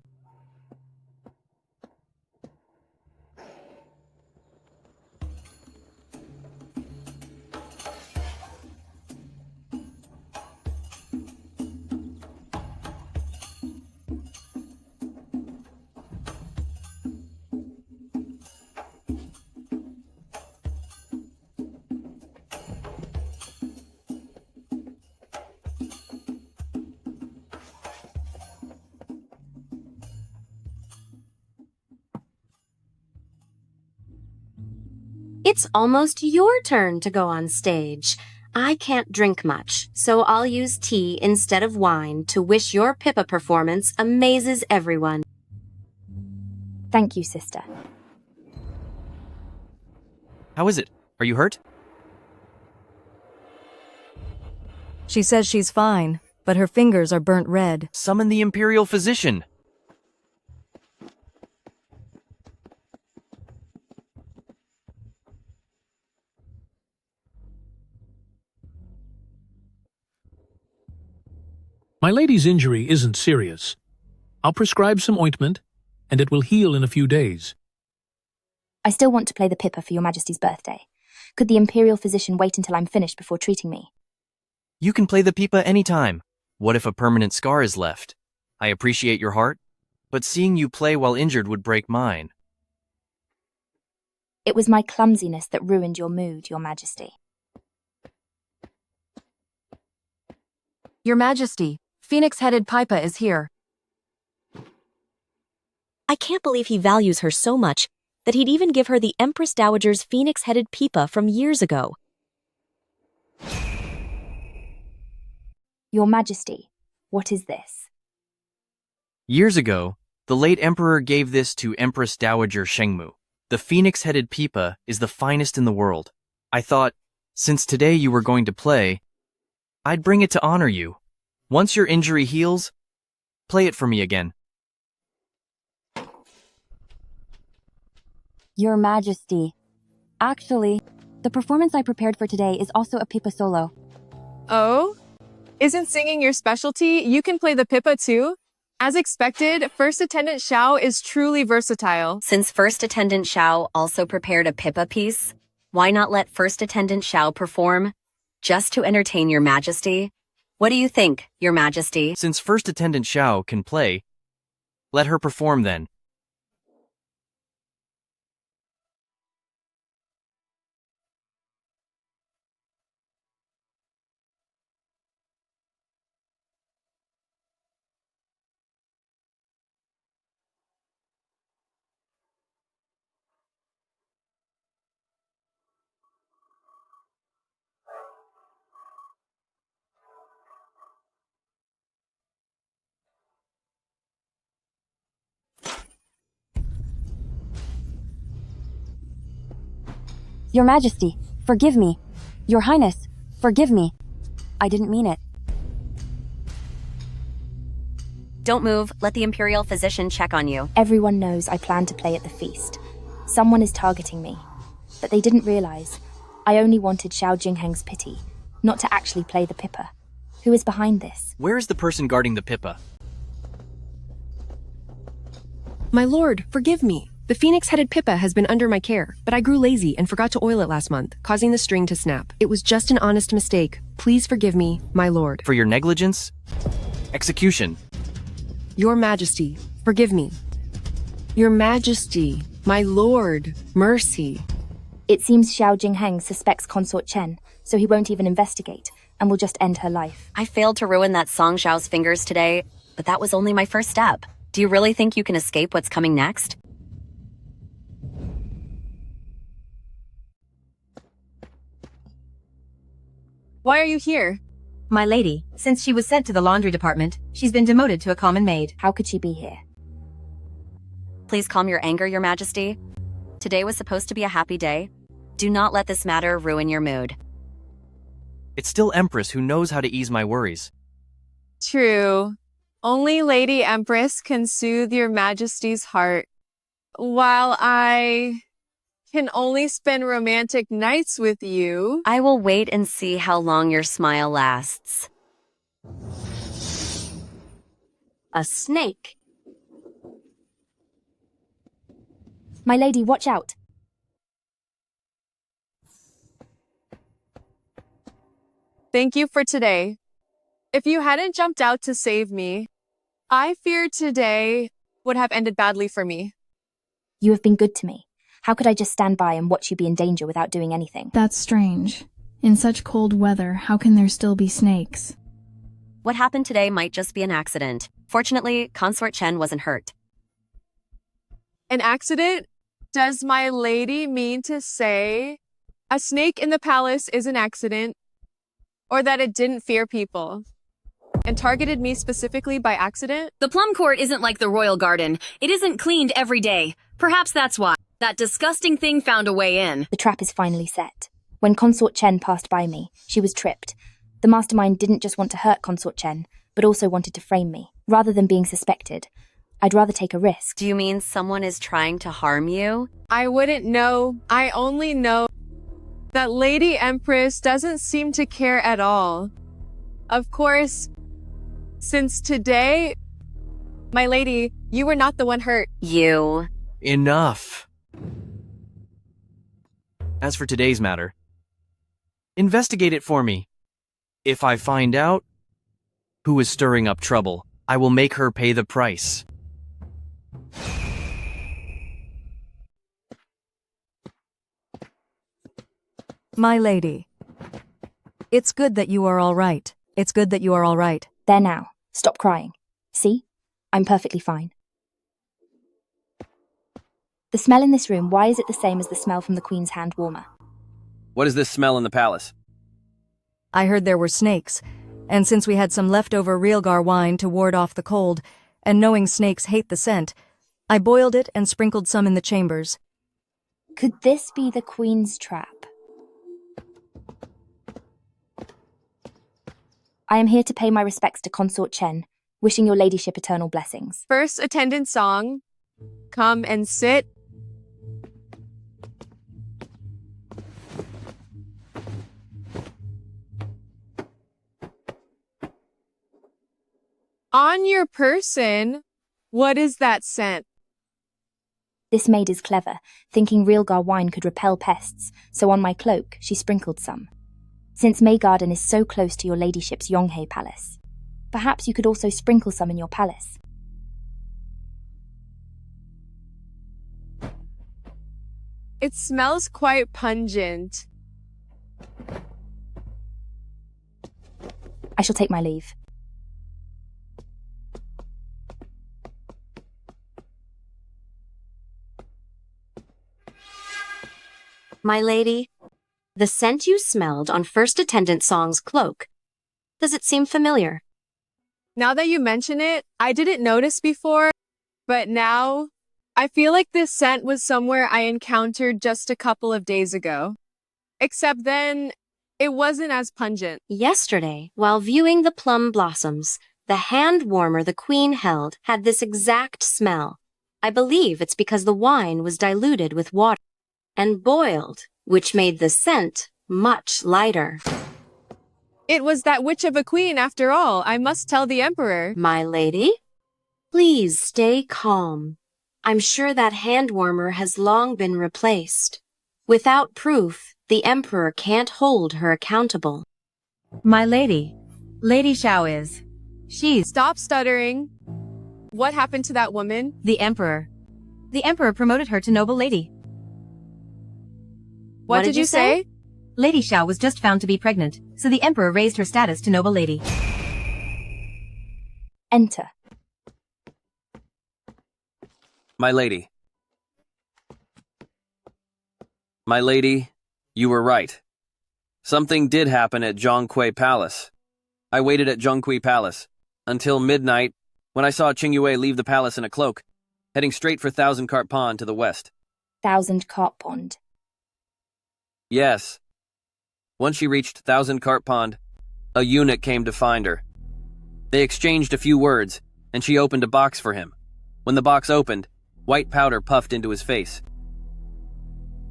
It's almost your turn to go on stage. I can't drink much, so I'll use tea instead of wine to wish your Pippa performance amazes everyone. Thank you, sister. How is it? Are you hurt? She says she's fine, but her fingers are burnt red. Summon the Imperial Physician. My lady's injury isn't serious. I'll prescribe some ointment, and it will heal in a few days. I still want to play the Pippa for your Majesty's birthday. Could the Imperial Physician wait until I'm finished before treating me? You can play the pipa anytime. What if a permanent scar is left? I appreciate your heart, but seeing you play while injured would break mine. It was my clumsiness that ruined your mood, Your Majesty. Your Majesty, Phoenix-headed Pipa is here. I can't believe he values her so much that he'd even give her the Empress Dowager's phoenix-headed Pipa from years ago. Your Majesty, what is this? Years ago, the late emperor gave this to Empress Dowager Shengmu. The phoenix-headed pipa is the finest in the world. I thought, since today you were going to play, I'd bring it to honor you. Once your injury heals, play it for me again. Your Majesty. Actually, the performance I prepared for today is also a pipa solo. Oh? Isn't singing your specialty? You can play the Pippa too? As expected, First Attendant Xiao is truly versatile. Since First Attendant Xiao also prepared a Pippa piece, why not let First Attendant Xiao perform? Just to entertain your majesty? What do you think, your majesty? Since First Attendant Xiao can play, let her perform then. Your Majesty, forgive me. Your Highness, forgive me. I didn't mean it. Don't move, let the Imperial Physician check on you. Everyone knows I plan to play at the feast. Someone is targeting me. But they didn't realize. I only wanted Xiao Jingheng's pity, not to actually play the Pippa. Who is behind this? Where is the person guarding the Pippa? My lord, forgive me. The phoenix-headed Pippa has been under my care, but I grew lazy and forgot to oil it last month, causing the string to snap. It was just an honest mistake. Please forgive me, my lord. For your negligence? Execution. Your Majesty, forgive me. Your Majesty, my lord, mercy. It seems Xiao Jingheng suspects Consort Chen, so he won't even investigate, and will just end her life. I failed to ruin that Song Xiao's fingers today, but that was only my first step. Do you really think you can escape what's coming next? Why are you here? My lady, since she was sent to the laundry department, she's been demoted to a common maid. How could she be here? Please calm your anger, your majesty. Today was supposed to be a happy day. Do not let this matter ruin your mood. It's still Empress who knows how to ease my worries. True. Only Lady Empress can soothe your majesty's heart. While I can only spend romantic nights with you. I will wait and see how long your smile lasts. A snake. My lady, watch out. Thank you for today. If you hadn't jumped out to save me, I fear today would have ended badly for me. You have been good to me. How could I just stand by and watch you be in danger without doing anything? That's strange. In such cold weather, how can there still be snakes? What happened today might just be an accident. Fortunately, Consort Chen wasn't hurt. An accident? Does my lady mean to say a snake in the palace is an accident? Or that it didn't fear people and targeted me specifically by accident? The plum court isn't like the royal garden. It isn't cleaned every day. Perhaps that's why. That disgusting thing found a way in. The trap is finally set. When Consort Chen passed by me, she was tripped. The mastermind didn't just want to hurt Consort Chen, but also wanted to frame me. Rather than being suspected, I'd rather take a risk. Do you mean someone is trying to harm you? I wouldn't know. I only know that Lady Empress doesn't seem to care at all. Of course, since today, my lady, you were not the one hurt. You. Enough. As for today's matter, investigate it for me. If I find out who is stirring up trouble, I will make her pay the price. My lady, it's good that you are all right. It's good that you are all right. There now. Stop crying. See? I'm perfectly fine. The smell in this room, why is it the same as the smell from the Queen's hand warmer? What is this smell in the palace? I heard there were snakes, and since we had some leftover Realgar wine to ward off the cold, and knowing snakes hate the scent, I boiled it and sprinkled some in the chambers. Could this be the Queen's trap? I am here to pay my respects to Consort Chen, wishing your ladyship eternal blessings. First attendant song. Come and sit. On your person? What is that scent? This maid is clever, thinking Realgar wine could repel pests, so on my cloak she sprinkled some. Since Maygarden is so close to your ladyship's Yonghe palace, perhaps you could also sprinkle some in your palace. It smells quite pungent. I shall take my leave. My lady, the scent you smelled on First Attendant Song's cloak. Does it seem familiar? Now that you mention it, I didn't notice before, but now I feel like this scent was somewhere I encountered just a couple of days ago. Except then, it wasn't as pungent. Yesterday, while viewing the plum blossoms, the hand warmer the queen held had this exact smell. I believe it's because the wine was diluted with water and boiled, which made the scent much lighter. It was that witch of a queen after all, I must tell the emperor. My lady, please stay calm. I'm sure that hand warmer has long been replaced. Without proof, the emperor can't hold her accountable. My lady, Lady Xiao is. She's. Stop stuttering. What happened to that woman? The emperor. The emperor promoted her to noble lady. What did you say? Lady Xiao was just found to be pregnant, so the emperor raised her status to noble lady. Enter. My lady. My lady, you were right. Something did happen at Zhonghui Palace. I waited at Zhonghui Palace until midnight when I saw Qingyue leave the palace in a cloak, heading straight for Thousand Cart Pond to the west. Thousand Cart Pond. Yes. Once she reached Thousand Cart Pond, a eunuch came to find her. They exchanged a few words, and she opened a box for him. When the box opened, white powder puffed into his face.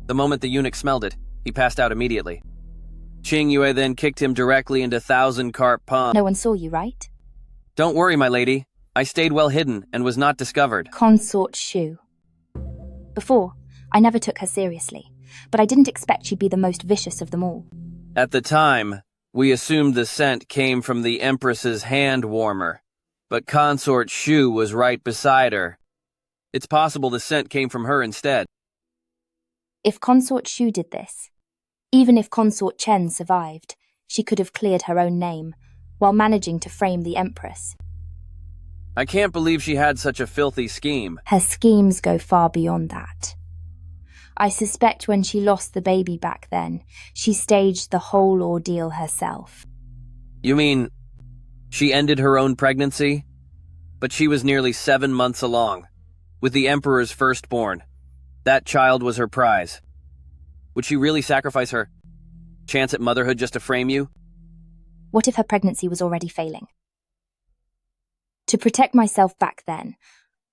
The moment the eunuch smelled it, he passed out immediately. Qingyue then kicked him directly into Thousand Cart Pond. No one saw you, right? Don't worry, my lady. I stayed well hidden and was not discovered. Consort Shu. Before, I never took her seriously, but I didn't expect she'd be the most vicious of them all. At the time, we assumed the scent came from the Empress's hand warmer, but Consort Shu was right beside her. It's possible the scent came from her instead. If Consort Shu did this, even if Consort Chen survived, she could have cleared her own name, while managing to frame the Empress. I can't believe she had such a filthy scheme. Her schemes go far beyond that. I suspect when she lost the baby back then, she staged the whole ordeal herself. You mean, she ended her own pregnancy? But she was nearly 7 months along, with the Emperor's firstborn. That child was her prize. Would she really sacrifice her chance at motherhood just to frame you? What if her pregnancy was already failing? To protect myself back then,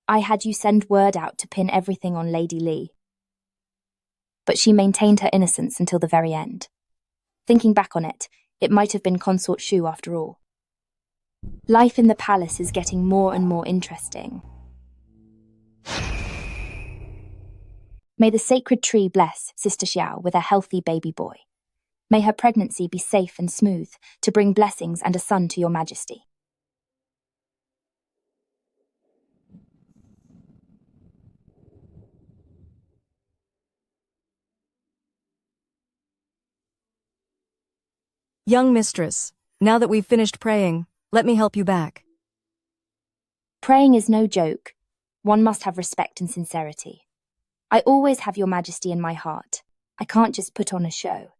I had you send word out to pin everything on Lady Li. But she maintained her innocence until the very end. Thinking back on it, it might have been Consort Shu after all. Life in the palace is getting more and more interesting. May the sacred tree bless Sister Xiao with a healthy baby boy. May her pregnancy be safe and smooth to bring blessings and a son to your majesty. Young mistress, now that we've finished praying, let me help you back. Praying is no joke. One must have respect and sincerity. I always have your majesty in my heart. I can't just put on a show.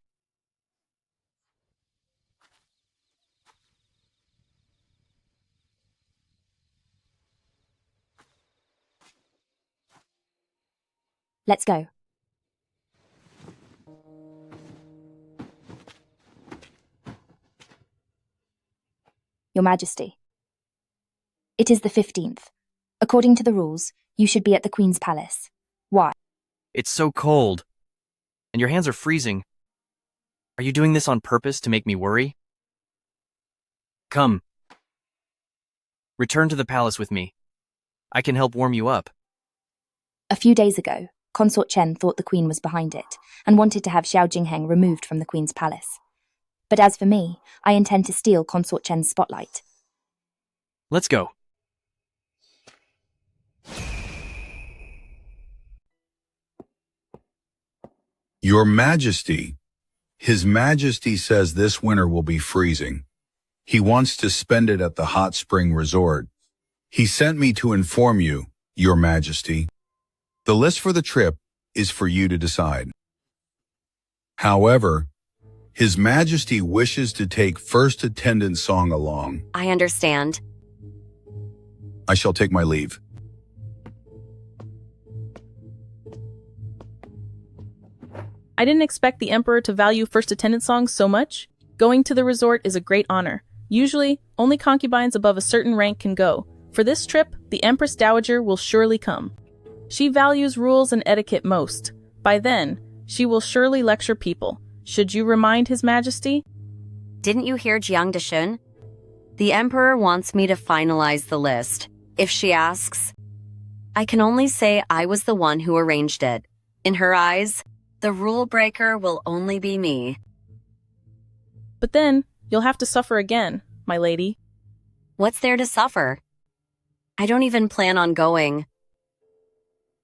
Let's go. Your Majesty. It is the 15th. According to the rules, you should be at the Queen's palace. Why? It's so cold. And your hands are freezing. Are you doing this on purpose to make me worry? Come. Return to the palace with me. I can help warm you up. A few days ago, Consort Chen thought the queen was behind it and wanted to have Xiao Jingheng removed from the queen's palace. But as for me, I intend to steal Consort Chen's spotlight. Let's go. Your Majesty, His Majesty says this winter will be freezing. He wants to spend it at the hot spring resort. He sent me to inform you, Your Majesty. The list for the trip is for you to decide. However, His Majesty wishes to take first attendant song along. I understand. I shall take my leave. I didn't expect the Emperor to value first attendant songs so much. Going to the resort is a great honor. Usually, only concubines above a certain rank can go. For this trip, the Empress Dowager will surely come. She values rules and etiquette most. By then, she will surely lecture people. Should you remind His Majesty? Didn't you hear Jiang Deshun? The Emperor wants me to finalize the list. If she asks, I can only say I was the one who arranged it. In her eyes, the rule breaker will only be me. But then, you'll have to suffer again, my lady. What's there to suffer? I don't even plan on going.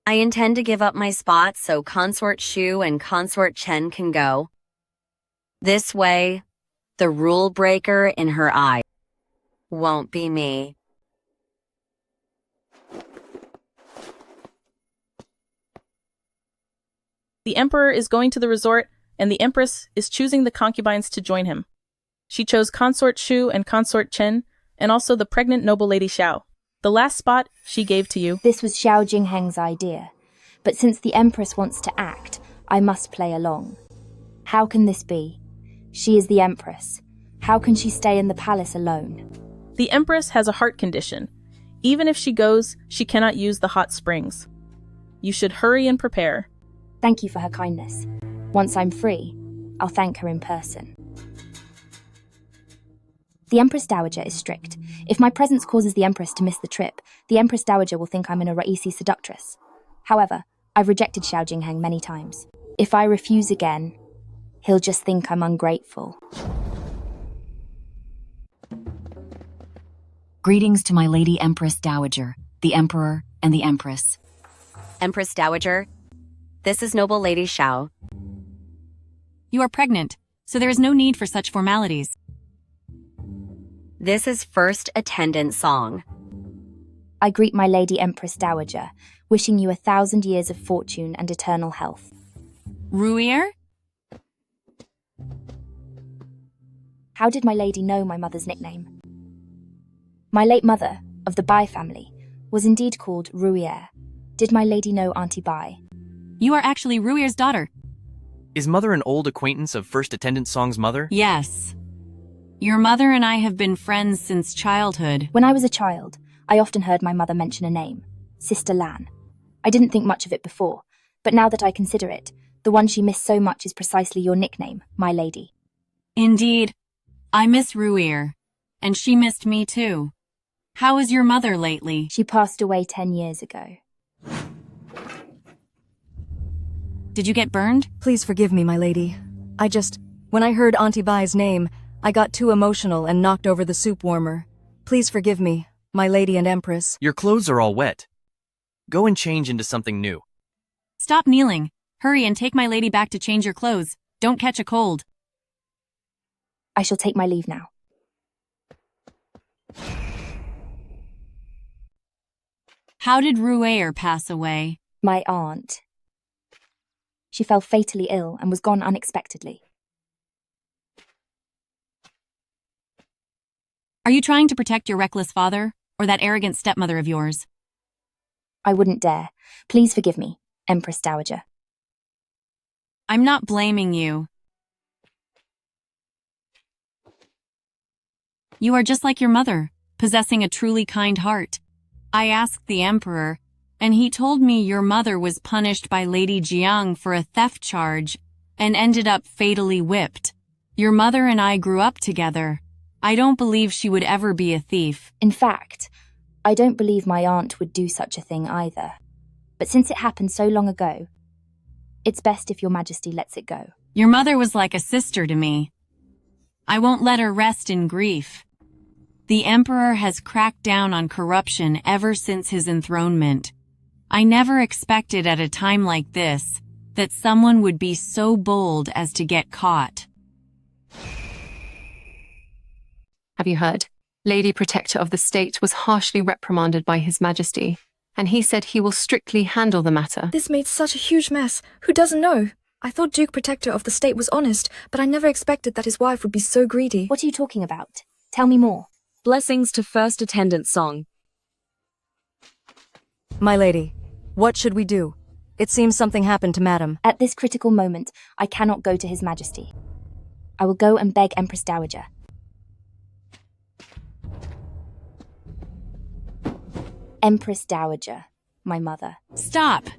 I intend to give up my spot so Consort Shu and Consort Chen can go. This way, the rule breaker in her eye won't be me. The Emperor is going to the resort, and the Empress is choosing the concubines to join him. She chose Consort Shu and Consort Chen, and also the pregnant noble lady Xiao. The last spot she gave to you. This was Xiao Jingheng's idea, but since the Empress wants to act, I must play along. How can this be? She is the Empress. How can she stay in the palace alone? The Empress has a heart condition. Even if she goes, she cannot use the hot springs. You should hurry and prepare. Thank you for her kindness. Once I'm free, I'll thank her in person. The Empress Dowager is strict. If my presence causes the Empress to miss the trip, the Empress Dowager will think I'm an Raisi seductress. However, I've rejected Xiao Jingheng many times. If I refuse again, he'll just think I'm ungrateful. Greetings to my Lady Empress Dowager, the Emperor, and the Empress. Empress Dowager, this is noble lady Xiao. You are pregnant, so there is no need for such formalities. This is first attendant song. I greet my Lady Empress Dowager, wishing you 1,000 years of fortune and eternal health. Ruier? How did my lady know my mother's nickname? My late mother, of the Bai family, was indeed called Ruier. Did my lady know Auntie Bai? You are actually Ruier's daughter. Is Mother an old acquaintance of first attendant song's mother? Yes. Your mother and I have been friends since childhood. When I was a child, I often heard my mother mention a name, Sister Lan. I didn't think much of it before, but now that I consider it, the one she missed so much is precisely your nickname, my lady. Indeed. I miss Ruier, and she missed me too. How is your mother lately? She passed away 10 years ago. Did you get burned? Please forgive me, my lady. When I heard Auntie Bai's name, I got too emotional and knocked over the soup warmer. Please forgive me, my lady and Empress. Your clothes are all wet. Go and change into something new. Stop kneeling. Hurry and take my lady back to change your clothes. Don't catch a cold. I shall take my leave now. How did Ruier pass away? My aunt. She fell fatally ill and was gone unexpectedly. Are you trying to protect your reckless father, or that arrogant stepmother of yours? I wouldn't dare. Please forgive me, Empress Dowager. I'm not blaming you. You are just like your mother, possessing a truly kind heart. I asked the Emperor, and he told me your mother was punished by Lady Jiang for a theft charge and ended up fatally whipped. Your mother and I grew up together. I don't believe she would ever be a thief. In fact, I don't believe my aunt would do such a thing either. But since it happened so long ago, it's best if your majesty lets it go. Your mother was like a sister to me. I won't let her rest in grief. The emperor has cracked down on corruption ever since his enthronement. I never expected at a time like this that someone would be so bold as to get caught. Have you heard? Lady Protector of the State was harshly reprimanded by His Majesty, and he said he will strictly handle the matter. This made such a huge mess. Who doesn't know? I thought Duke Protector of the State was honest, but I never expected that his wife would be so greedy. What are you talking about? Tell me more. Blessings to first attendant song. My lady, what should we do? It seems something happened to Madam. At this critical moment, I cannot go to His Majesty. I will go and beg Empress Dowager. Empress Dowager, my mother. Stop!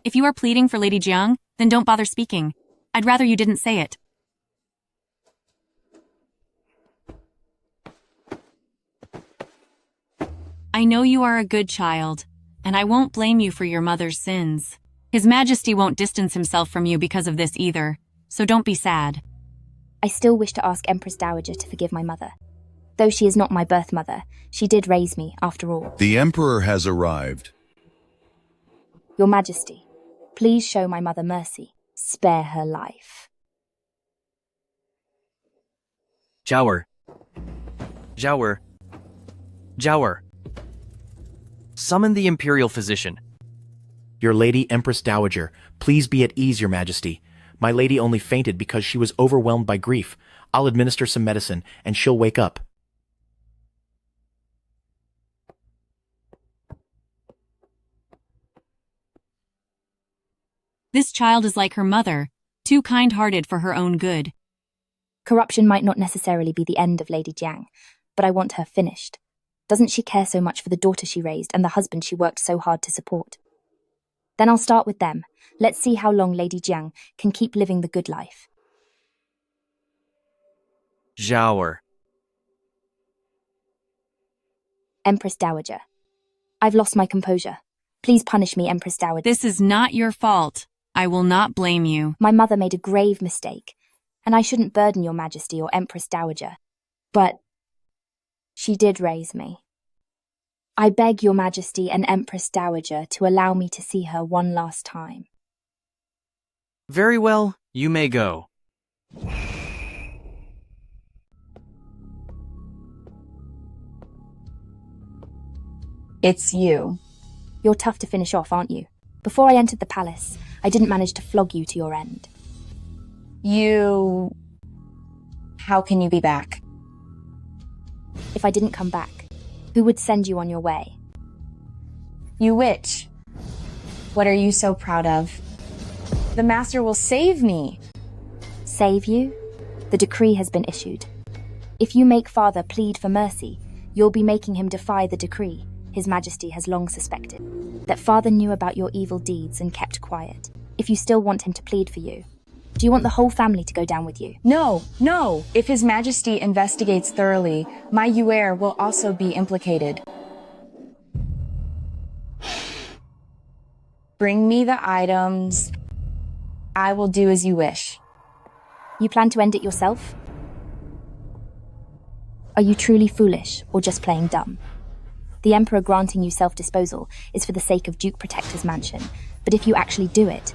If you are pleading for Lady Jiang, then don't bother speaking. I'd rather you didn't say it. I know you are a good child, and I won't blame you for your mother's sins. His Majesty won't distance himself from you because of this either, so don't be sad. I still wish to ask Empress Dowager to forgive my mother. Though she is not my birth mother, she did raise me, after all. The Emperor has arrived. Your Majesty, please show my mother mercy. Spare her life. Jower. Jower. Jower. Summon the Imperial Physician. Your Lady Empress Dowager, please be at ease, Your Majesty. My lady only fainted because she was overwhelmed by grief. I'll administer some medicine, and she'll wake up. This child is like her mother, too kind-hearted for her own good. Corruption might not necessarily be the end of Lady Jiang, but I want her finished. Doesn't she care so much for the daughter she raised and the husband she worked so hard to support? Then I'll start with them. Let's see how long Lady Jiang can keep living the good life. Jower. Empress Dowager. I've lost my composure. Please punish me, Empress Dowager. This is not your fault. I will not blame you. My mother made a grave mistake, and I shouldn't burden your Majesty or Empress Dowager. But she did raise me. I beg your Majesty and Empress Dowager to allow me to see her one last time. Very well, you may go. It's you. You're tough to finish off, aren't you? Before I entered the palace, I didn't manage to flog you to your end. How can you be back? If I didn't come back, who would send you on your way? You witch. What are you so proud of? The master will save me. Save you? The decree has been issued. If you make father plead for mercy, you'll be making him defy the decree. His Majesty has long suspected that father knew about your evil deeds and kept quiet. If you still want him to plead for you, do you want the whole family to go down with you? No. If His Majesty investigates thoroughly, my heir will also be implicated. Bring me the items. I will do as you wish. You plan to end it yourself? Are you truly foolish or just playing dumb? The Emperor granting you self-disposal is for the sake of Duke Protector's mansion, but if you actually do it,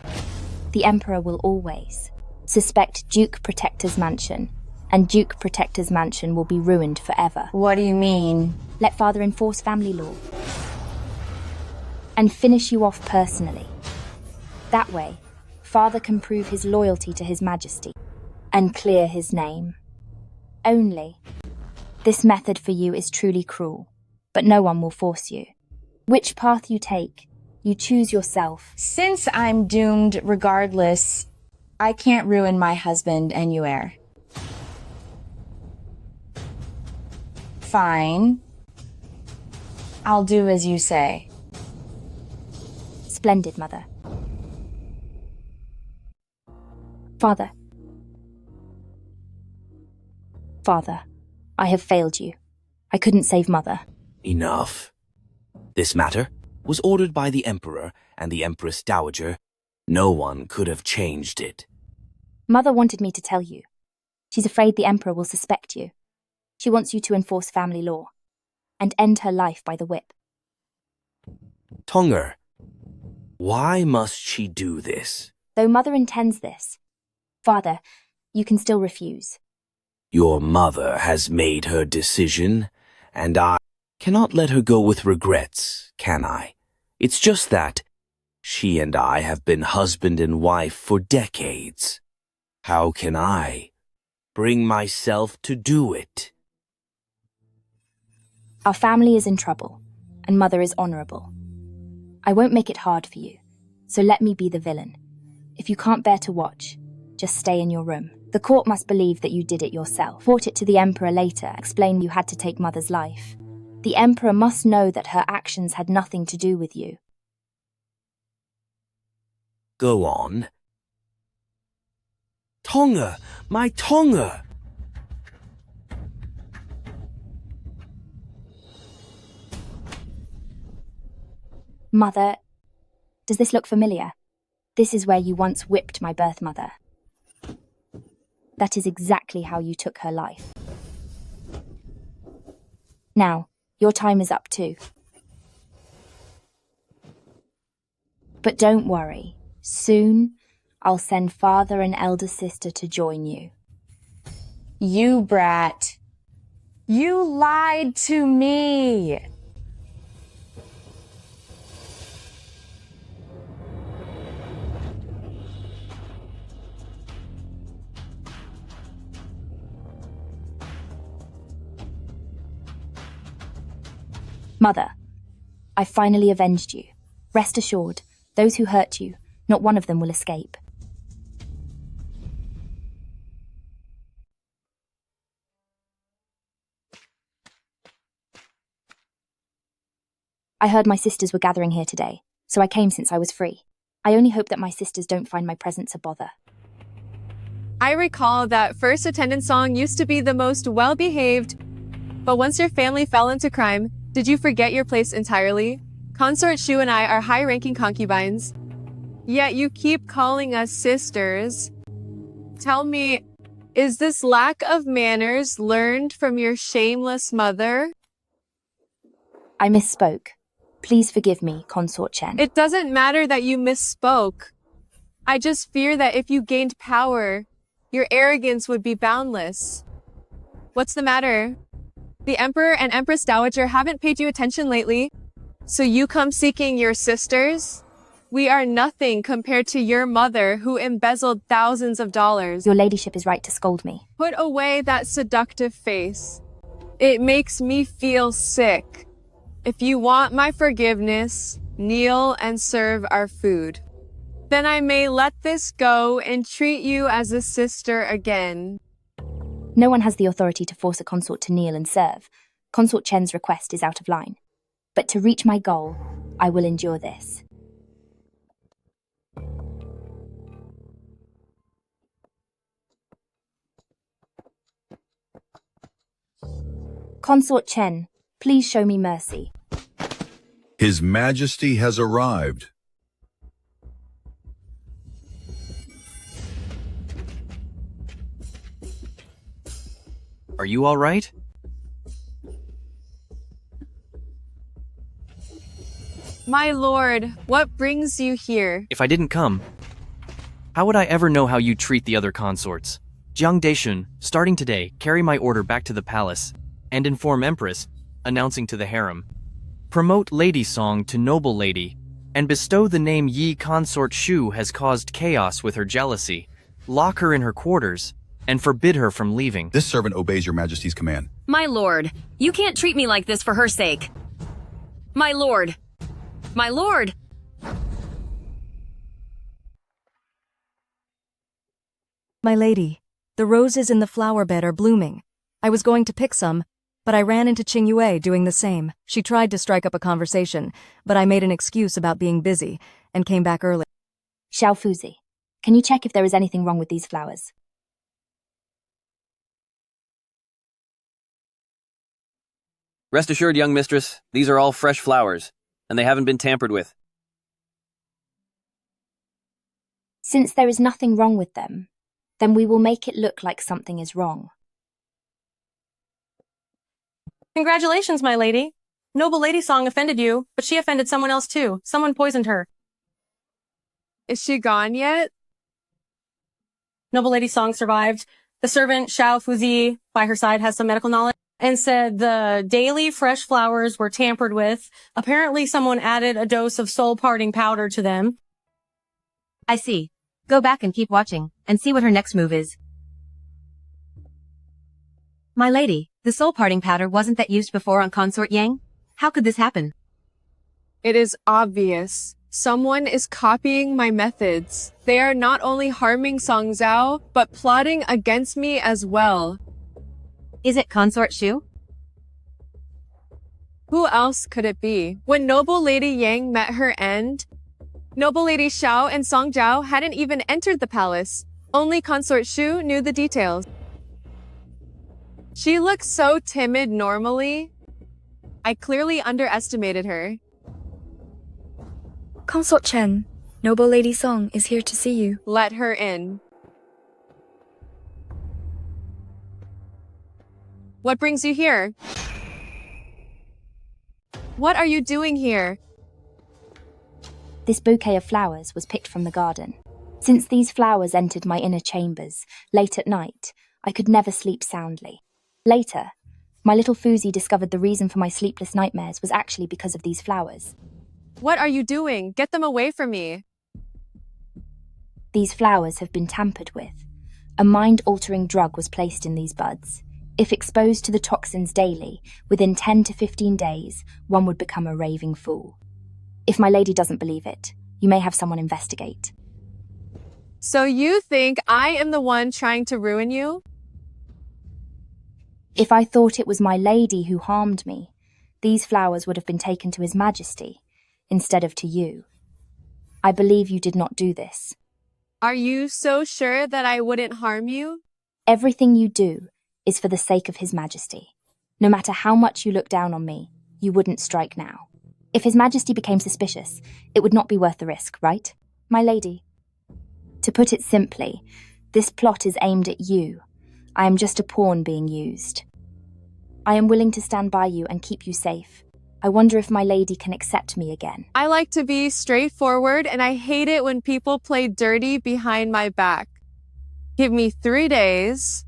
the Emperor will always suspect Duke Protector's mansion, and Duke Protector's mansion will be ruined forever. What do you mean? Let father enforce family law and finish you off personally. That way, father can prove his loyalty to His Majesty and clear his name. Only, this method for you is truly cruel, but no one will force you. Which path you take, you choose yourself. Since I'm doomed regardless, I can't ruin my husband and heir. Fine. I'll do as you say. Splendid, Mother. Father. Father, I have failed you. I couldn't save Mother. Enough. This matter was ordered by the Emperor and the Empress Dowager. No one could have changed it. Mother wanted me to tell you. She's afraid the Emperor will suspect you. She wants you to enforce family law and end her life by the whip. Tonger, why must she do this? Though Mother intends this, Father, you can still refuse. Your mother has made her decision, and I cannot let her go with regrets, can I? It's just that she and I have been husband and wife for decades. How can I bring myself to do it? Our family is in trouble, and Mother is honourable. I won't make it hard for you, so let me be the villain. If you can't bear to watch, just stay in your room. The court must believe that you did it yourself. Report it to the Emperor later, explain you had to take Mother's life. The Emperor must know that her actions had nothing to do with you. Go on. Tonger, my Tonger! Mother, does this look familiar? This is where you once whipped my birth mother. That is exactly how you took her life. Now, your time is up too. But don't worry. Soon, I'll send father and elder sister to join you. You brat. You lied to me. Mother, I finally avenged you. Rest assured, those who hurt you, not one of them will escape. I heard my sisters were gathering here today, so I came since I was free. I only hope that my sisters don't find my presence a bother. I recall that first attendance song used to be the most well-behaved, but once your family fell into crime, did you forget your place entirely? Consort Shu and I are high-ranking concubines, yet you keep calling us sisters. Tell me, is this lack of manners learned from your shameless mother? I misspoke. Please forgive me, Consort Chen. It doesn't matter that you misspoke. I just fear that if you gained power, your arrogance would be boundless. What's the matter? The Emperor and Empress Dowager haven't paid you attention lately, so you come seeking your sisters? We are nothing compared to your mother who embezzled thousands of dollars. Your ladyship is right to scold me. Put away that seductive face. It makes me feel sick. If you want my forgiveness, kneel and serve our food. Then I may let this go and treat you as a sister again. No one has the authority to force a consort to kneel and serve. Consort Chen's request is out of line. But to reach my goal, I will endure this. Consort Chen, please show me mercy. His Majesty has arrived. Are you all right? My lord, what brings you here? If I didn't come, how would I ever know how you treat the other consorts? Jiang Deishun, starting today, carry my order back to the palace and inform Empress, announcing to the harem. Promote lady song to noble lady and bestow the name Yi Consort Shu has caused chaos with her jealousy. Lock her in her quarters and forbid her from leaving. This servant obeys your Majesty's command. My lord, you can't treat me like this for her sake. My lord! My lord! My lady, the roses in the flower bed are blooming. I was going to pick some, but I ran into Qing Yue doing the same. She tried to strike up a conversation, but I made an excuse about being busy and came back early. Xiao Fuzi, can you check if there is anything wrong with these flowers? Rest assured, young mistress, these are all fresh flowers, and they haven't been tampered with. Since there is nothing wrong with them, then we will make it look like something is wrong. Congratulations, my lady. Noble Lady Song offended you, but she offended someone else too. Someone poisoned her. Is she gone yet? Noble Lady Song survived. The servant, Xiao Fuzi, by her side, has some medical knowledge and said the daily fresh flowers were tampered with. Apparently someone added a dose of soul parting powder to them. I see. Go back and keep watching, and see what her next move is. My lady, the soul parting powder wasn't that used before on Consort Yang? How could this happen? It is obvious. Someone is copying my methods. They are not only harming Song Zhao, but plotting against me as well. Is it Consort Shu? Who else could it be? When Noble Lady Yang met her end, Noble Lady Xiao and Song Zhao hadn't even entered the palace. Only Consort Shu knew the details. She looks so timid normally. I clearly underestimated her. Consort Chen, Noble Lady Song is here to see you. Let her in. What brings you here? What are you doing here? This bouquet of flowers was picked from the garden. Since these flowers entered my inner chambers, late at night, I could never sleep soundly. Later, my little Fuzi discovered the reason for my sleepless nightmares was actually because of these flowers. What are you doing? Get them away from me. These flowers have been tampered with. A mind-altering drug was placed in these buds. If exposed to the toxins daily, within 10 to 15 days, one would become a raving fool. If my lady doesn't believe it, you may have someone investigate. So you think I am the one trying to ruin you? If I thought it was my lady who harmed me, these flowers would have been taken to His Majesty, instead of to you. I believe you did not do this. Are you so sure that I wouldn't harm you? Everything you do is for the sake of His Majesty. No matter how much you look down on me, you wouldn't strike now. If His Majesty became suspicious, it would not be worth the risk, right? My lady. To put it simply, this plot is aimed at you. I am just a pawn being used. I am willing to stand by you and keep you safe. I wonder if my lady can accept me again. I like to be straightforward, and I hate it when people play dirty behind my back. Give me 3 days,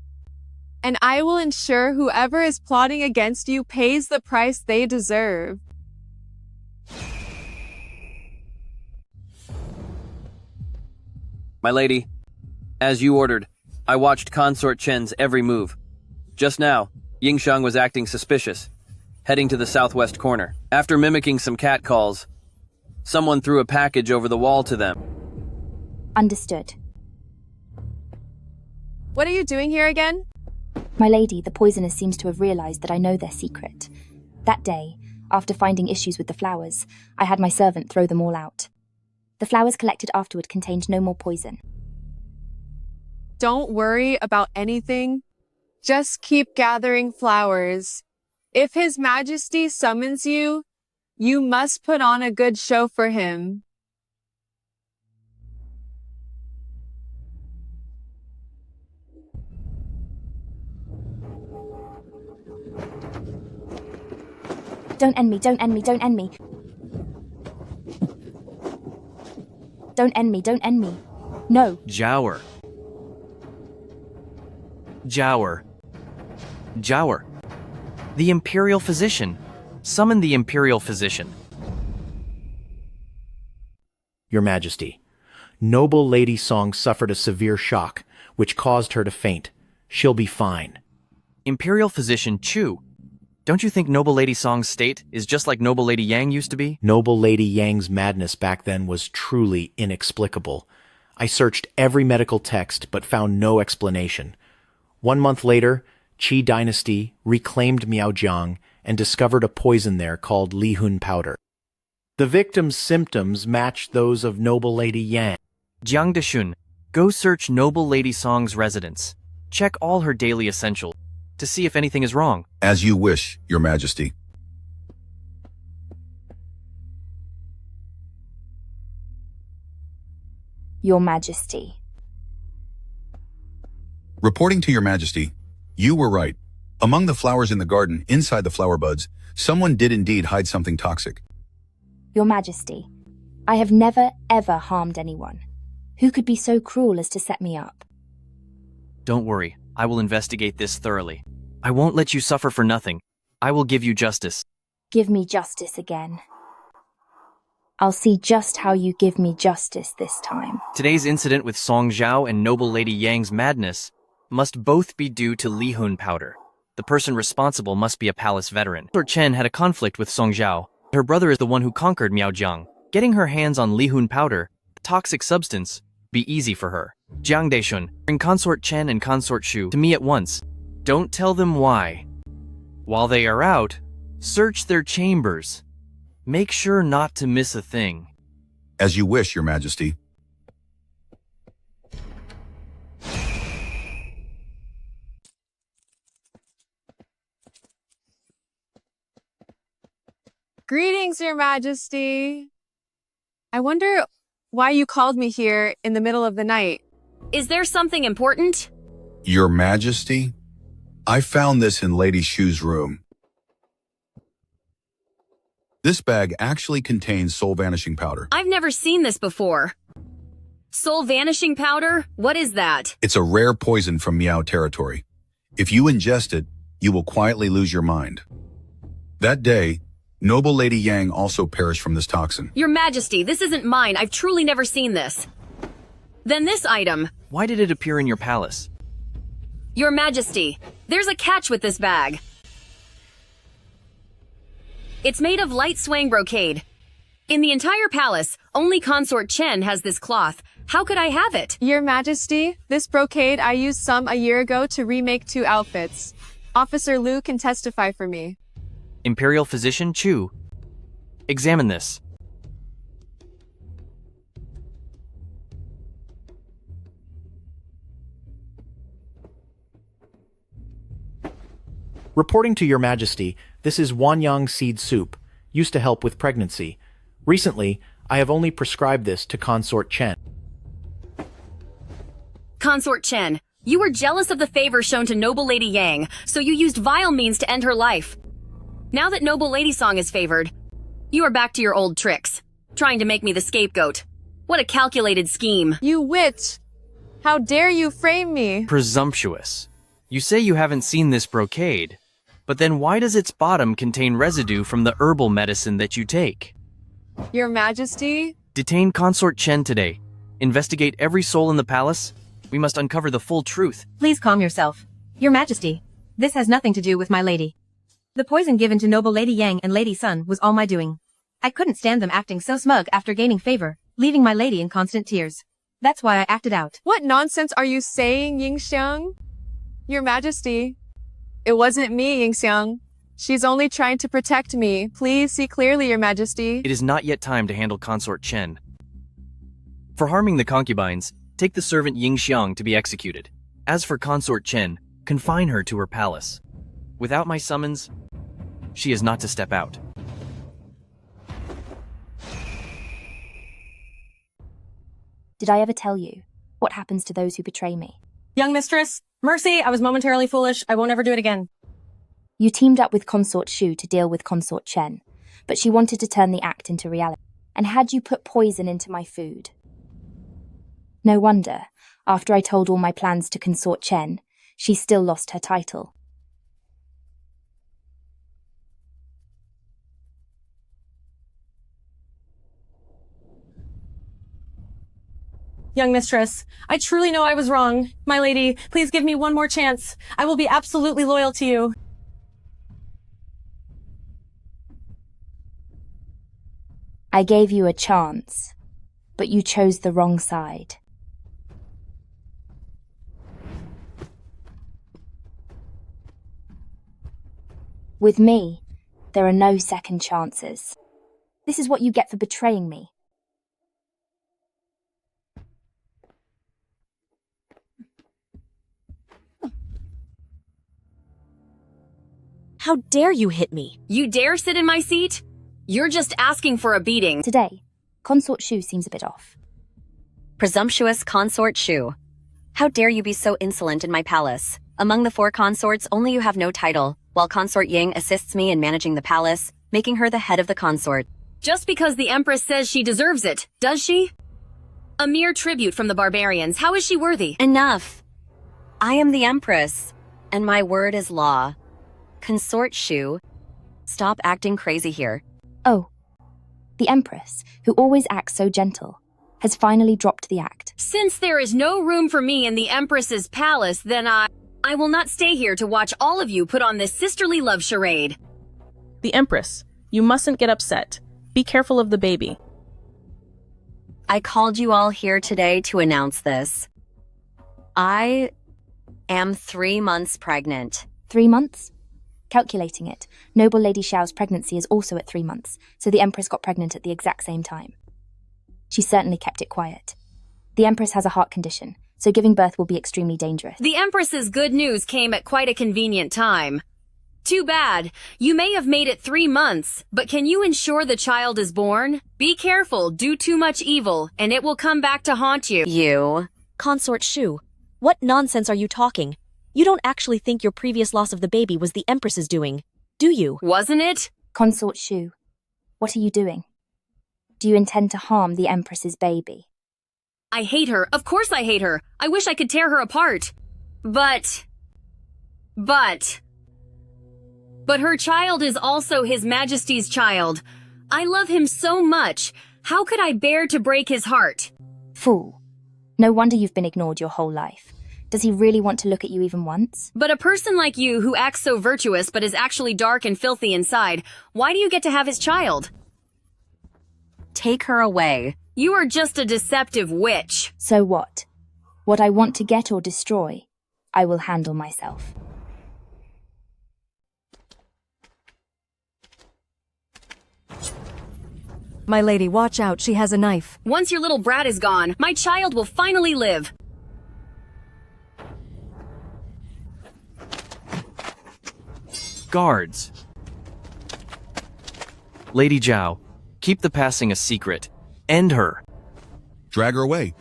and I will ensure whoever is plotting against you pays the price they deserve. My lady, as you ordered, I watched Consort Chen's every move. Just now, Yingxiang was acting suspicious, heading to the southwest corner. After mimicking some catcalls, someone threw a package over the wall to them. Understood. What are you doing here again? My lady, the poisoner seems to have realized that I know their secret. That day, after finding issues with the flowers, I had my servant throw them all out. The flowers collected afterward contained no more poison. Don't worry about anything. Just keep gathering flowers. If His Majesty summons you, you must put on a good show for him. Don't end me, don't end me, don't end me. Don't end me, don't end me. No. Jower. Jower. Jower. The Imperial Physician. Summon the Imperial Physician. Your Majesty, Noble Lady Song suffered a severe shock, which caused her to faint. She'll be fine. Imperial Physician Chu. Don't you think Noble Lady Song's state is just like Noble Lady Yang used to be? Noble Lady Yang's madness back then was truly inexplicable. I searched every medical text but found no explanation. 1 month later, Qi Dynasty reclaimed Miaojiang and discovered a poison there called Lihun powder. The victim's symptoms matched those of Noble Lady Yang. Jiang Deshun, go search Noble Lady Song's residence. Check all her daily essentials to see if anything is wrong. As you wish, Your Majesty. Your Majesty. Reporting to your majesty, you were right. Among the flowers in the garden, inside the flower buds, someone did indeed hide something toxic. Your Majesty, I have never, ever harmed anyone. Who could be so cruel as to set me up? Don't worry, I will investigate this thoroughly. I won't let you suffer for nothing. I will give you justice. Give me justice again. I'll see just how you give me justice this time. Today's incident with Song Zhao and Noble Lady Yang's madness must both be due to Li Hun powder. The person responsible must be a palace veteran. Consort Chen had a conflict with Song Zhao. Her brother is the one who conquered Miao Jiang. Getting her hands on Li Hun powder, the toxic substance, be easy for her. Jiang Deishun, bring Consort Chen and Consort Shu to me at once. Don't tell them why. While they are out, search their chambers. Make sure not to miss a thing. As you wish, your majesty. Greetings, Your Majesty. I wonder why you called me here in the middle of the night. Is there something important? Your majesty? I found this in Lady Shu's room. This bag actually contains soul vanishing powder. I've never seen this before. Soul vanishing powder? What is that? It's a rare poison from Miao territory. If you ingest it, you will quietly lose your mind. That day, Noble Lady Yang also perished from this toxin. Your Majesty, this isn't mine. I've truly never seen this. Then this item. Why did it appear in your palace? Your Majesty, there's a catch with this bag. It's made of light swaying brocade. In the entire palace, only Consort Chen has this cloth. How could I have it? Your Majesty, this brocade I used some a year ago to remake 2 outfits. Officer Liu can testify for me. Imperial Physician Chu. Examine this. Reporting to your majesty, this is Wanyang seed soup, used to help with pregnancy. Recently, I have only prescribed this to Consort Chen. Consort Chen, you were jealous of the favor shown to Noble Lady Yang, so you used vile means to end her life. Now that Noble Lady Song is favored, you are back to your old tricks, trying to make me the scapegoat. What a calculated scheme. You witch! How dare you frame me? Presumptuous. You say you haven't seen this brocade, but then why does its bottom contain residue from the herbal medicine that you take? Your Majesty? Detain Consort Chen today. Investigate every soul in the palace. We must uncover the full truth. Please calm yourself. Your Majesty, this has nothing to do with my lady. The poison given to Noble Lady Yang and Lady Sun was all my doing. I couldn't stand them acting so smug after gaining favor, leaving my lady in constant tears. That's why I acted out. What nonsense are you saying, Yingxiang? Your Majesty, it wasn't me, Yingxiang. She's only trying to protect me. Please see clearly, Your Majesty. It is not yet time to handle Consort Chen. For harming the concubines, take the servant Yingxiang to be executed. As for Consort Chen, confine her to her palace. Without my summons, she is not to step out. Did I ever tell you what happens to those who betray me? Young mistress, mercy, I was momentarily foolish. I won't ever do it again. You teamed up with Consort Shu to deal with Consort Chen, but she wanted to turn the act into reality. And had you put poison into my food? No wonder, after I told all my plans to Consort Chen, she still lost her title. Young mistress, I truly know I was wrong. My lady, please give me one more chance. I will be absolutely loyal to you. I gave you a chance, but you chose the wrong side. With me, there are no second chances. This is what you get for betraying me. How dare you hit me? You dare sit in my seat? You're just asking for a beating. Today, Consort Shu seems a bit off. Presumptuous consort Shu. How dare you be so insolent in my palace? Among the 4 consorts, only you have no title, while Consort Ying assists me in managing the palace, making her the head of the consort. Just because the Empress says she deserves it, does she? A mere tribute from the barbarians. How is she worthy? Enough. I am the Empress, and my word is law. Consort Shu, stop acting crazy here. Oh, the Empress, who always acts so gentle, has finally dropped the act. Since there is no room for me in the Empress's palace, then I will not stay here to watch all of you put on this sisterly love charade. The Empress, you mustn't get upset. Be careful of the baby. I called you all here today to announce this. I am 3 months pregnant. 3 months? Calculating it, Noble Lady Xiao's pregnancy is also at 3 months, so the Empress got pregnant at the exact same time. She certainly kept it quiet. The Empress has a heart condition, so giving birth will be extremely dangerous. The Empress's good news came at quite a convenient time. Too bad. You may have made it 3 months, but can you ensure the child is born? Be careful, do too much evil, and it will come back to haunt you. You? Consort Shu, what nonsense are you talking? You don't actually think your previous loss of the baby was the Empress's doing, do you? Wasn't it? Consort Shu, what are you doing? Do you intend to harm the Empress's baby? I hate her. Of course I hate her. I wish I could tear her apart. But her child is also His Majesty's child. I love him so much. How could I bear to break his heart? Fool. No wonder you've been ignored your whole life. Does he really want to look at you even once? But a person like you who acts so virtuous but is actually dark and filthy inside, why do you get to have his child? Take her away. You are just a deceptive witch. So what? What I want to get or destroy, I will handle myself. My lady, watch out, she has a knife. Once your little brat is gone, my child will finally live. Guards. Lady Zhao, keep the passing a secret. End her. Drag her away.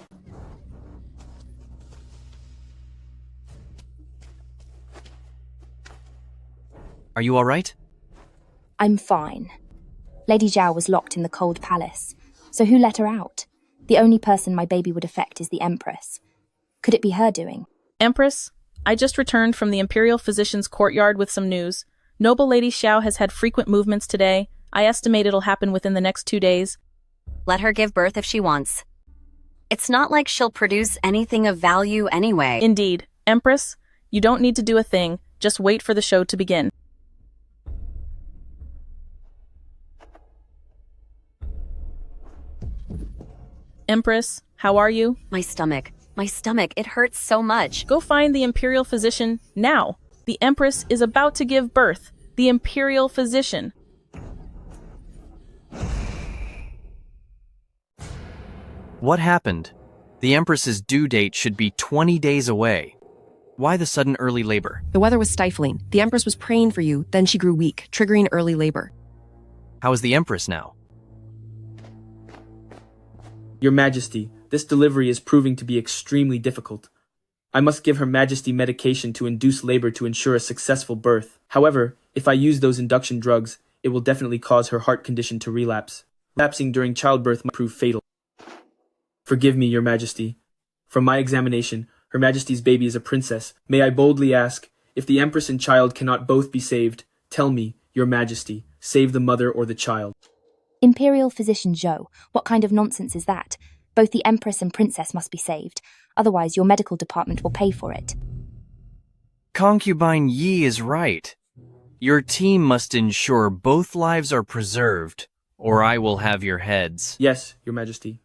Are you all right? I'm fine. Lady Zhao was locked in the cold palace, so who let her out? The only person my baby would affect is the Empress. Could it be her doing? Empress, I just returned from the Imperial Physician's courtyard with some news. Noble Lady Xiao has had frequent movements today. I estimate it'll happen within the next 2 days. Let her give birth if she wants. It's not like she'll produce anything of value anyway. Indeed. Empress, you don't need to do a thing. Just wait for the show to begin. Empress, how are you? My stomach, it hurts so much. Go find the Imperial Physician now. The Empress is about to give birth. The Imperial Physician. What happened? The Empress's due date should be 20 days away. Why the sudden early labor? The weather was stifling. The Empress was praying for you, then she grew weak, triggering early labor. How is the Empress now? Your Majesty, this delivery is proving to be extremely difficult. I must give Her Majesty medication to induce labor to ensure a successful birth. However, if I use those induction drugs, it will definitely cause her heart condition to relapse. Relapsing during childbirth might prove fatal. Forgive me, Your Majesty. From my examination, Her Majesty's baby is a princess. May I boldly ask, if the Empress and child cannot both be saved, tell me, Your Majesty, save the mother or the child. Imperial Physician Zhou, what kind of nonsense is that? Both the Empress and Princess must be saved. Otherwise, your medical department will pay for it. Concubine Yi is right. Your team must ensure both lives are preserved, or I will have your heads. Yes, Your Majesty.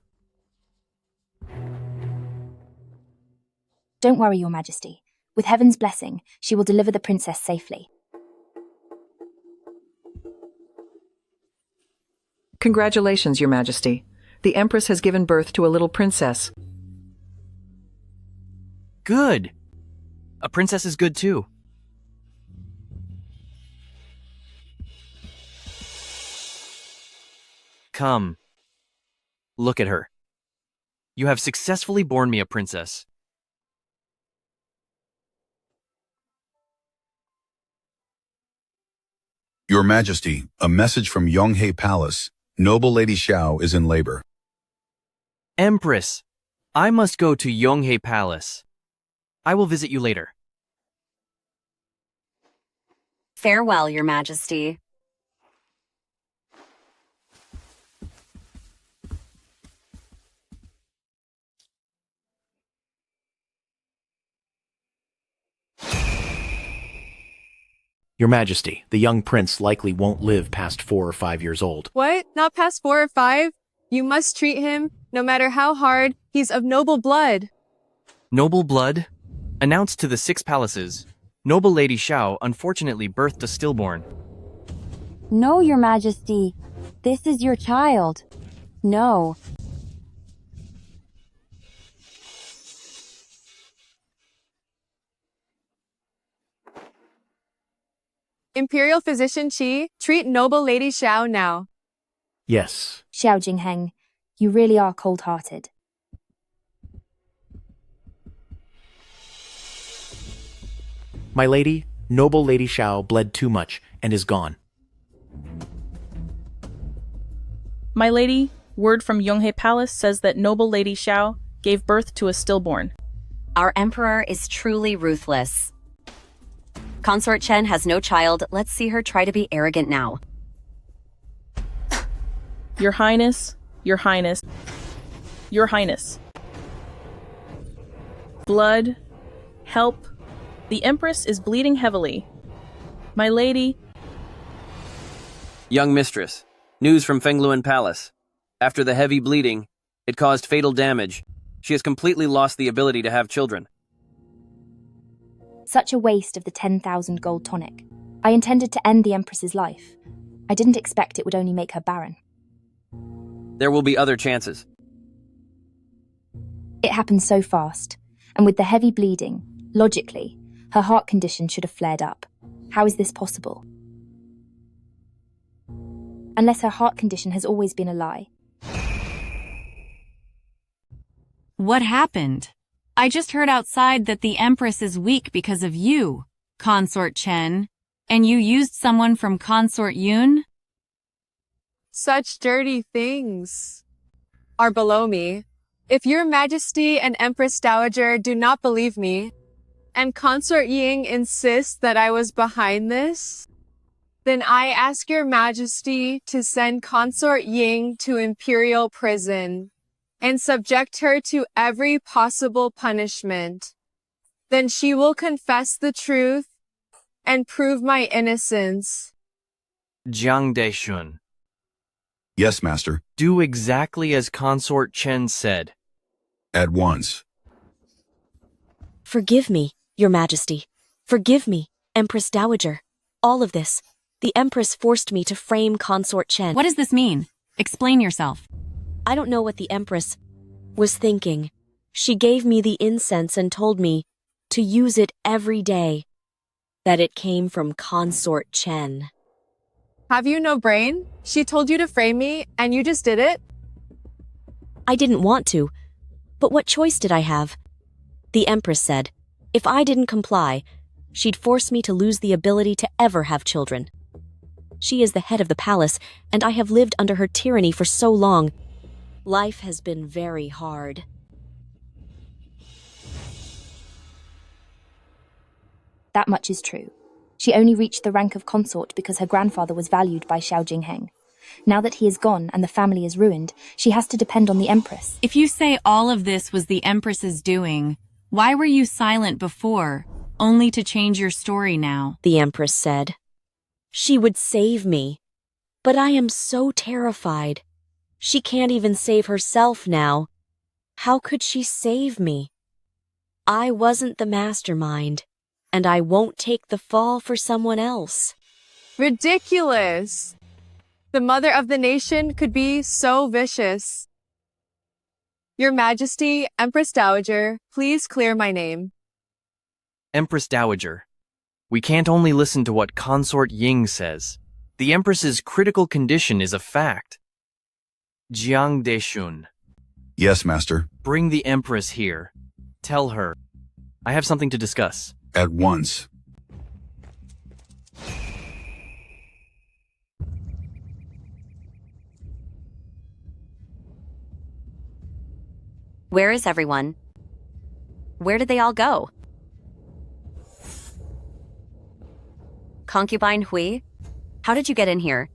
Don't worry, Your Majesty. With Heaven's blessing, she will deliver the princess safely. Congratulations, Your Majesty. The Empress has given birth to a little princess. Good. A princess is good too. Come. Look at her. You have successfully borne me a princess. Your Majesty, a message from Yonghe Palace. Noble Lady Xiao is in labor. Empress, I must go to Yonghe Palace. I will visit you later. Farewell, Your Majesty. Your Majesty, the young prince likely won't live past 4 or 5 years old. What? Not past 4 or 5? You must treat him, no matter how hard, he's of noble blood. Noble blood? Announced to the 6 palaces, Noble Lady Xiao unfortunately birthed a stillborn. No, Your Majesty. This is your child. No. Imperial Physician Qi, treat noble Lady Xiao now. Yes. Xiao Jingheng, you really are cold-hearted. My lady, noble Lady Xiao bled too much and is gone. My lady, word from Yonghe Palace says that noble Lady Xiao gave birth to a stillborn. Our emperor is truly ruthless. Consort Chen has no child. Let's see her try to be arrogant now. Your Highness, Your Highness, Your Highness. Blood, help. The Empress is bleeding heavily. My lady. Young mistress, news from Fengluan Palace. After the heavy bleeding, it caused fatal damage. She has completely lost the ability to have children. Such a waste of the 10,000 gold tonic. I intended to end the Empress's life. I didn't expect it would only make her barren. There will be other chances. It happened so fast, and with the heavy bleeding, logically, her heart condition should have flared up. How is this possible? Unless her heart condition has always been a lie. What happened? I just heard outside that the Empress is weak because of you, Consort Chen, and you used someone from Consort Yun? Such dirty things are below me. If Your Majesty and Empress Dowager do not believe me, and Consort Ying insists that I was behind this, then I ask Your Majesty to send Consort Ying to Imperial prison and subject her to every possible punishment. Then she will confess the truth and prove my innocence. Jiang Deishun. Yes, Master. Do exactly as Consort Chen said. At once. Forgive me, Your Majesty. Forgive me, Empress Dowager. All of this. The Empress forced me to frame Consort Chen. What does this mean? Explain yourself. I don't know what the Empress was thinking. She gave me the incense and told me to use it every day. That it came from Consort Chen. Have you no brain? She told you to frame me, and you just did it? I didn't want to, but what choice did I have? The Empress said, if I didn't comply, she'd force me to lose the ability to ever have children. She is the head of the palace, and I have lived under her tyranny for so long. Life has been very hard. That much is true. She only reached the rank of consort because her grandfather was valued by Xiao Jingheng. Now that he is gone and the family is ruined, she has to depend on the Empress. If you say all of this was the Empress's doing, why were you silent before, only to change your story now? The Empress said. She would save me. But I am so terrified. She can't even save herself now. How could she save me? I wasn't the mastermind, and I won't take the fall for someone else. Ridiculous! The mother of the nation could be so vicious. Your Majesty, Empress Dowager, please clear my name. Empress Dowager. We can't only listen to what Consort Ying says. The Empress's critical condition is a fact. Jiang Deishun. Yes, master. Bring the Empress here. Tell her. I have something to discuss. At once. Where is everyone? Where did they all go? Concubine Hui? How did you get in here?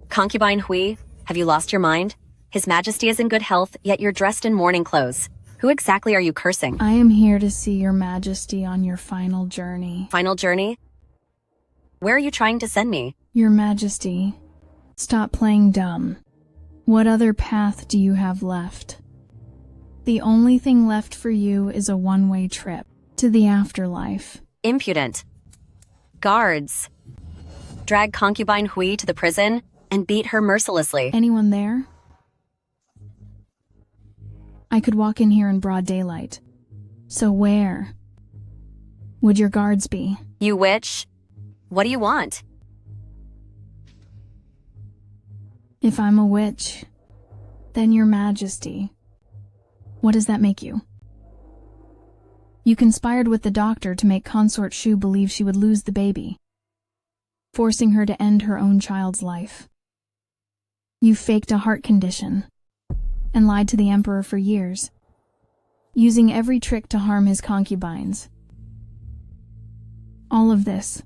Concubine Hui, have you lost your mind? His Majesty is in good health, yet you're dressed in mourning clothes. Who exactly are you cursing? I am here to see your Majesty on your final journey. Final journey? Where are you trying to send me? Your Majesty, stop playing dumb. What other path do you have left? The only thing left for you is a one-way trip to the afterlife. Impudent. Guards. Drag concubine Hui to the prison and beat her mercilessly. Anyone there? I could walk in here in broad daylight. So where would your guards be? You witch. What do you want? If I'm a witch, then your Majesty. What does that make you? You conspired with the doctor to make consort Shu believe she would lose the baby, forcing her to end her own child's life. You faked a heart condition and lied to the Emperor for years, using every trick to harm his concubines. All of this.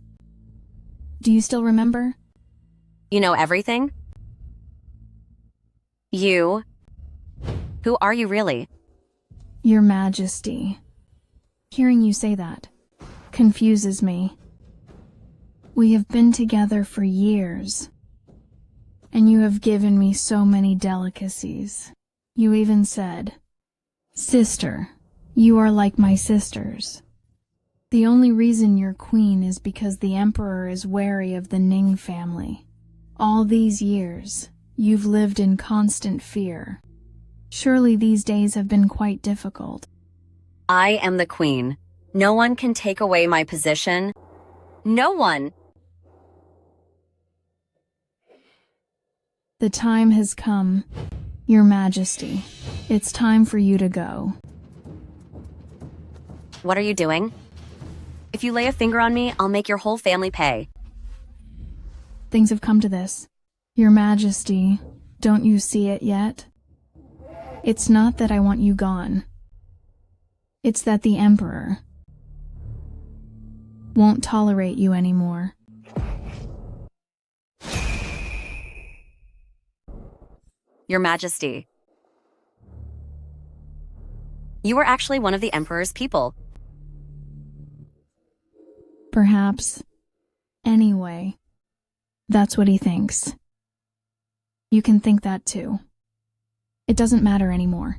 Do you still remember? You know everything? You? Who are you really? Your Majesty. Hearing you say that confuses me. We have been together for years, and you have given me so many delicacies. You even said, "Sister, you are like my sisters." The only reason you're queen is because the Emperor is wary of the Ning family. All these years, you've lived in constant fear. Surely these days have been quite difficult. I am the queen. No one can take away my position. No one. The time has come, Your Majesty. It's time for you to go. What are you doing? If you lay a finger on me, I'll make your whole family pay. Things have come to this. Your Majesty, don't you see it yet? It's not that I want you gone. It's that the Emperor won't tolerate you anymore. Your Majesty. You were actually one of the Emperor's people. Perhaps. Anyway, that's what he thinks. You can think that too. It doesn't matter anymore.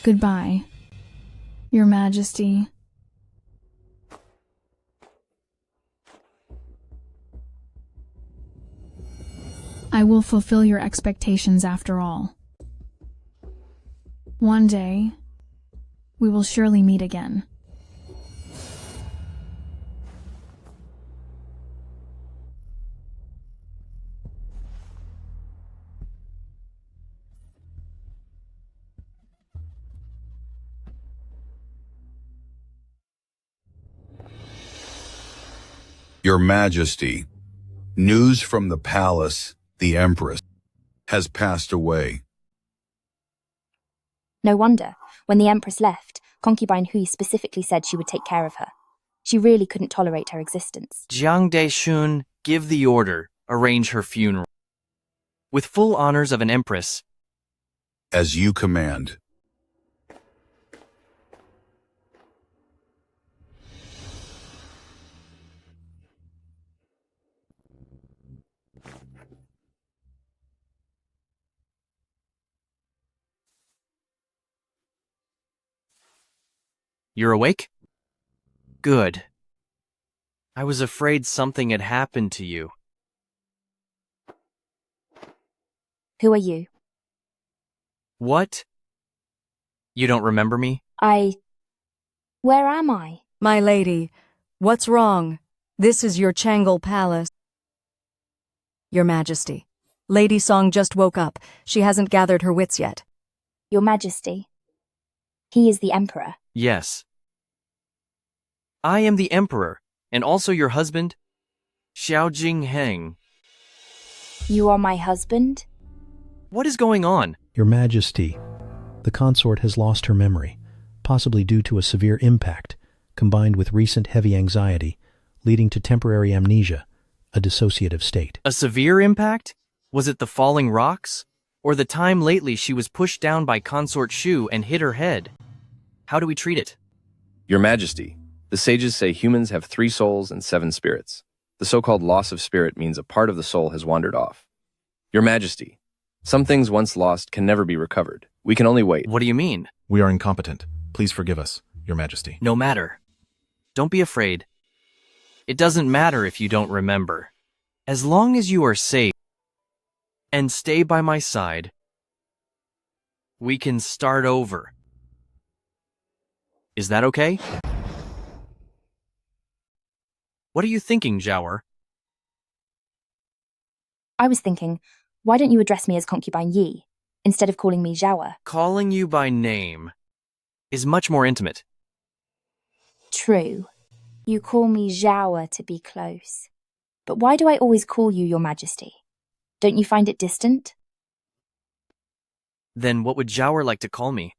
Goodbye, Your Majesty. I will fulfill your expectations after all. One day, we will surely meet again. Your Majesty, news from the palace, the Empress, has passed away. No wonder. When the Empress left, concubine Hui specifically said she would take care of her. She really couldn't tolerate her existence. Jiang Daishun, give the order. Arrange her funeral. With full honors of an empress. As you command. You're awake? Good. I was afraid something had happened to you. Who are you? What? You don't remember me? Where am I? My lady, what's wrong? This is your Changle Palace. Your Majesty. Lady Song just woke up. She hasn't gathered her wits yet. Your Majesty. He is the Emperor. Yes. I am the Emperor, and also your husband, Xiao Jingheng. You are my husband? What is going on? Your Majesty, the consort has lost her memory, possibly due to a severe impact, combined with recent heavy anxiety, leading to temporary amnesia, a dissociative state. A severe impact? Was it the falling rocks? Or the time lately she was pushed down by Consort Shu and hit her head? How do we treat it? Your Majesty, the sages say humans have 3 souls and 7 spirits. The so-called loss of spirit means a part of the soul has wandered off. Your Majesty, some things once lost can never be recovered. We can only wait. What do you mean? We are incompetent. Please forgive us, Your Majesty. No matter. Don't be afraid. It doesn't matter if you don't remember. As long as you are safe and stay by my side, we can start over. Is that okay? What are you thinking, Zhaoer? I was thinking, why don't you address me as concubine Yi, instead of calling me Zhaoer? Calling you by name is much more intimate. True. You call me Zhaoer to be close. But why do I always call you Your Majesty? Don't you find it distant? Then what would Zhaoer like to call me?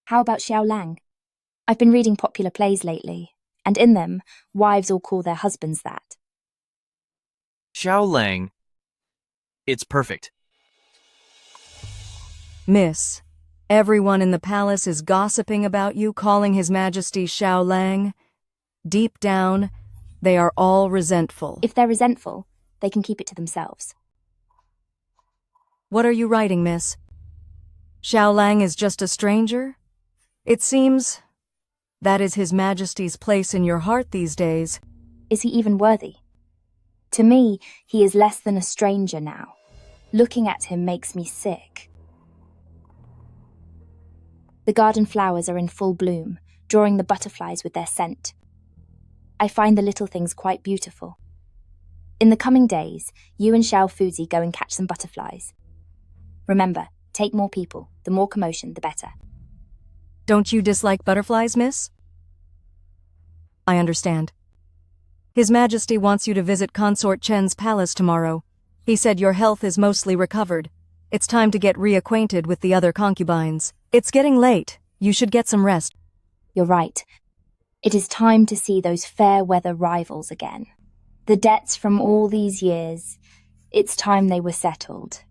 How about Xiao Lang? I've been reading popular plays lately, and in them, wives all call their husbands that. Xiao Lang. It's perfect. Miss, everyone in the palace is gossiping about you, calling His Majesty Xiao Lang. Deep down, they are all resentful. If they're resentful, they can keep it to themselves. What are you writing, miss? Xiao Lang is just a stranger? It seems that is His Majesty's place in your heart these days. Is he even worthy? To me, he is less than a stranger now. Looking at him makes me sick. The garden flowers are in full bloom, drawing the butterflies with their scent. I find the little things quite beautiful. In the coming days, you and Xiao Fuzi go and catch some butterflies. Remember, take more people. The more commotion, the better. Don't you dislike butterflies, miss? I understand. His Majesty wants you to visit Consort Chen's palace tomorrow. He said your health is mostly recovered. It's time to get reacquainted with the other concubines. It's getting late. You should get some rest. You're right. It is time to see those fair-weather rivals again. The debts from all these years, it's time they were settled.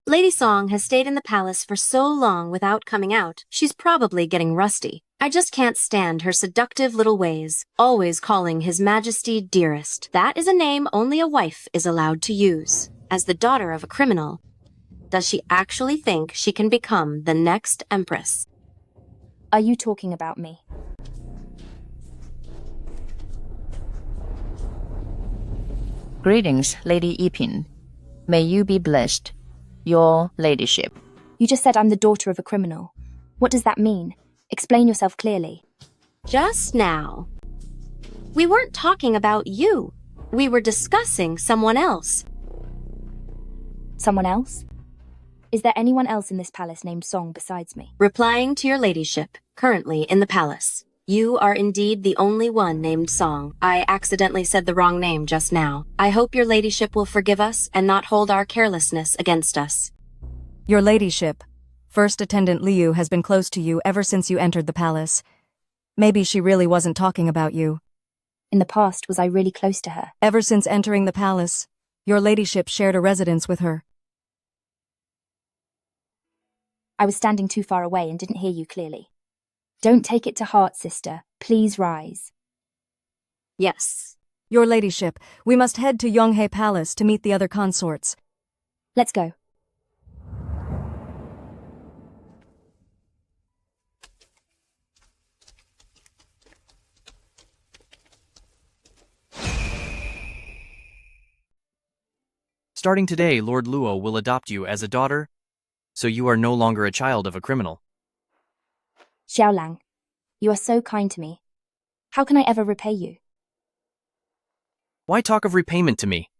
Lady Song has stayed in the palace for so long without coming out, she's probably getting rusty. I just can't stand her seductive little ways, always calling His Majesty dearest. That is a name only a wife is allowed to use. As the daughter of a criminal, does she actually think she can become the next empress? Are you talking about me? Greetings, Lady Yiping. May you be blessed, Your Ladyship. You just said I'm the daughter of a criminal. What does that mean? Explain yourself clearly. Just now. We weren't talking about you. We were discussing someone else. Someone else? Is there anyone else in this palace named Song besides me? Replying to your ladyship, currently in the palace. You are indeed the only one named Song. I accidentally said the wrong name just now. I hope your ladyship will forgive us and not hold our carelessness against us. Your Ladyship, First Attendant Liu has been close to you ever since you entered the palace. Maybe she really wasn't talking about you. In the past, was I really close to her? Ever since entering the palace, your Ladyship shared a residence with her. I was standing too far away and didn't hear you clearly. Don't take it to heart, sister. Please rise. Yes. Your Ladyship, we must head to Yonghe Palace to meet the other consorts. Let's go. Starting today, Lord Luo will adopt you as a daughter so you are no longer a child of a criminal. Xiaolang, you are so kind to me. How can I ever repay you? Why talk of repayment to me?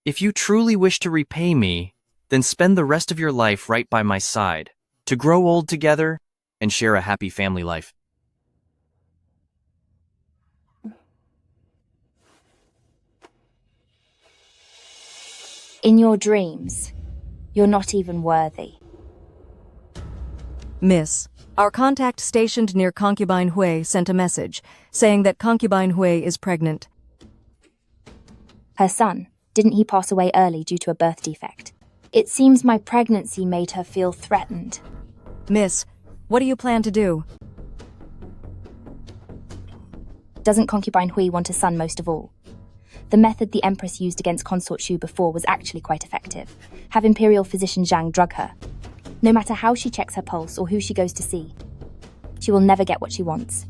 If you truly wish to repay me, then spend the rest of your life right by my side, to grow old together and share a happy family life. In your dreams, you're not even worthy. Miss, our contact stationed near Concubine Hui sent a message saying that Concubine Hui is pregnant. Her son, didn't he pass away early due to a birth defect? It seems my pregnancy made her feel threatened. Miss, what do you plan to do? Doesn't Concubine Hui want a son most of all? The method the Empress used against Consort Shu before was actually quite effective. Have Imperial Physician Zhang drug her. No matter how she checks her pulse or who she goes to see, she will never get what she wants.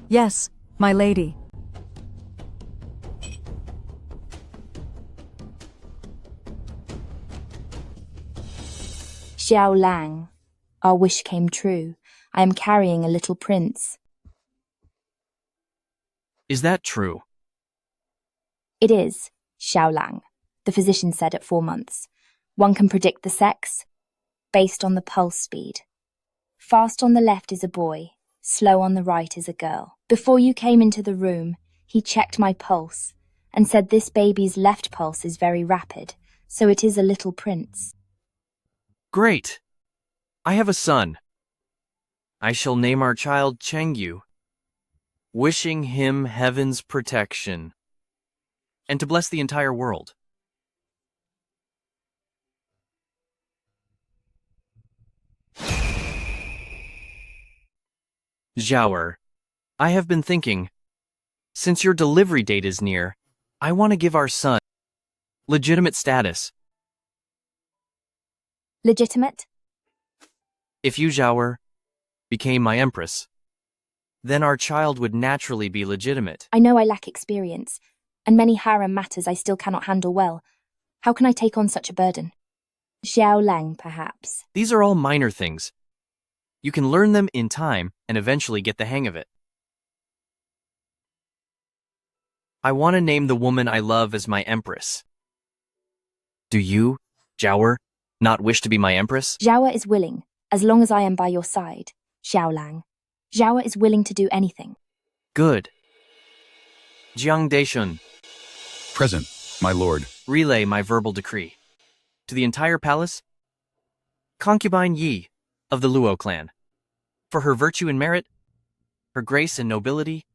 Yes, my lady. Xiaolang, our wish came true. I am carrying a little prince. Is that true? It is, Xiaolang, the physician said at 4 months. One can predict the sex based on the pulse speed. Fast on the left is a boy, slow on the right is a girl. Before you came into the room, he checked my pulse and said this baby's left pulse is very rapid, so it is a little prince. Great! I have a son. I shall name our child Chengyu, wishing him heaven's protection, and to bless the entire world. Zhaoer, I have been thinking, since your delivery date is near, I want to give our son legitimate status. Legitimate? If you, Zhaoer, became my empress, then our child would naturally be legitimate. I know I lack experience, and many harem matters I still cannot handle well. How can I take on such a burden? Xiaolang, perhaps. These are all minor things. You can learn them in time and eventually get the hang of it. I want to name the woman I love as my empress. Do you, Zhaoer, not wish to be my empress? Zhaoer is willing, as long as I am by your side, Xiaolang. Zhaoer is willing to do anything. Good. Jiang Deishun. Present, my lord. Relay my verbal decree. To the entire palace, Concubine Yi of the Luo clan. For her virtue and merit, her grace and nobility,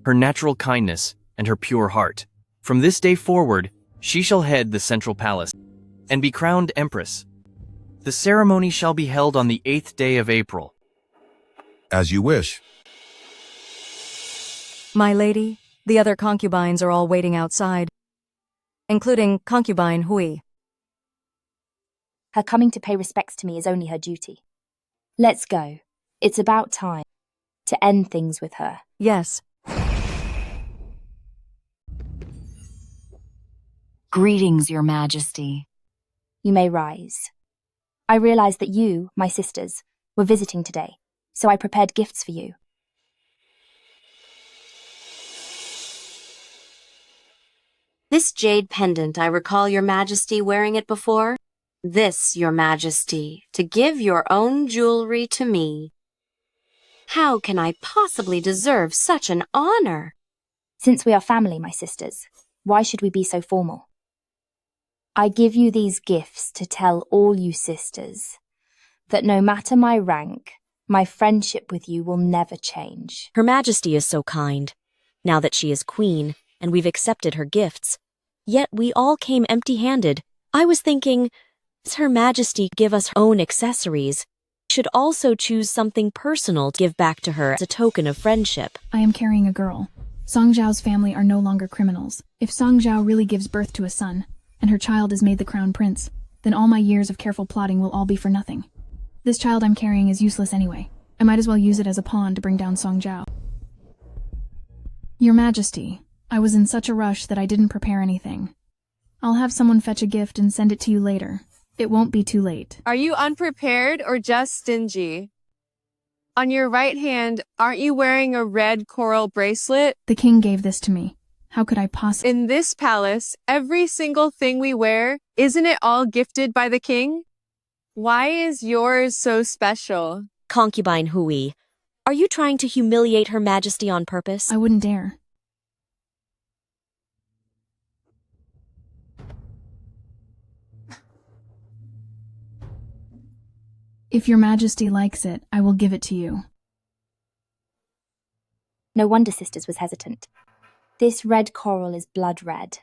her natural kindness, and her pure heart. From this day forward, she shall head the central palace and be crowned empress. The ceremony shall be held on the 8th day of April. As you wish. My lady, the other concubines are all waiting outside, including Concubine Hui. Her coming to pay respects to me is only her duty. Let's go. It's about time to end things with her. Yes. Greetings, Your Majesty. You may rise. I realized that you, my sisters, were visiting today, so I prepared gifts for you. This jade pendant, I recall Your Majesty wearing it before. This, Your Majesty, to give your own jewelry to me. How can I possibly deserve such an honor? Since we are family, my sisters, why should we be so formal? I give you these gifts to tell all you sisters that no matter my rank, my friendship with you will never change. Her Majesty is so kind, now that she is queen and we've accepted her gifts. Yet we all came empty-handed. I was thinking, does Her Majesty give us her own accessories? Should also choose something personal to give back to her as a token of friendship. I am carrying a girl. Song Zhao's family are no longer criminals. If Song Zhao really gives birth to a son, and her child is made the crown prince, then all my years of careful plotting will all be for nothing. This child I'm carrying is useless anyway. I might as well use it as a pawn to bring down Song Zhao. Your Majesty, I was in such a rush that I didn't prepare anything. I'll have someone fetch a gift and send it to you later. It won't be too late. Are you unprepared or just stingy? On your right hand, aren't you wearing a red coral bracelet? The king gave this to me. How could I possibly? In this palace, every single thing we wear, isn't it all gifted by the king? Why is yours so special? Concubine Hui, are you trying to humiliate Her Majesty on purpose? I wouldn't dare. If your majesty likes it, I will give it to you. No wonder Sisters was hesitant. This red coral is blood red.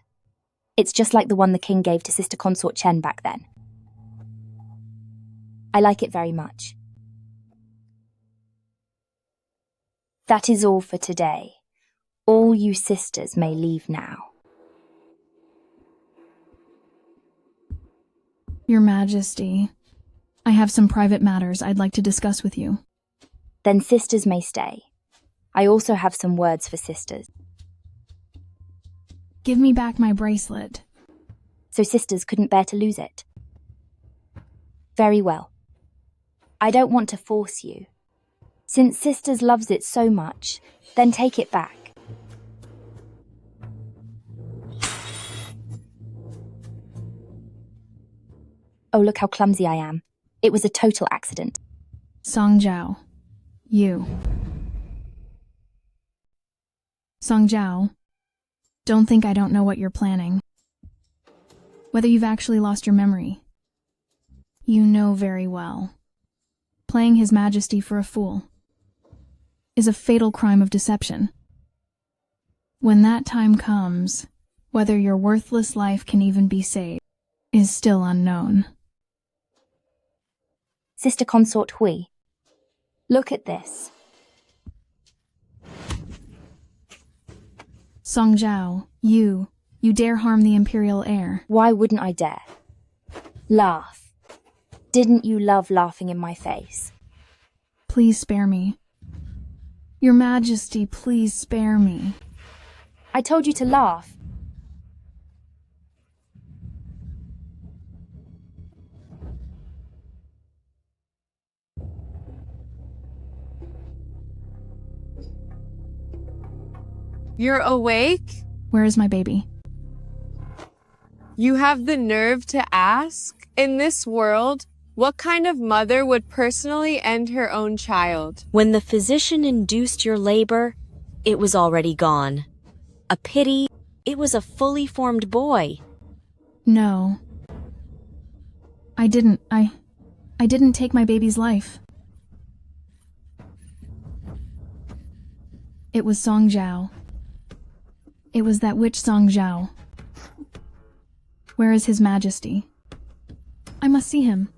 It's just like the one the king gave to Sister Consort Chen back then. I like it very much. That is all for today. All you sisters may leave now. Your Majesty, I have some private matters I'd like to discuss with you. Then sisters may stay. I also have some words for sisters. Give me back my bracelet. So sisters couldn't bear to lose it. Very well. I don't want to force you. Since sisters loves it so much, then take it back. Oh, look how clumsy I am. It was a total accident. Song Zhao, you. Song Zhao, don't think I don't know what you're planning. Whether you've actually lost your memory. You know very well. Playing His Majesty for a fool is a fatal crime of deception. When that time comes, whether your worthless life can even be saved is still unknown. Sister Consort Hui, look at this. Song Zhao, you dare harm the imperial heir. Why wouldn't I dare? Laugh. Didn't you love laughing in my face? Please spare me. Your Majesty, please spare me. I told you to laugh. You're awake? Where is my baby? You have the nerve to ask? In this world, what kind of mother would personally end her own child? When the physician induced your labor, it was already gone. A pity, it was a fully formed boy. No. I didn't take my baby's life. It was Song Zhao. It was that witch Song Zhao. Where is His Majesty? I must see him.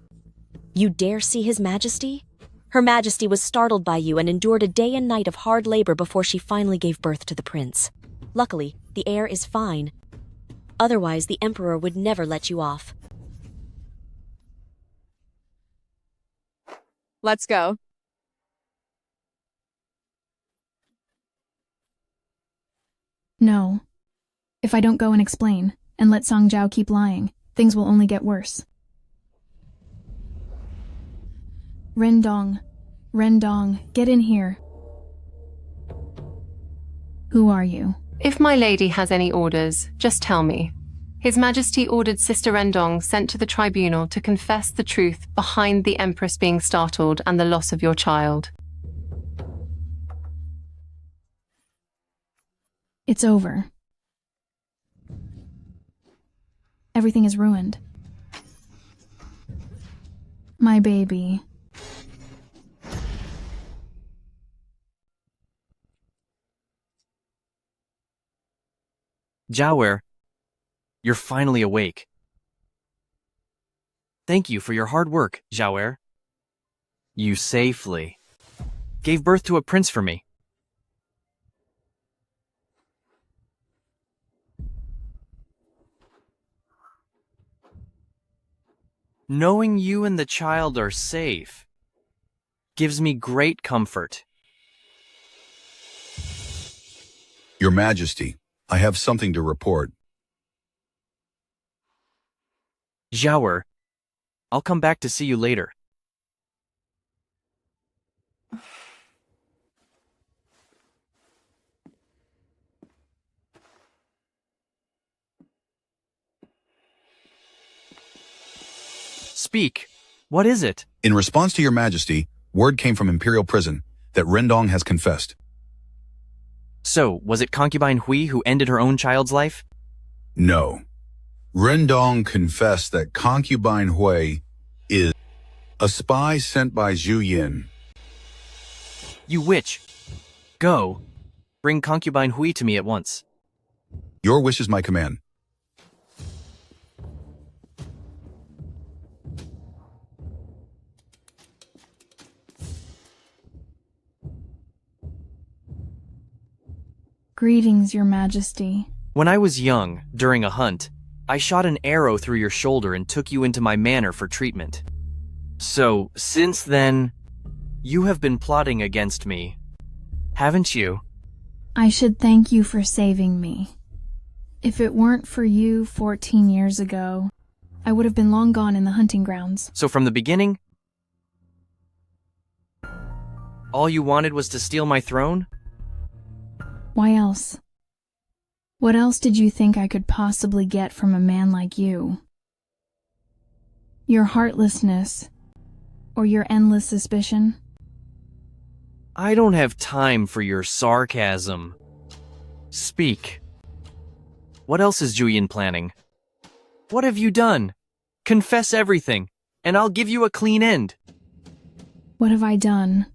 You dare see His Majesty? Her Majesty was startled by you and endured a day and night of hard labor before she finally gave birth to the prince. Luckily, the heir is fine. Otherwise, the Emperor would never let you off. Let's go. No. If I don't go and explain, and let Song Zhao keep lying, things will only get worse. Rendong, get in here. Who are you? If my lady has any orders, just tell me. His Majesty ordered Sister Rendong sent to the tribunal to confess the truth behind the Empress being startled and the loss of your child. It's over. Everything is ruined. My baby. Jiawer, you're finally awake. Thank you for your hard work, Jiawer. You safely gave birth to a prince for me. Knowing you and the child are safe gives me great comfort. Your Majesty, I have something to report. Jiawer, I'll come back to see you later. Speak. What is it? In response to your majesty, word came from Imperial Prison that Rendong has confessed. So, was it concubine Hui who ended her own child's life? No. Rendong confessed that concubine Hui is a spy sent by Zhu Yin. You witch. Go. Bring concubine Hui to me at once. Your wish is my command. Greetings, Your Majesty. When I was young, during a hunt, I shot an arrow through your shoulder and took you into my manor for treatment. So, since then, you have been plotting against me, haven't you? I should thank you for saving me. If it weren't for you 14 years ago, I would have been long gone in the hunting grounds. So from the beginning, all you wanted was to steal my throne? Why else? What else did you think I could possibly get from a man like you? Your heartlessness, or your endless suspicion? I don't have time for your sarcasm. Speak. What else is Juyin planning? What have you done? Confess everything, and I'll give you a clean end. What have I done?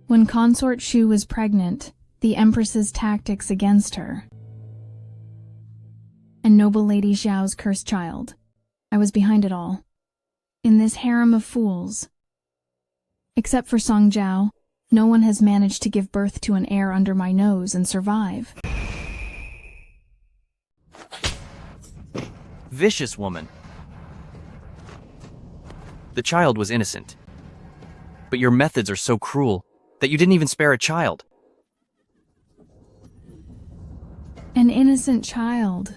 When Consort Shu was pregnant, the Empress's tactics against her, and noble Lady Xiao's cursed child, I was behind it all. In this harem of fools. Except for Song Jiao, no one has managed to give birth to an heir under my nose and survive. Vicious woman. The child was innocent. But your methods are so cruel that you didn't even spare a child. An innocent child.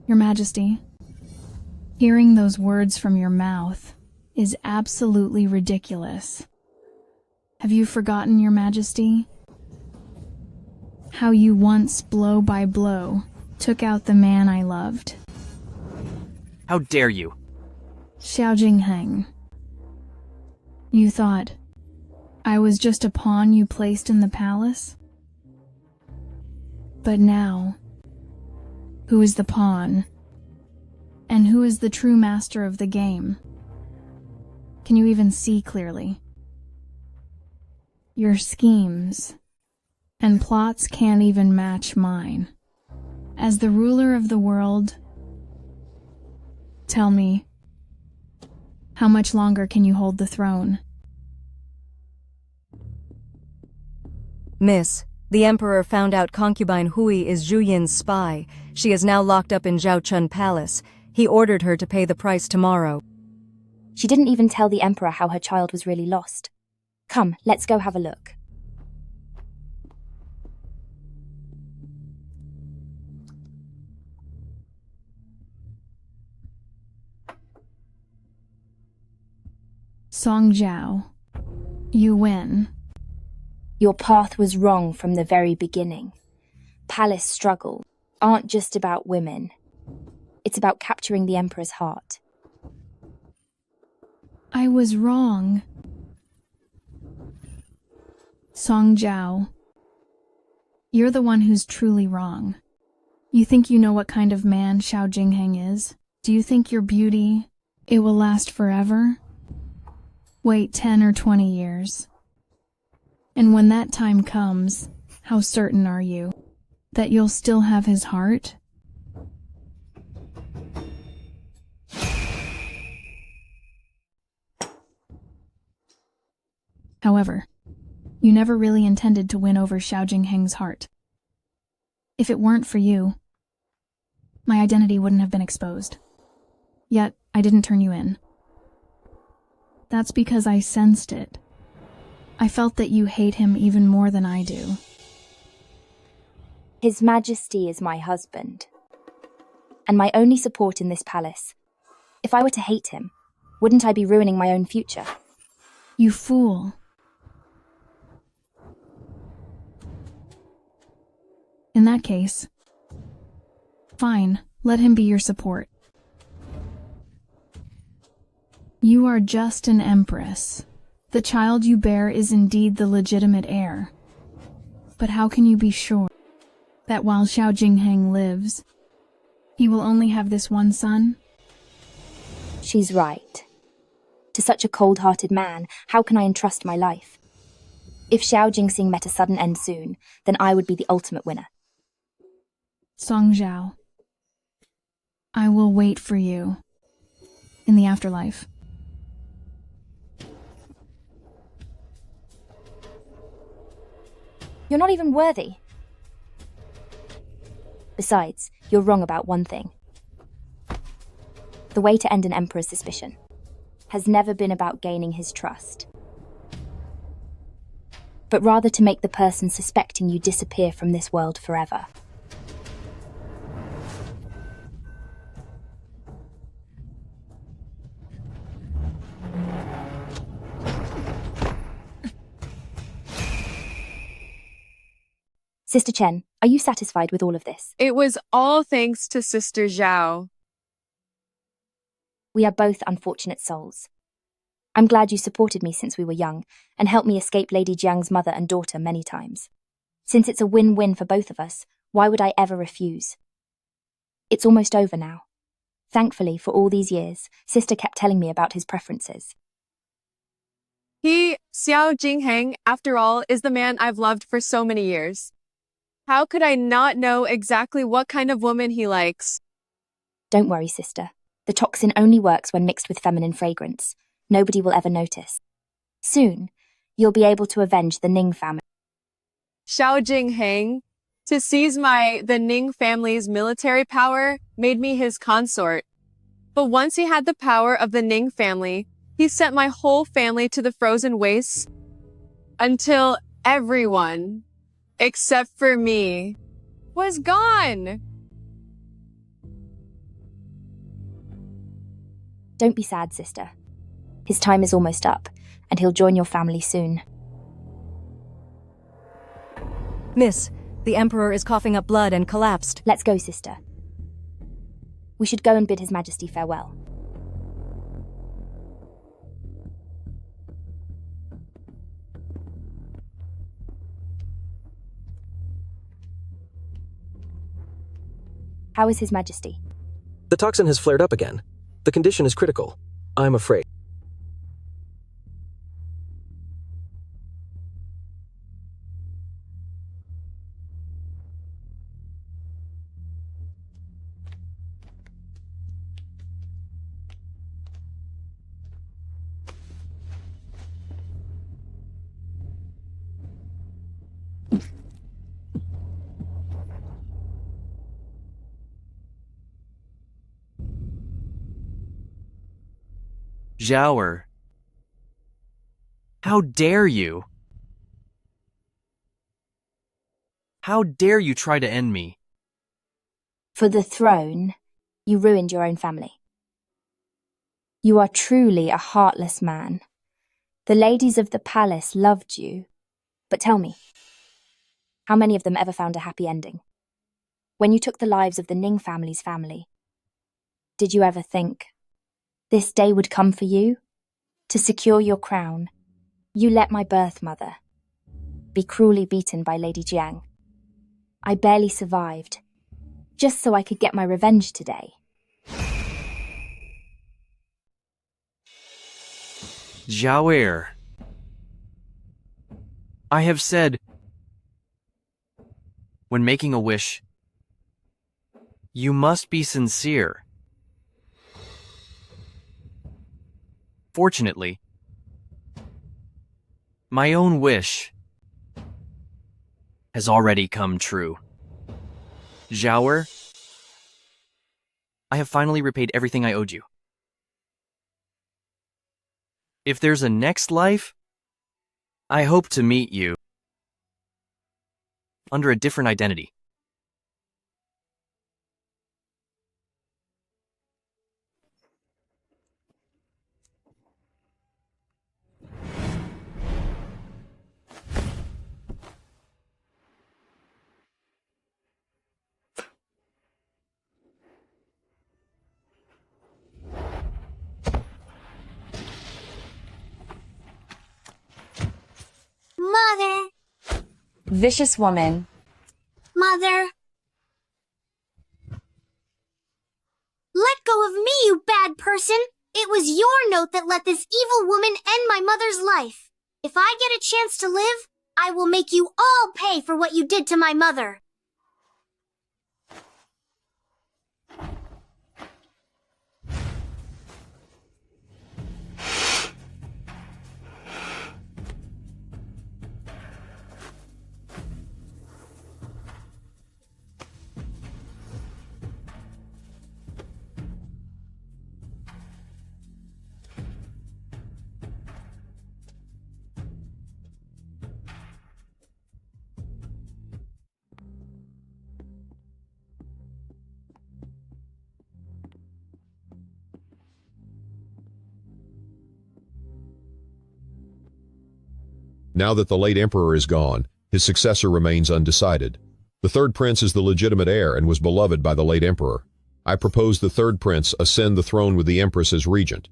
Your Majesty, hearing those words from your mouth is absolutely ridiculous. Have you forgotten, Your Majesty, how you once, blow by blow, took out the man I loved? How dare you? Xiao Jingheng. You thought I was just a pawn you placed in the palace? But now, who is the pawn? And who is the true master of the game? Can you even see clearly? Your schemes and plots can't even match mine. As the ruler of the world, tell me, how much longer can you hold the throne? Miss, the Emperor found out concubine Hui is Zhu Yin's spy. She is now locked up in Zhaochun Palace. He ordered her to pay the price tomorrow. She didn't even tell the Emperor how her child was really lost. Come, let's go have a look. Song Jiao, you win. Your path was wrong from the very beginning. Palace struggles aren't just about women. It's about capturing the Emperor's heart. I was wrong. Song Jiao, you're the one who's truly wrong. You think you know what kind of man Xiao Jingheng is? Do you think your beauty, it will last forever? Wait 10 or 20 years. And when that time comes, how certain are you that you'll still have his heart? However, you never really intended to win over Xiao Jingheng's heart. If it weren't for you, my identity wouldn't have been exposed. Yet, I didn't turn you in. That's because I sensed it. I felt that you hate him even more than I do. His Majesty is my husband, and my only support in this palace. If I were to hate him, wouldn't I be ruining my own future? You fool. In that case, fine, let him be your support. You are just an empress. The child you bear is indeed the legitimate heir. But how can you be sure that while Xiao Jingheng lives, he will only have this one son? She's right. To such a cold-hearted man, how can I entrust my life? If Xiao Jingxing met a sudden end soon, then I would be the ultimate winner. Song Zhao, I will wait for you in the afterlife. You're not even worthy. Besides, you're wrong about one thing. The way to end an emperor's suspicion has never been about gaining his trust, but rather to make the person suspecting you disappear from this world forever. Sister Chen, are you satisfied with all of this? It was all thanks to Sister Zhao. We are both unfortunate souls. I'm glad you supported me since we were young and helped me escape Lady Jiang's mother and daughter many times. Since it's a win-win for both of us, why would I ever refuse? It's almost over now. Thankfully, for all these years, Sister kept telling me about his preferences. He, Xiao Jingheng, after all, is the man I've loved for so many years. How could I not know exactly what kind of woman he likes? Don't worry, Sister. The toxin only works when mixed with feminine fragrance. Nobody will ever notice. Soon, you'll be able to avenge the Ning family. Xiao Jingheng, to seize the Ning family's military power, made me his consort. But once he had the power of the Ning family, he sent my whole family to the frozen wastes until everyone, except for me, was gone. Don't be sad, Sister. His time is almost up, and he'll join your family soon. Miss, the Emperor is coughing up blood and collapsed. Let's go, Sister. We should go and bid His Majesty farewell. How is His Majesty? The toxin has flared up again. The condition is critical. I'm afraid. Zhaoer. How dare you? How dare you try to end me? For the throne, you ruined your own family. You are truly a heartless man. The ladies of the palace loved you. But tell me, how many of them ever found a happy ending? When you took the lives of the Ning family's family, did you ever think this day would come for you? To secure your crown, you let my birth mother be cruelly beaten by Lady Jiang. I barely survived, just so I could get my revenge today. Zhaoer. I have said, when making a wish, you must be sincere. Fortunately, my own wish has already come true. Zhaoer, I have finally repaid everything I owed you. If there's a next life, I hope to meet you under a different identity. Vicious woman. Mother. Let go of me, you bad person! It was your note that let this evil woman end my mother's life. If I get a chance to live, I will make you all pay for what you did to my mother. Now that the late emperor is gone, his successor remains undecided. The third prince is the legitimate heir and was beloved by the late emperor. I propose the third prince ascend the throne with the empress as regent.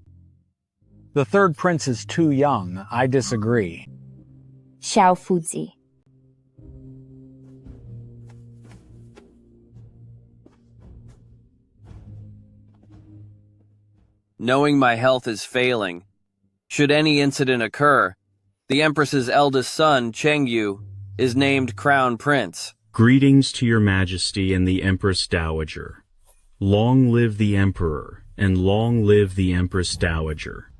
The third prince is too young. I disagree. Xiao Fuzi. Knowing my health is failing, should any incident occur, the Empress's eldest son, Chengyu, is named Crown Prince. Greetings to your majesty and the Empress Dowager. Long live the Emperor, and long live the Empress Dowager.